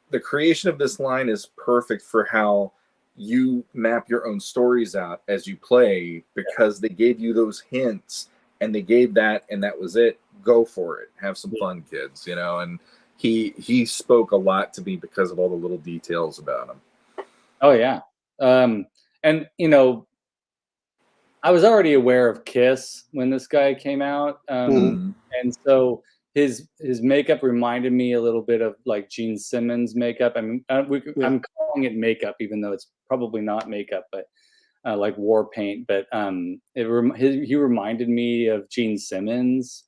the creation of this line is perfect for how you map your own stories out as you play, because they gave you those hints and they gave that, and that was it. Go for it. Have some fun, kids, you know? And he spoke a lot to me because of all the little details about him. Oh yeah. And you know, I was already aware of Kiss when this guy came out. And so his makeup reminded me a little bit of like Gene Simmons makeup. I mean, I'm calling it makeup, even though it's probably not makeup, but like war paint. But he reminded me of Gene Simmons,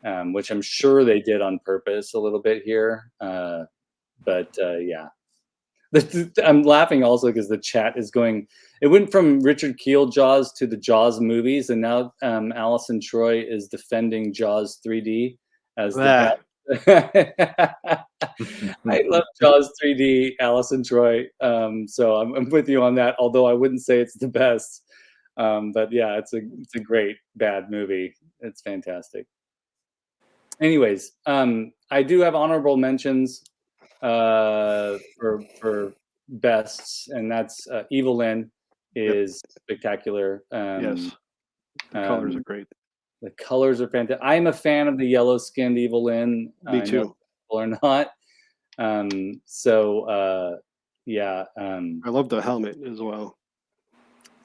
which I'm sure they did on purpose a little bit here. But yeah. I'm laughing also because the chat is going. It went from Richard Kiel Jaws to the Jaws movies, and now Allison Troy is defending Jaws 3D as the best. I love Jaws 3D, Allison Troy. So I'm with you on that. Although I wouldn't say it's the best, but yeah, it's a great bad movie. It's fantastic. Anyways, I do have honorable mentions for bests, and that's Evelyn is spectacular. Yes, the colors are great. The colors are fantastic. I'm a fan of the yellow-skinned Evelyn. Me too. People are not. Yeah. I love the helmet as well.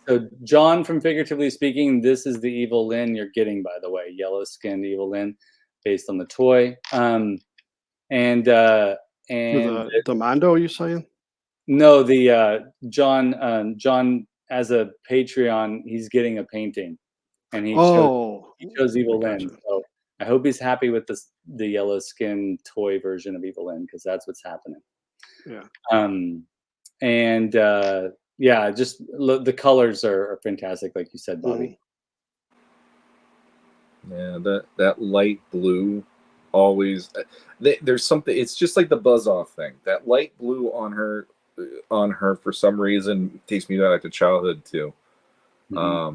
So John from Figuratively Speaking, this is the Evelyn you're getting, by the way, yellow-skinned Evelyn, based on the toy. And the Mondo, you saying? No, the John as a Patreon, he's getting a painting, and he chose Evelyn. So I hope he's happy with the yellow skin toy version of Evelyn, because that's what's happening. Yeah. Yeah, just the colors are fantastic, like you said, Bobby. Yeah, that light blue. Always there's something, it's just like the buzz off thing, that light blue on her for some reason takes me back to childhood too. I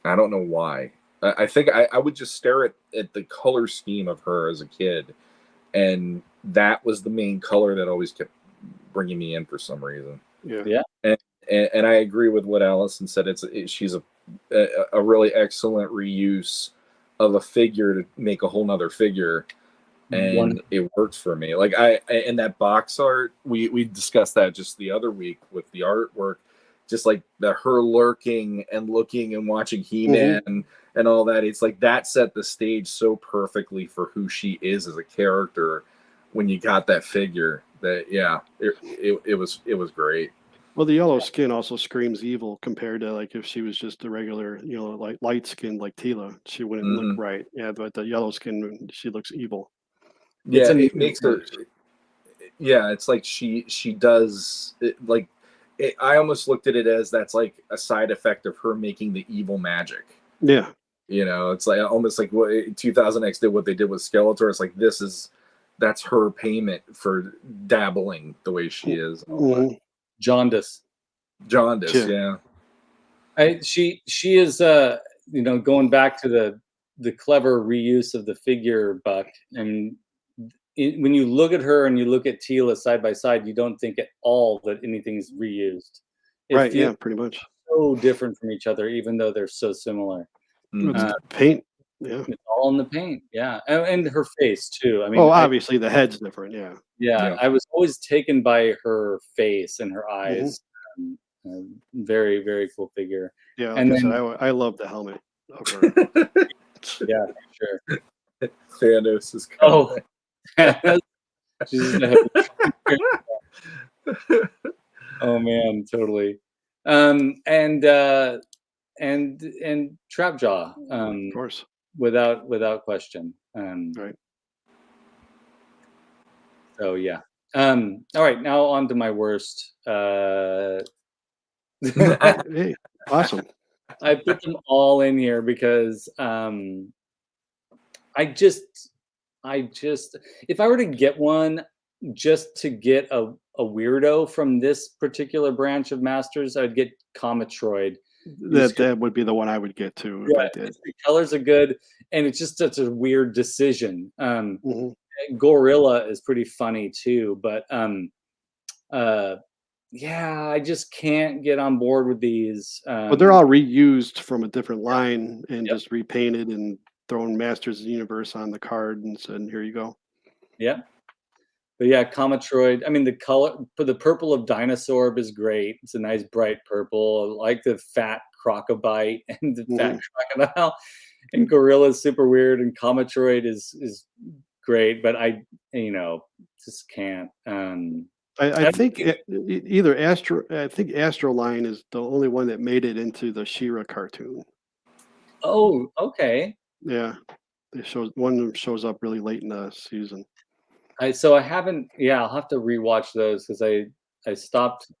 don't know why. I think I would just stare at the color scheme of her as a kid, and that was the main color that always kept bringing me in for some reason. And I agree with what Allison said. She's a really excellent reuse of a figure to make a whole nother figure, and it works for me. Like in that box art, we discussed that just the other week with the artwork, just like her lurking and looking and watching He-Man and all that. It's like that set the stage so perfectly for who she is as a character when you got that figure. That it was great. Well, the yellow skin also screams evil compared to like if she was just a regular, you know, like light skin like Tila, she wouldn't look right. Yeah, but the yellow skin, she looks evil. Yeah, it makes her. Yeah, it's like she does it, like I almost looked at it as that's like a side effect of her making the evil magic. Yeah, you know, it's like almost like what 2000X did, what they did with Skeletor. It's like that's her payment for dabbling the way she is. Jaundice, yeah. She is you know, going back to the clever reuse of the figure, Buck, and when you look at her and you look at Tila side by side, you don't think at all that anything's reused. Right? Yeah, pretty much. So different from each other, even though they're so similar. Paint Yeah. It's all in the paint. Yeah, and her face too. I mean, Oh, obviously the head's different. Yeah. yeah, I was always taken by her face and her Mm-hmm. eyes. Very, very cool figure. Yeah, like And I said, then, I love the helmet of her. yeah, for sure. Thanos is Oh, coming. she's just a heavy. Oh man, totally. And Trapjaw, Of course. without question. Right. So yeah. All right, now on to my worst. Hey, awesome. I put them all in here because I just if I were to get one just to get a weirdo from this particular branch of Masters, I'd get Cometroid. That would be the one I would get to if Yeah, I did. the colors are good, and it's just such a weird decision. Mm-hmm. Gorilla is pretty funny too, but yeah, I just can't get on board with these. But they're all reused from a different line and Yep. just repainted and thrown Masters of the Universe on the card and said, "Here you go." Yeah. But yeah, Cometroid. I mean, the color, but the purple of Dinosaur is great. It's a nice bright purple. I like the fat Crocobite and the fat crocodile. And Gorilla is super weird, and Cometroid is great. But I just can't. I think either I think Astroline is the only one that made it into the She-Ra cartoon. Oh, okay. Yeah, one of them shows up really late in the season. So I haven't. Yeah, I'll have to rewatch those because I stopped.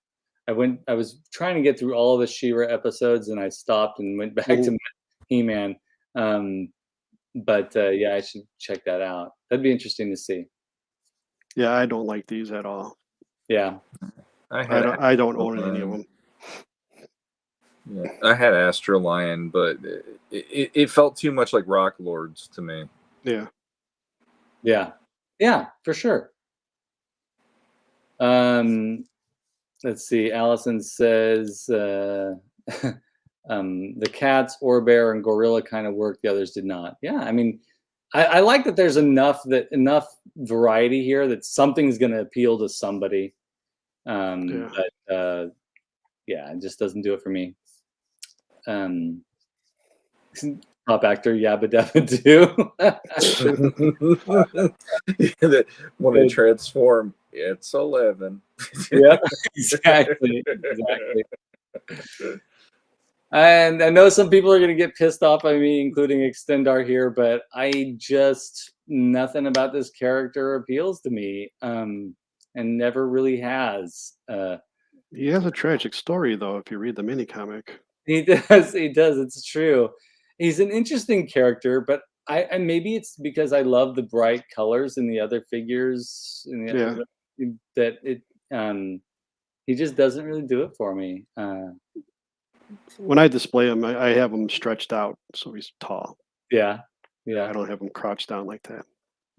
I was trying to get through all of the She-Ra episodes, and I stopped and went back to He-Man. But yeah, I should check that out. That'd be interesting to see. Yeah, I don't like these at all. Yeah, I don't own any of them. Yeah, I had Astroline, but it felt too much like Rock Lords to me. Yeah. Yeah, for sure. Let's see. Allison says the cats, Bear, and Gorilla kind of worked. The others did not. Yeah, I mean, I like that there's enough variety here that something's going to appeal to somebody. But yeah, it just doesn't do it for me. Top actor Yabba Dabba Doo. When they transform, it's 11. Yeah, exactly. And I know some people are going to get pissed off by me, including Extendar here, but nothing about this character appeals to me, and never really has. He has a tragic story, though, if you read the mini comic. He does. It's true. He's an interesting character, but and maybe it's because I love the bright colors in the other figures, that he just doesn't really do it for me. When I display him, I have him stretched out so he's tall. Yeah. I don't have him crouched down like that.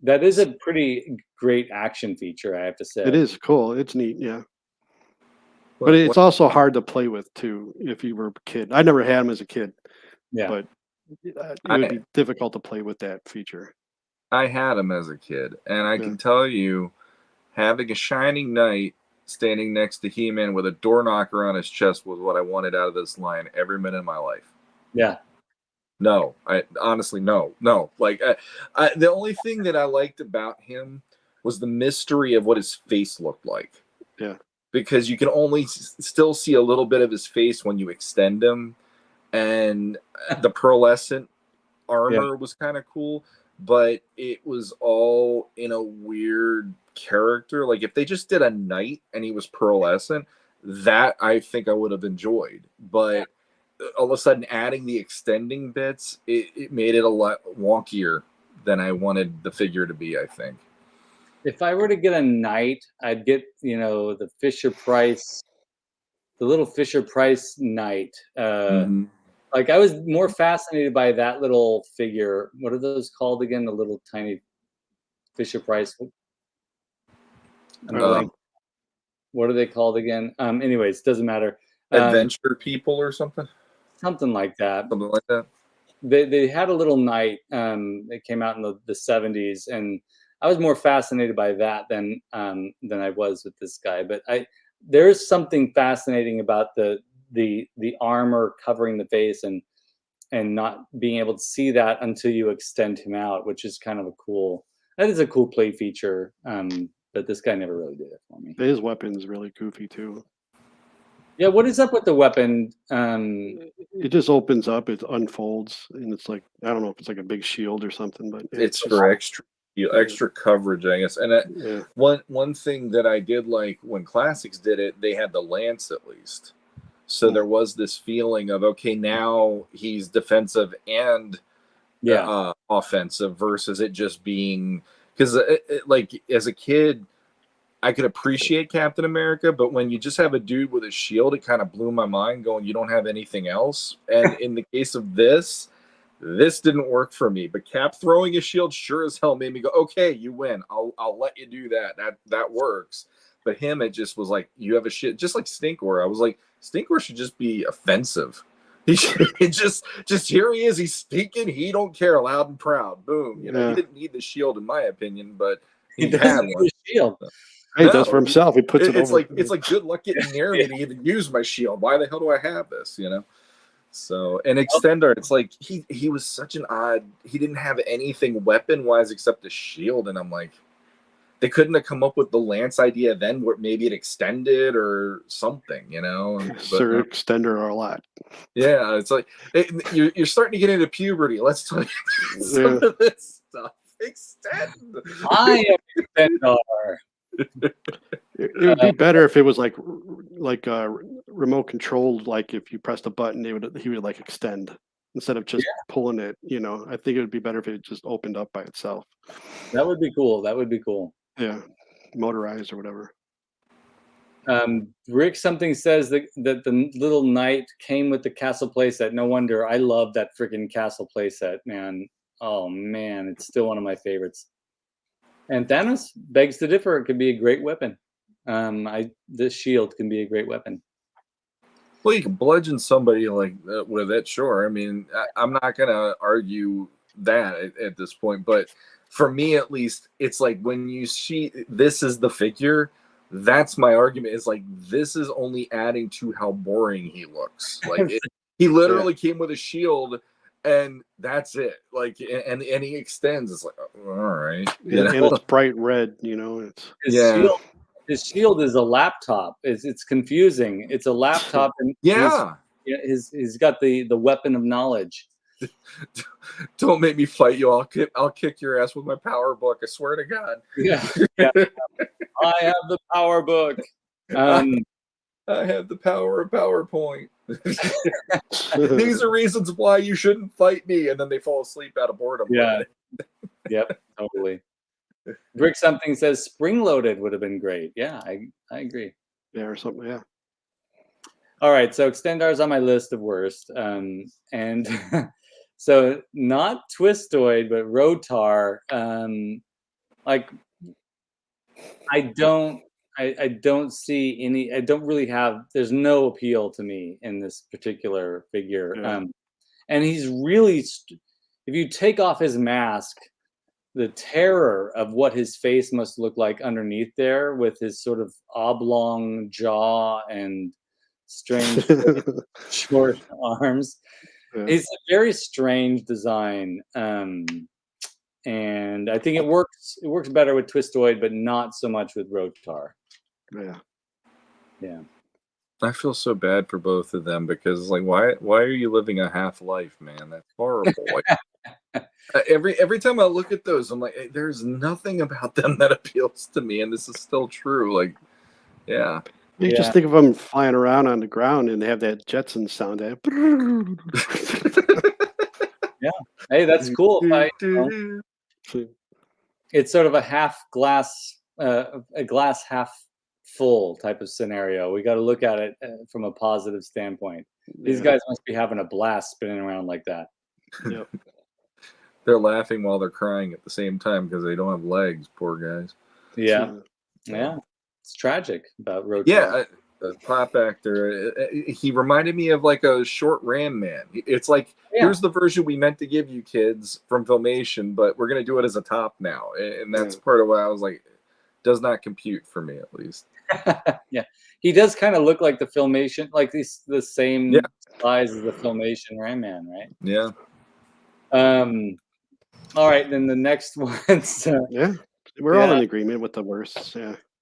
That is a pretty great action feature, I have to say. It is cool. It's neat, yeah. But it's also hard to play with too if you were a kid. I never had him as a kid. Yeah. But it would be difficult to play with that feature. I had him as a kid, and I can tell you, having a Shining Knight standing next to He-Man with a door knocker on his chest was what I wanted out of this line every minute of my life. Yeah. No, I honestly no. Like the only thing that I liked about him was the mystery of what his face looked like. Yeah. Because you can only still see a little bit of his face when you extend him, and the pearlescent armor was kind of cool, but it was all in a weird character. Like if they just did a knight and he was pearlescent, that I think I would have enjoyed. But all of a sudden adding the extending bits, it made it a lot wonkier than I wanted the figure to be, I think. If I were to get a knight, I'd get, the Fisher-Price, the little Fisher-Price knight. Like I was more fascinated by that little figure. What are those called again? The little tiny Fisher-Price. What are they called again? Anyways, doesn't matter. Adventure people or something? Something like that. Something like that. they had a little knight that came out in the 70s, and I was more fascinated by that than I was with this guy. But there's something fascinating about the armor covering the face and not being able to see that until you extend him out, which is kind of that is a cool play feature. But this guy never really did it for me. His weapon's really goofy too. Yeah, what is up with the weapon? It just opens up, it unfolds, and it's like, I don't know if it's like a big shield or something, but it's for extra coverage, I guess. And one thing that I did like when Classics did it, they had the lance at least. So there was this feeling of, okay, now he's defensive and offensive versus it just being, because like as a kid, I could appreciate Captain America, but when you just have a dude with a shield, it kind of blew my mind going, you don't have anything else. And in the case of this didn't work for me, but Cap throwing a shield sure as hell made me go, okay, you win. I'll let you do that. That works. But him, it just was like, you have a shit, just like Stinkor. I was like, Stinkor should just be offensive. He should just here he is. He's speaking. He don't care, loud and proud. Boom. You know, he didn't need the shield, in my opinion, but he had one. Shield. He does for himself. He puts it over. It's like good luck getting near me to even use my shield. Why the hell do I have this? You know. So an extender, it's like he was such an odd. He didn't have anything weapon wise except a shield, and I'm like, they couldn't have come up with the lance idea then, where maybe it extended or something, you know. Sir, extender a lot. Yeah, it's like you're starting to get into puberty. Let's talk some of this stuff. Extend. I am extender. It would be better if it was like remote controlled. Like if you pressed a button, he would like extend instead of just pulling it. You know, I think it would be better if it just opened up by itself. That would be cool. That would be cool. Yeah, motorized or whatever. Rick something says that the little knight came with the castle playset. No wonder. I love that freaking castle playset, man. Oh man, it's still one of my favorites. And Thanos begs to differ. It could be a great weapon. This shield can be a great weapon. Well, you can bludgeon somebody like with it, sure. I mean, I'm not gonna argue that at this point, but for me at least, it's like when you see this is the figure, that's my argument. Is like this is only adding to how boring he looks. Like he literally came with a shield. And that's it. Like, and he extends. It's like, all right. Yeah, and it's bright red. You know, his shield is a laptop. It's confusing. It's a laptop, and he's got the weapon of knowledge. Don't make me fight you. I'll kick your ass with my power book. I swear to God. Yeah. I have the power book. I have the power of PowerPoint. These are reasons why you shouldn't fight me, and then they fall asleep out of boredom. Yeah. Yep, totally. Brick something says spring loaded would have been great. Yeah, I agree. Yeah, or something. Yeah. All right, so Extendar's on my list of worst, and so not Twistoid, but Rotar. Like I don't see any. I don't really have. There's no appeal to me in this particular figure. Yeah. And he's really. If you take off his mask, the terror of what his face must look like underneath there, with his sort of oblong jaw and strange short arms. Yeah. It's a very strange design. And I think it works better with Twistoid, but not so much with Rotar. Yeah. I feel so bad for both of them because, like, why are you living a half life, man? That's horrible. Like, every time I look at those, I'm like, hey, there's nothing about them that appeals to me, and this is still true. Like, yeah. You just think of them flying around on the ground and they have that Jetson sound. Yeah. Hey, that's cool. It's sort of a half glass, a glass half full type of scenario. We got to look at it from a positive standpoint. These guys must be having a blast spinning around like that. Yep. They're laughing while they're crying at the same time because they don't have legs. Poor guys. Yeah. It's tragic about Rotar. Yeah, pop actor. He reminded me of like a short Ram Man. It's like, here's the version we meant to give you kids from Filmation, but we're going to do it as a top now. And that's part of why I was like, does not compute for me, at least. Yeah, he does kind of look like the Filmation, like the same size as the Filmation Ram Man, right? Yeah. All right, then the next one's we're all in agreement with the worst.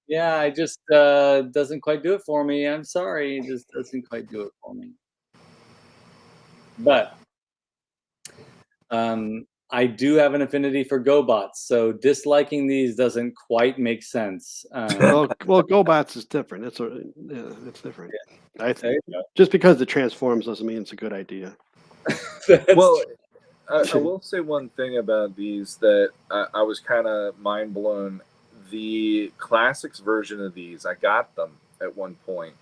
Yeah, I just doesn't quite do it for me. I'm sorry, it just doesn't quite do it for me. But I do have an affinity for GoBots, so disliking these doesn't quite make sense. Well, GoBots is different. It's different. I think just because it transforms doesn't mean it's a good idea. Well, I will say one thing about these that I was kind of mind blown. The classics version of these, I got them at one point.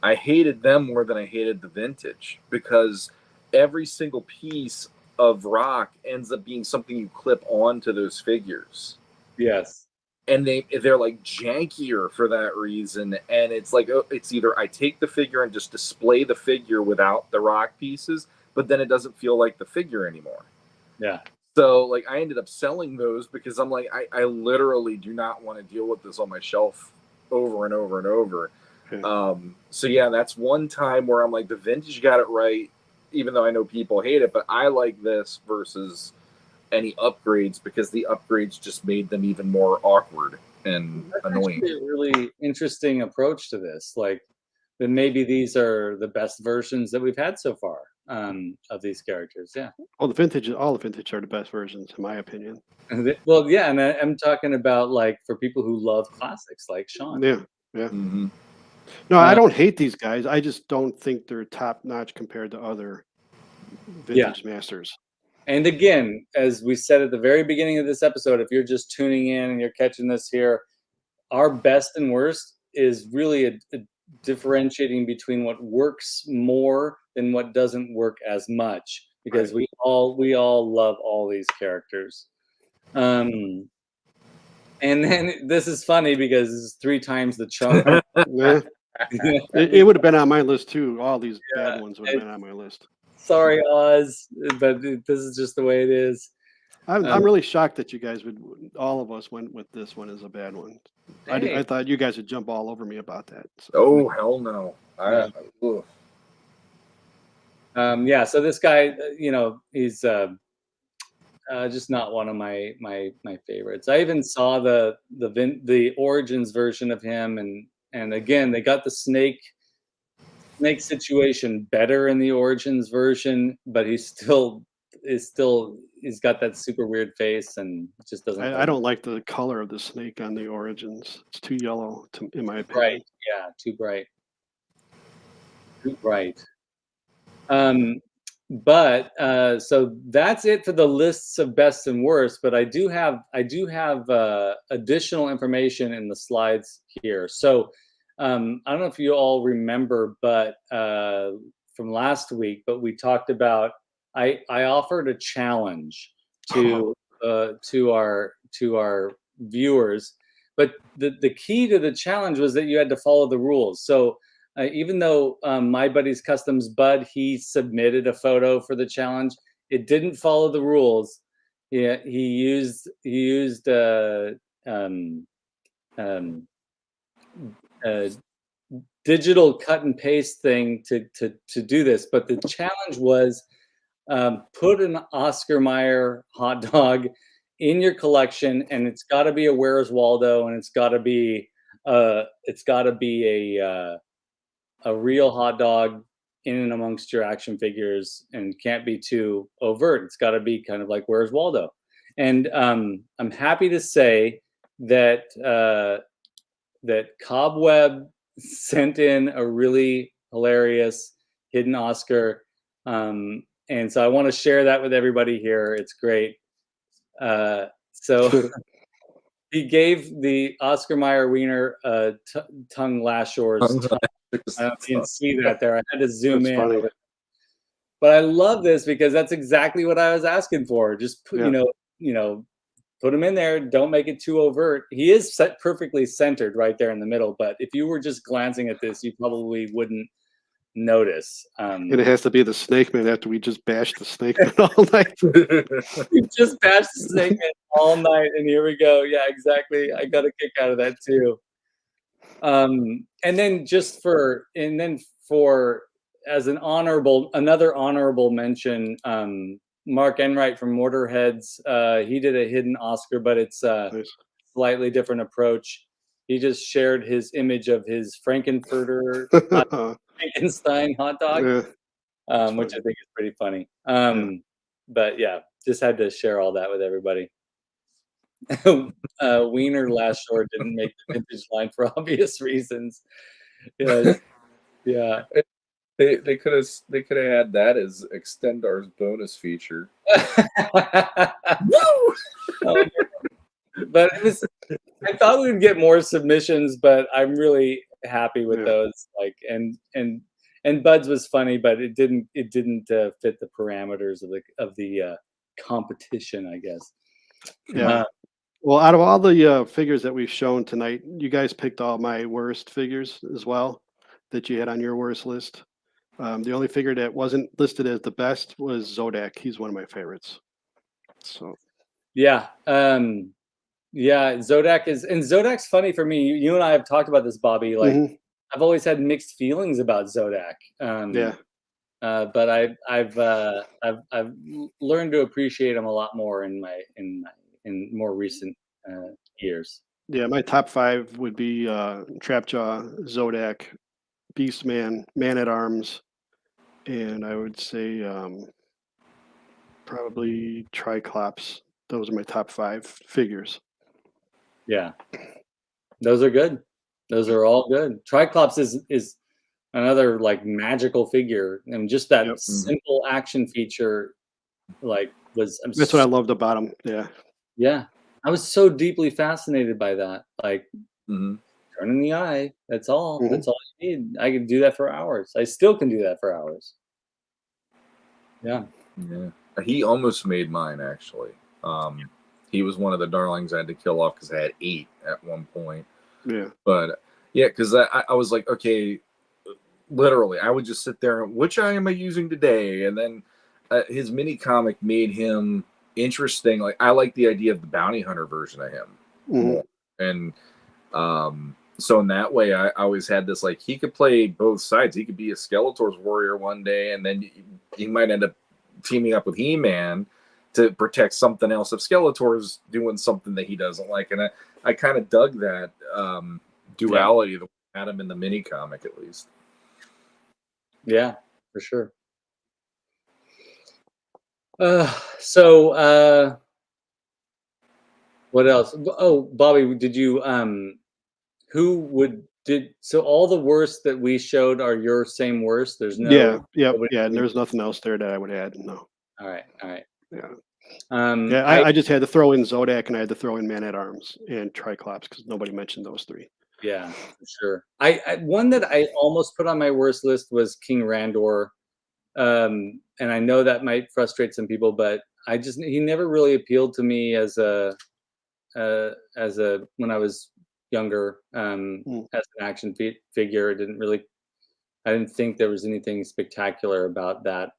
I hated them more than I hated the vintage because every single piece of rock ends up being something you clip onto those figures. Yes. And they're like jankier for that reason. And it's like, it's either I take the figure and just display the figure without the rock pieces, but then it doesn't feel like the figure anymore. Yeah. So like I ended up selling those because I'm like, I literally do not want to deal with this on my shelf over and over and over. So yeah, that's one time where I'm like, the vintage got it right, even though I know people hate it, but I like this versus any upgrades because the upgrades just made them even more awkward and annoying. That's a really interesting approach to this. Like, then maybe these are the best versions that we've had so far of these characters. Yeah. Well, all the vintage are the best versions, in my opinion. Well, yeah, and I'm talking about like for people who love classics, like Shawn. Yeah. Mm-hmm. No, I don't hate these guys. I just don't think they're top notch compared to other vintage masters. And again, as we said at the very beginning of this episode, if you're just tuning in and you're catching this here, our best and worst is really a differentiating between what works more and what doesn't work as much, because we all love all these characters. And then this is funny because this is 3 times the chunk. It would have been on my list too. All these bad ones would have been on my list. Sorry, Oz, but this is just the way it is. I'm really shocked that you guys all of us went with this one as a bad one. Hey. I thought you guys would jump all over me about that. So. Oh, hell no. Yeah, so this guy, he's just not one of my favorites. I even saw the Origins version of him, and again, they got the snake situation better in the Origins version, but he's got that super weird face and just doesn't. I don't like the color of the snake on the Origins. It's too yellow, in my opinion. Right? Yeah, too bright. Too bright. But so that's it for the lists of best and worst. But I do have additional information in the slides here. So I don't know if you all remember, but from last week, but we talked about I offered a challenge to our viewers, but the key to the challenge was that you had to follow the rules. So even though My Buddy's Customs Bud, he submitted a photo for the challenge, it didn't follow the rules. Yeah, he used digital cut and paste thing to do this, but the challenge was put an Oscar Mayer hot dog in your collection, and it's got to be a Where's Waldo, and it's got to be a real hot dog in and amongst your action figures, and can't be too overt. It's got to be kind of like Where's Waldo. And I'm happy to say that that Cobweb sent in a really hilarious hidden Oscar, and so I want to share that with everybody here. It's great. So he gave the Oscar Mayer Wiener tongue lashors. I don't know if you can see that there. I had to zoom in. Funny. But I love this because that's exactly what I was asking for. Just put, put him in there. Don't make it too overt. He is perfectly centered right there in the middle. But if you were just glancing at this, you probably wouldn't notice. And it has to be the Snake Man after we just bashed the Snake Man all night. We just bashed the Snake Man all night, and here we go. Yeah, exactly. I got a kick out of that too. And then for as another honorable mention, Mark Enright from Motorheads. He did a hidden Oscar, but it's Nice. slightly different approach. He just shared his image of his Frankenfurter Frankenstein hot dog, which I think is pretty funny. But yeah, just had to share all that with everybody. Wiener Last Shore didn't make the vintage line for obvious reasons. Yes. Yeah. They could have had that as Extendar's bonus feature. Woo! But I thought we would get more submissions, but I'm really happy with those. Like and Bud's was funny, but it didn't fit the parameters of the competition, I guess. Yeah. Well, out of all the figures that we've shown tonight, you guys picked all my worst figures as well that you had on your worst list. The only figure that wasn't listed as the best was Zodak. He's one of my favorites. So yeah. Zodak's funny for me. You and I have talked about this, Bobby. Like I've always had mixed feelings about Zodak. But I've learned to appreciate him a lot more in more recent years. Yeah, my top 5 would be Trapjaw, Zodak, Beastman, Man-at-Arms, and I would say probably Triclops. Those are my top 5 figures. Yeah, those are good. Those are all good. Triclops is another like magical figure, and just that simple action feature, that's what I loved about him. Yeah, I was so deeply fascinated by that. Like turning the eye. That's all. That's all you need. I could do that for hours. I still can do that for hours. Yeah. Yeah. He almost made mine actually. He was one of the darlings I had to kill off because I had 8 at one point. Yeah. But yeah, because I was like, okay, literally, I would just sit there. Which eye am I using today? And then his mini comic made him interesting. Like I like the idea of the bounty hunter version of him more. And so in that way, I always had this like he could play both sides. He could be a Skeletor's warrior one day, and then he might end up teaming up with He-Man to protect something else if Skeletor's doing something that he doesn't like. And I kind of dug that duality that we had him in the mini comic at least. Yeah, for sure. So what else? Oh, Bobby, did you so all the worst that we showed are your same worst? There's no and there's nothing else there that I would add. No. All right. Yeah. I just had to throw in Zodak and I had to throw in Man-at-Arms and Triclops because nobody mentioned those 3. Yeah, for sure. I one that I almost put on my worst list was King Randor. And I know that might frustrate some people, but he never really appealed to me as a when I was younger, as an action figure. I didn't think there was anything spectacular about that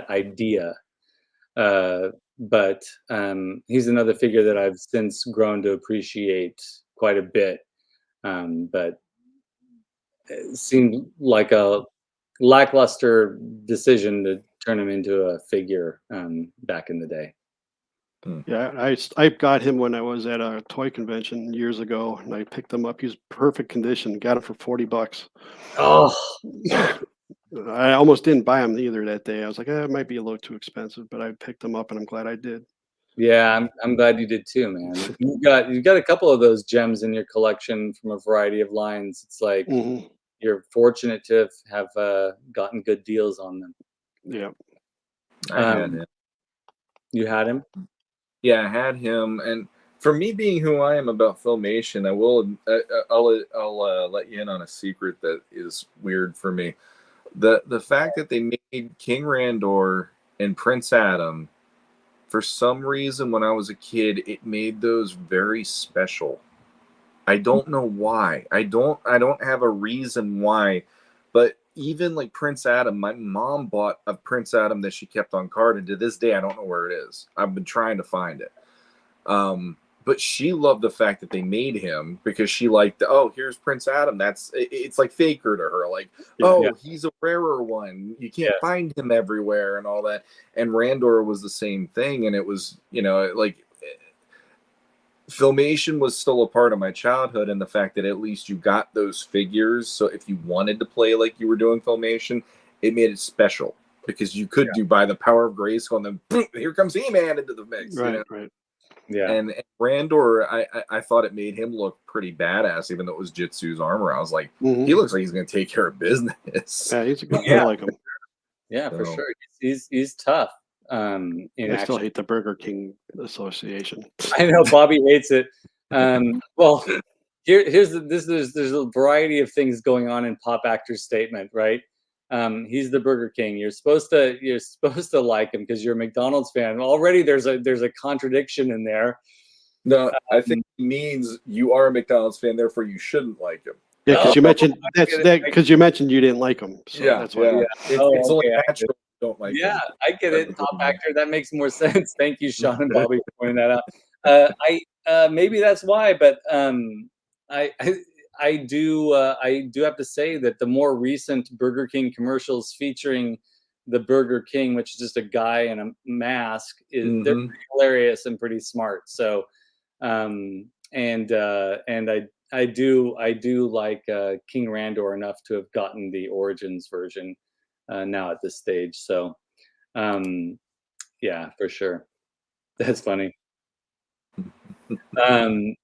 idea. But he's another figure that I've since grown to appreciate quite a bit. But it seemed like a lackluster decision to turn him into a figure back in the day. Yeah, I got him when I was at a toy convention years ago, and I picked him up. He's perfect condition. Got him for $40. Oh, I almost didn't buy him either that day. I was like, it might be a little too expensive, but I picked him up, and I'm glad I did. Yeah, I'm glad you did too, man. You've got a couple of those gems in your collection from a variety of lines. It's like you're fortunate to have gotten good deals on them. Yeah, I had him. You had him? Yeah, I had him, and for me being who I am about Filmation, I'll let you in on a secret that is weird for me. The fact that they made King Randor and Prince Adam for some reason, when I was a kid, it made those very special. I don't know why. I don't have a reason why, but even like Prince Adam, my mom bought a Prince Adam that she kept on card, and to this day I don't know where it is. I've been trying to find it. But she loved the fact that they made him because she liked, oh, here's Prince Adam. It's like Faker to her. Like, he's a rarer one. You can't find him everywhere and all that. And Randor was the same thing. And it was, like Filmation was still a part of my childhood, and the fact that at least you got those figures. So if you wanted to play like you were doing Filmation, it made it special because you could do by the power of Grayskull, and then boom, here comes He-Man into the mix. Right, right. Yeah. And Randor, I thought it made him look pretty badass, even though it was Jitsu's armor. I was like, he looks like he's going to take care of business. Yeah, he's a good guy. I like him. Yeah, for sure. He's tough. I still hate the Burger King Association. I know Bobby hates it. Well, there's a variety of things going on in Pop Actor's statement, right? He's the Burger King. You're supposed to like him because you're a McDonald's fan. Already there's a contradiction in there. No, I think it means you are a McDonald's fan, therefore you shouldn't like him. Yeah, because you mentioned because you mentioned you didn't like him. So that's why. It's only natural. Don't like him. I get it. Top Actor, that makes more sense. Thank you, Shawn and Bobby, for pointing that out. Maybe that's why, but I do have to say that the more recent Burger King commercials featuring the Burger King, which is just a guy in a mask, they're pretty hilarious and pretty smart. So, and I do like King Randor enough to have gotten the Origins version now at this stage. So, yeah, for sure. That's funny.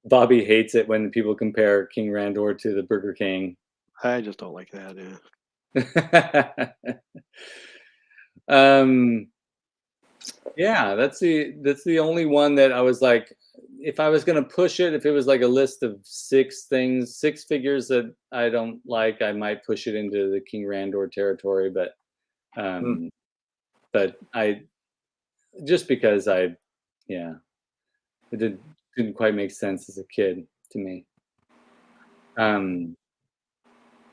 Bobby hates it when people compare King Randor to the Burger King. I just don't like that. Yeah, that's the only one that I was like, if I was gonna push it, if it was like a list of six figures that I don't like, I might push it into the King Randor territory. But I just because it didn't quite make sense as a kid to me.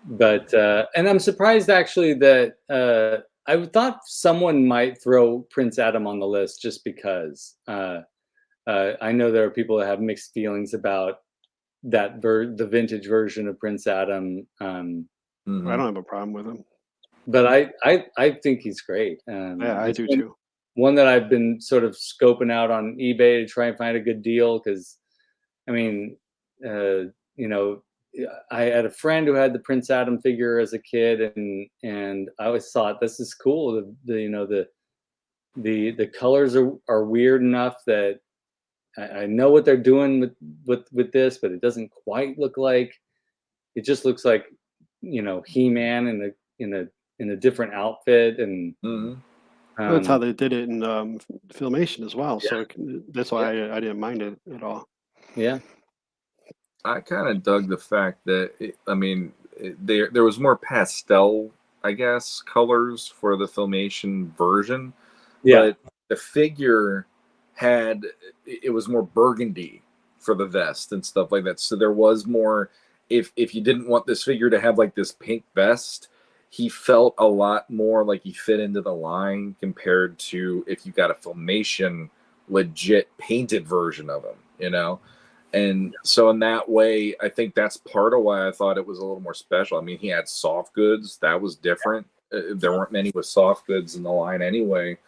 But and I'm surprised actually that I thought someone might throw Prince Adam on the list just because I know there are people that have mixed feelings about the vintage version of Prince Adam. I don't have a problem with him, but I think he's great. Yeah, I do too. One that I've been sort of scoping out on eBay to try and find a good deal because, I mean, I had a friend who had the Prince Adam figure as a kid, and I always thought this is cool. The colors are weird enough that I know what they're doing with this, but it doesn't quite look like. It just looks like He-Man in a different outfit, and that's how they did it in Filmation as well. So that's why I didn't mind it at all. Yeah. I kind of dug the fact that there was more pastel, I guess, colors for the Filmation version. Yeah. But the figure it was more burgundy for the vest and stuff like that. So there was more. If you didn't want this figure to have like this pink vest, he felt a lot more like he fit into the line compared to if you got a Filmation legit painted version of him, And so in that way, I think that's part of why I thought it was a little more special. I mean, he had soft goods. That was different. There weren't many with soft goods in the line anyway,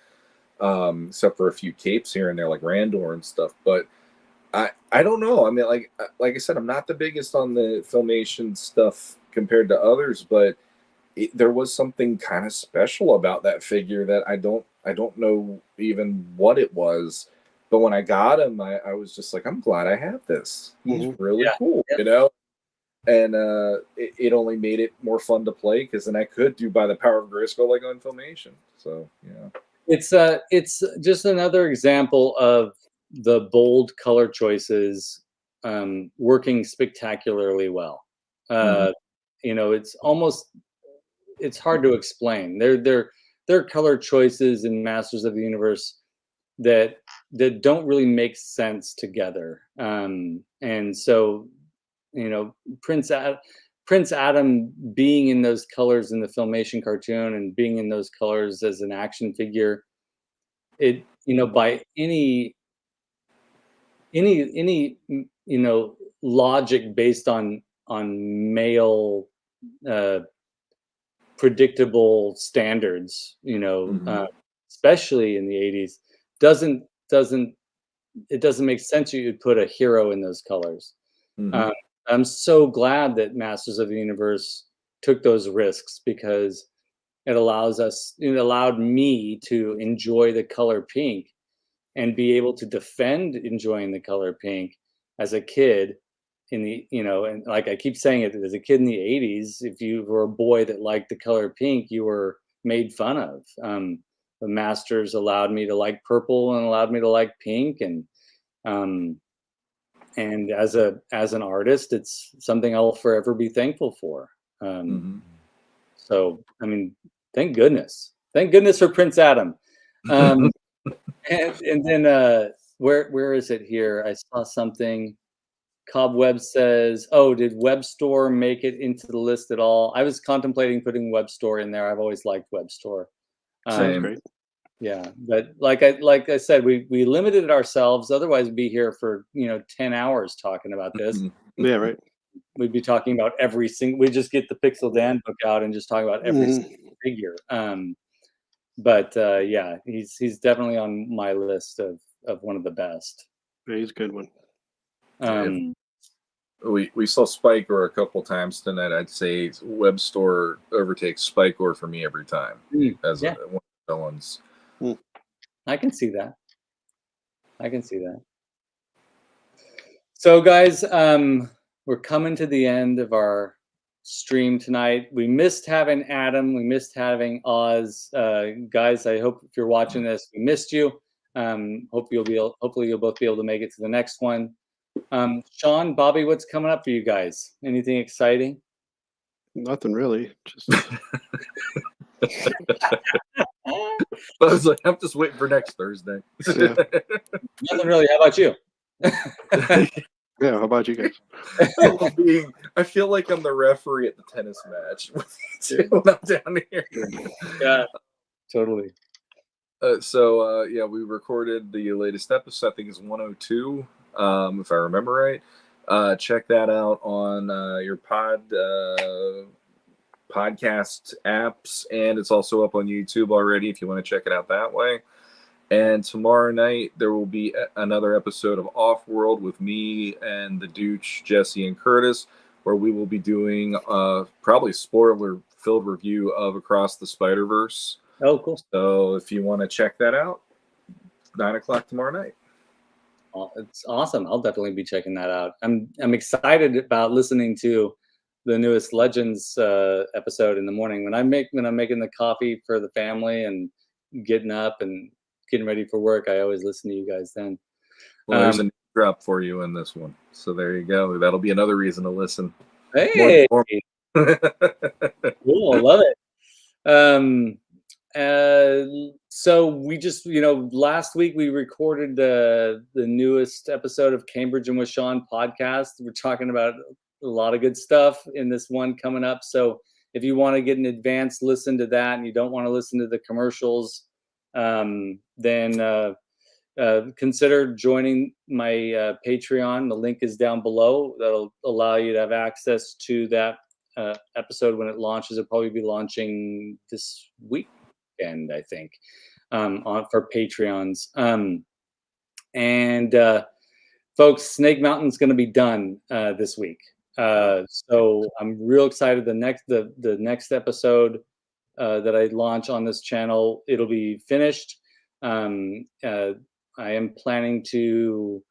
except for a few capes here and there like Randor and stuff. But I don't know. I mean, like I said, I'm not the biggest on the Filmation stuff compared to others, but there was something kind of special about that figure that I don't know even what it was. But when I got him, I was just like, I'm glad I have this. He's really cool, And it only made it more fun to play because then I could do by the power of Grayskull like on Filmation. So it's just another example of the bold color choices working spectacularly well. It's hard to explain. There are color choices in Masters of the Universe that that don't really make sense together. And so, you know, Prince Adam being in those colors in the Filmation cartoon and being in those colors as an action figure, it, you know, by any you know, logic based on male predictable standards, you know, especially in the 80s, doesn't it doesn't make sense you'd put a hero in those colors. I'm so glad that Masters of the Universe took those risks, because it allowed me to enjoy the color pink and be able to defend enjoying the color pink as a kid in the, you know, and like I keep saying it, as a kid in the 80s, if you were a boy that liked the color pink, you were made fun of. The Masters allowed me to like purple and allowed me to like pink, and as an artist, it's something I'll forever be thankful for. So, I mean, thank goodness for Prince Adam. And then where is it here? I saw something. Cobweb says, "Oh, did Web Store make it into the list at all?" I was contemplating putting Web Store in there. I've always liked Web Store. Same. Yeah, but like I said, we limited ourselves. Otherwise, we'd be here for, you know, 10 hours talking about this. Yeah, right. We'd be talking about every single. We just get the Pixel Dan book out and just talk about every single figure. But yeah, he's definitely on my list of one of the best. Yeah, he's a good one. We saw Spike-Or a couple times tonight. I'd say Web Store overtakes Spike-Or for me every time as one of the villains. I can see that. So guys, we're coming to the end of our stream tonight. We missed having Adam. We missed having Oz. Guys, I hope if you're watching this, we missed you. Hopefully you'll both be able to make it to the next one. Shawn, Bobby, what's coming up for you guys? Anything exciting? Nothing really. Just I was like, I'm just waiting for next Thursday. Yeah. Nothing really. How about you? Yeah, how about you guys? I feel like I'm the referee at the tennis match when I'm down here. Yeah, totally. Yeah, we recorded the latest episode. I think it's 102, if I remember right. Check that out on your podcast apps, and it's also up on YouTube already if you want to check it out that way. And tomorrow night there will be another episode of Off-World with me and the Dooch, Jesse, and Curtis, where we will be doing probably spoiler-filled review of Across the Spider-Verse. Oh, cool. So if you want to check that out, 9 o'clock tomorrow night. It's awesome. I'll definitely be checking that out. I'm excited about listening to the newest Legends episode in the morning when I'm making the coffee for the family and getting up and getting ready for work. I always listen to you guys then. Well, there's a drop for you in this one, so there you go. That'll be another reason to listen. Hey, cool. I love it. So we just, last week we recorded the newest episode of Cambridge and with Shawn podcast. We're talking about a lot of good stuff in this one coming up. So if you want to get an advanced listen to that and you don't want to listen to the commercials, then consider joining my Patreon. The link is down below. That'll allow you to have access to that episode when it launches. It'll probably be launching this weekend, I think, for Patreons. Folks, Snake Mountain's going to be done this week. So I'm real excited. The next episode that I launch on this channel, it'll be finished. I am planning to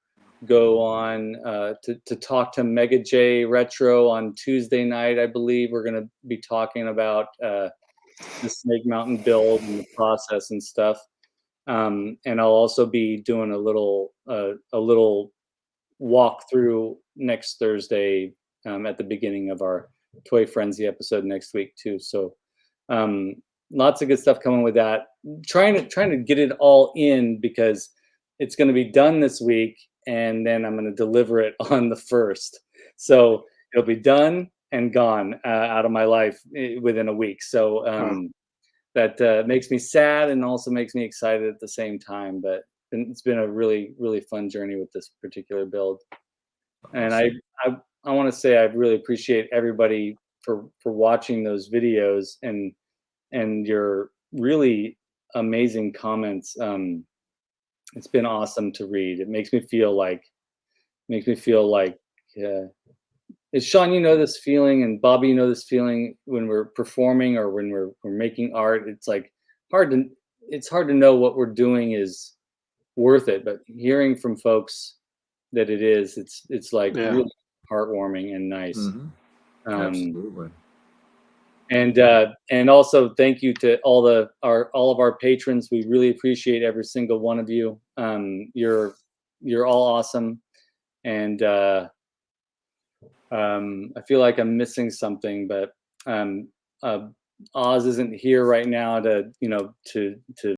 go on to talk to Mega J Retro on Tuesday night. I believe we're going to be talking about the Snake Mountain build and the process and stuff. And I'll also be doing a little walkthrough next Thursday at the beginning of our Toy Frenzy episode next week too. So lots of good stuff coming with that. Trying to get it all in because it's going to be done this week, and then I'm going to deliver it on the 1st. So it'll be done and gone out of my life within a week. So that makes me sad and also makes me excited at the same time. But it's been a really, really fun journey with this particular build. And I want to say I really appreciate everybody for watching those videos and your really amazing comments. It's been awesome to read. It makes me feel like Shawn, you know this feeling, and Bobby, you know this feeling when we're performing or when we're making art. It's like it's hard to know what we're doing is worth it, but hearing from folks that it is, it's like really heartwarming and nice. Absolutely. And also thank you to all of our patrons. We really appreciate every single one of you. You're all awesome, and I feel like I'm missing something, but Oz isn't here right now to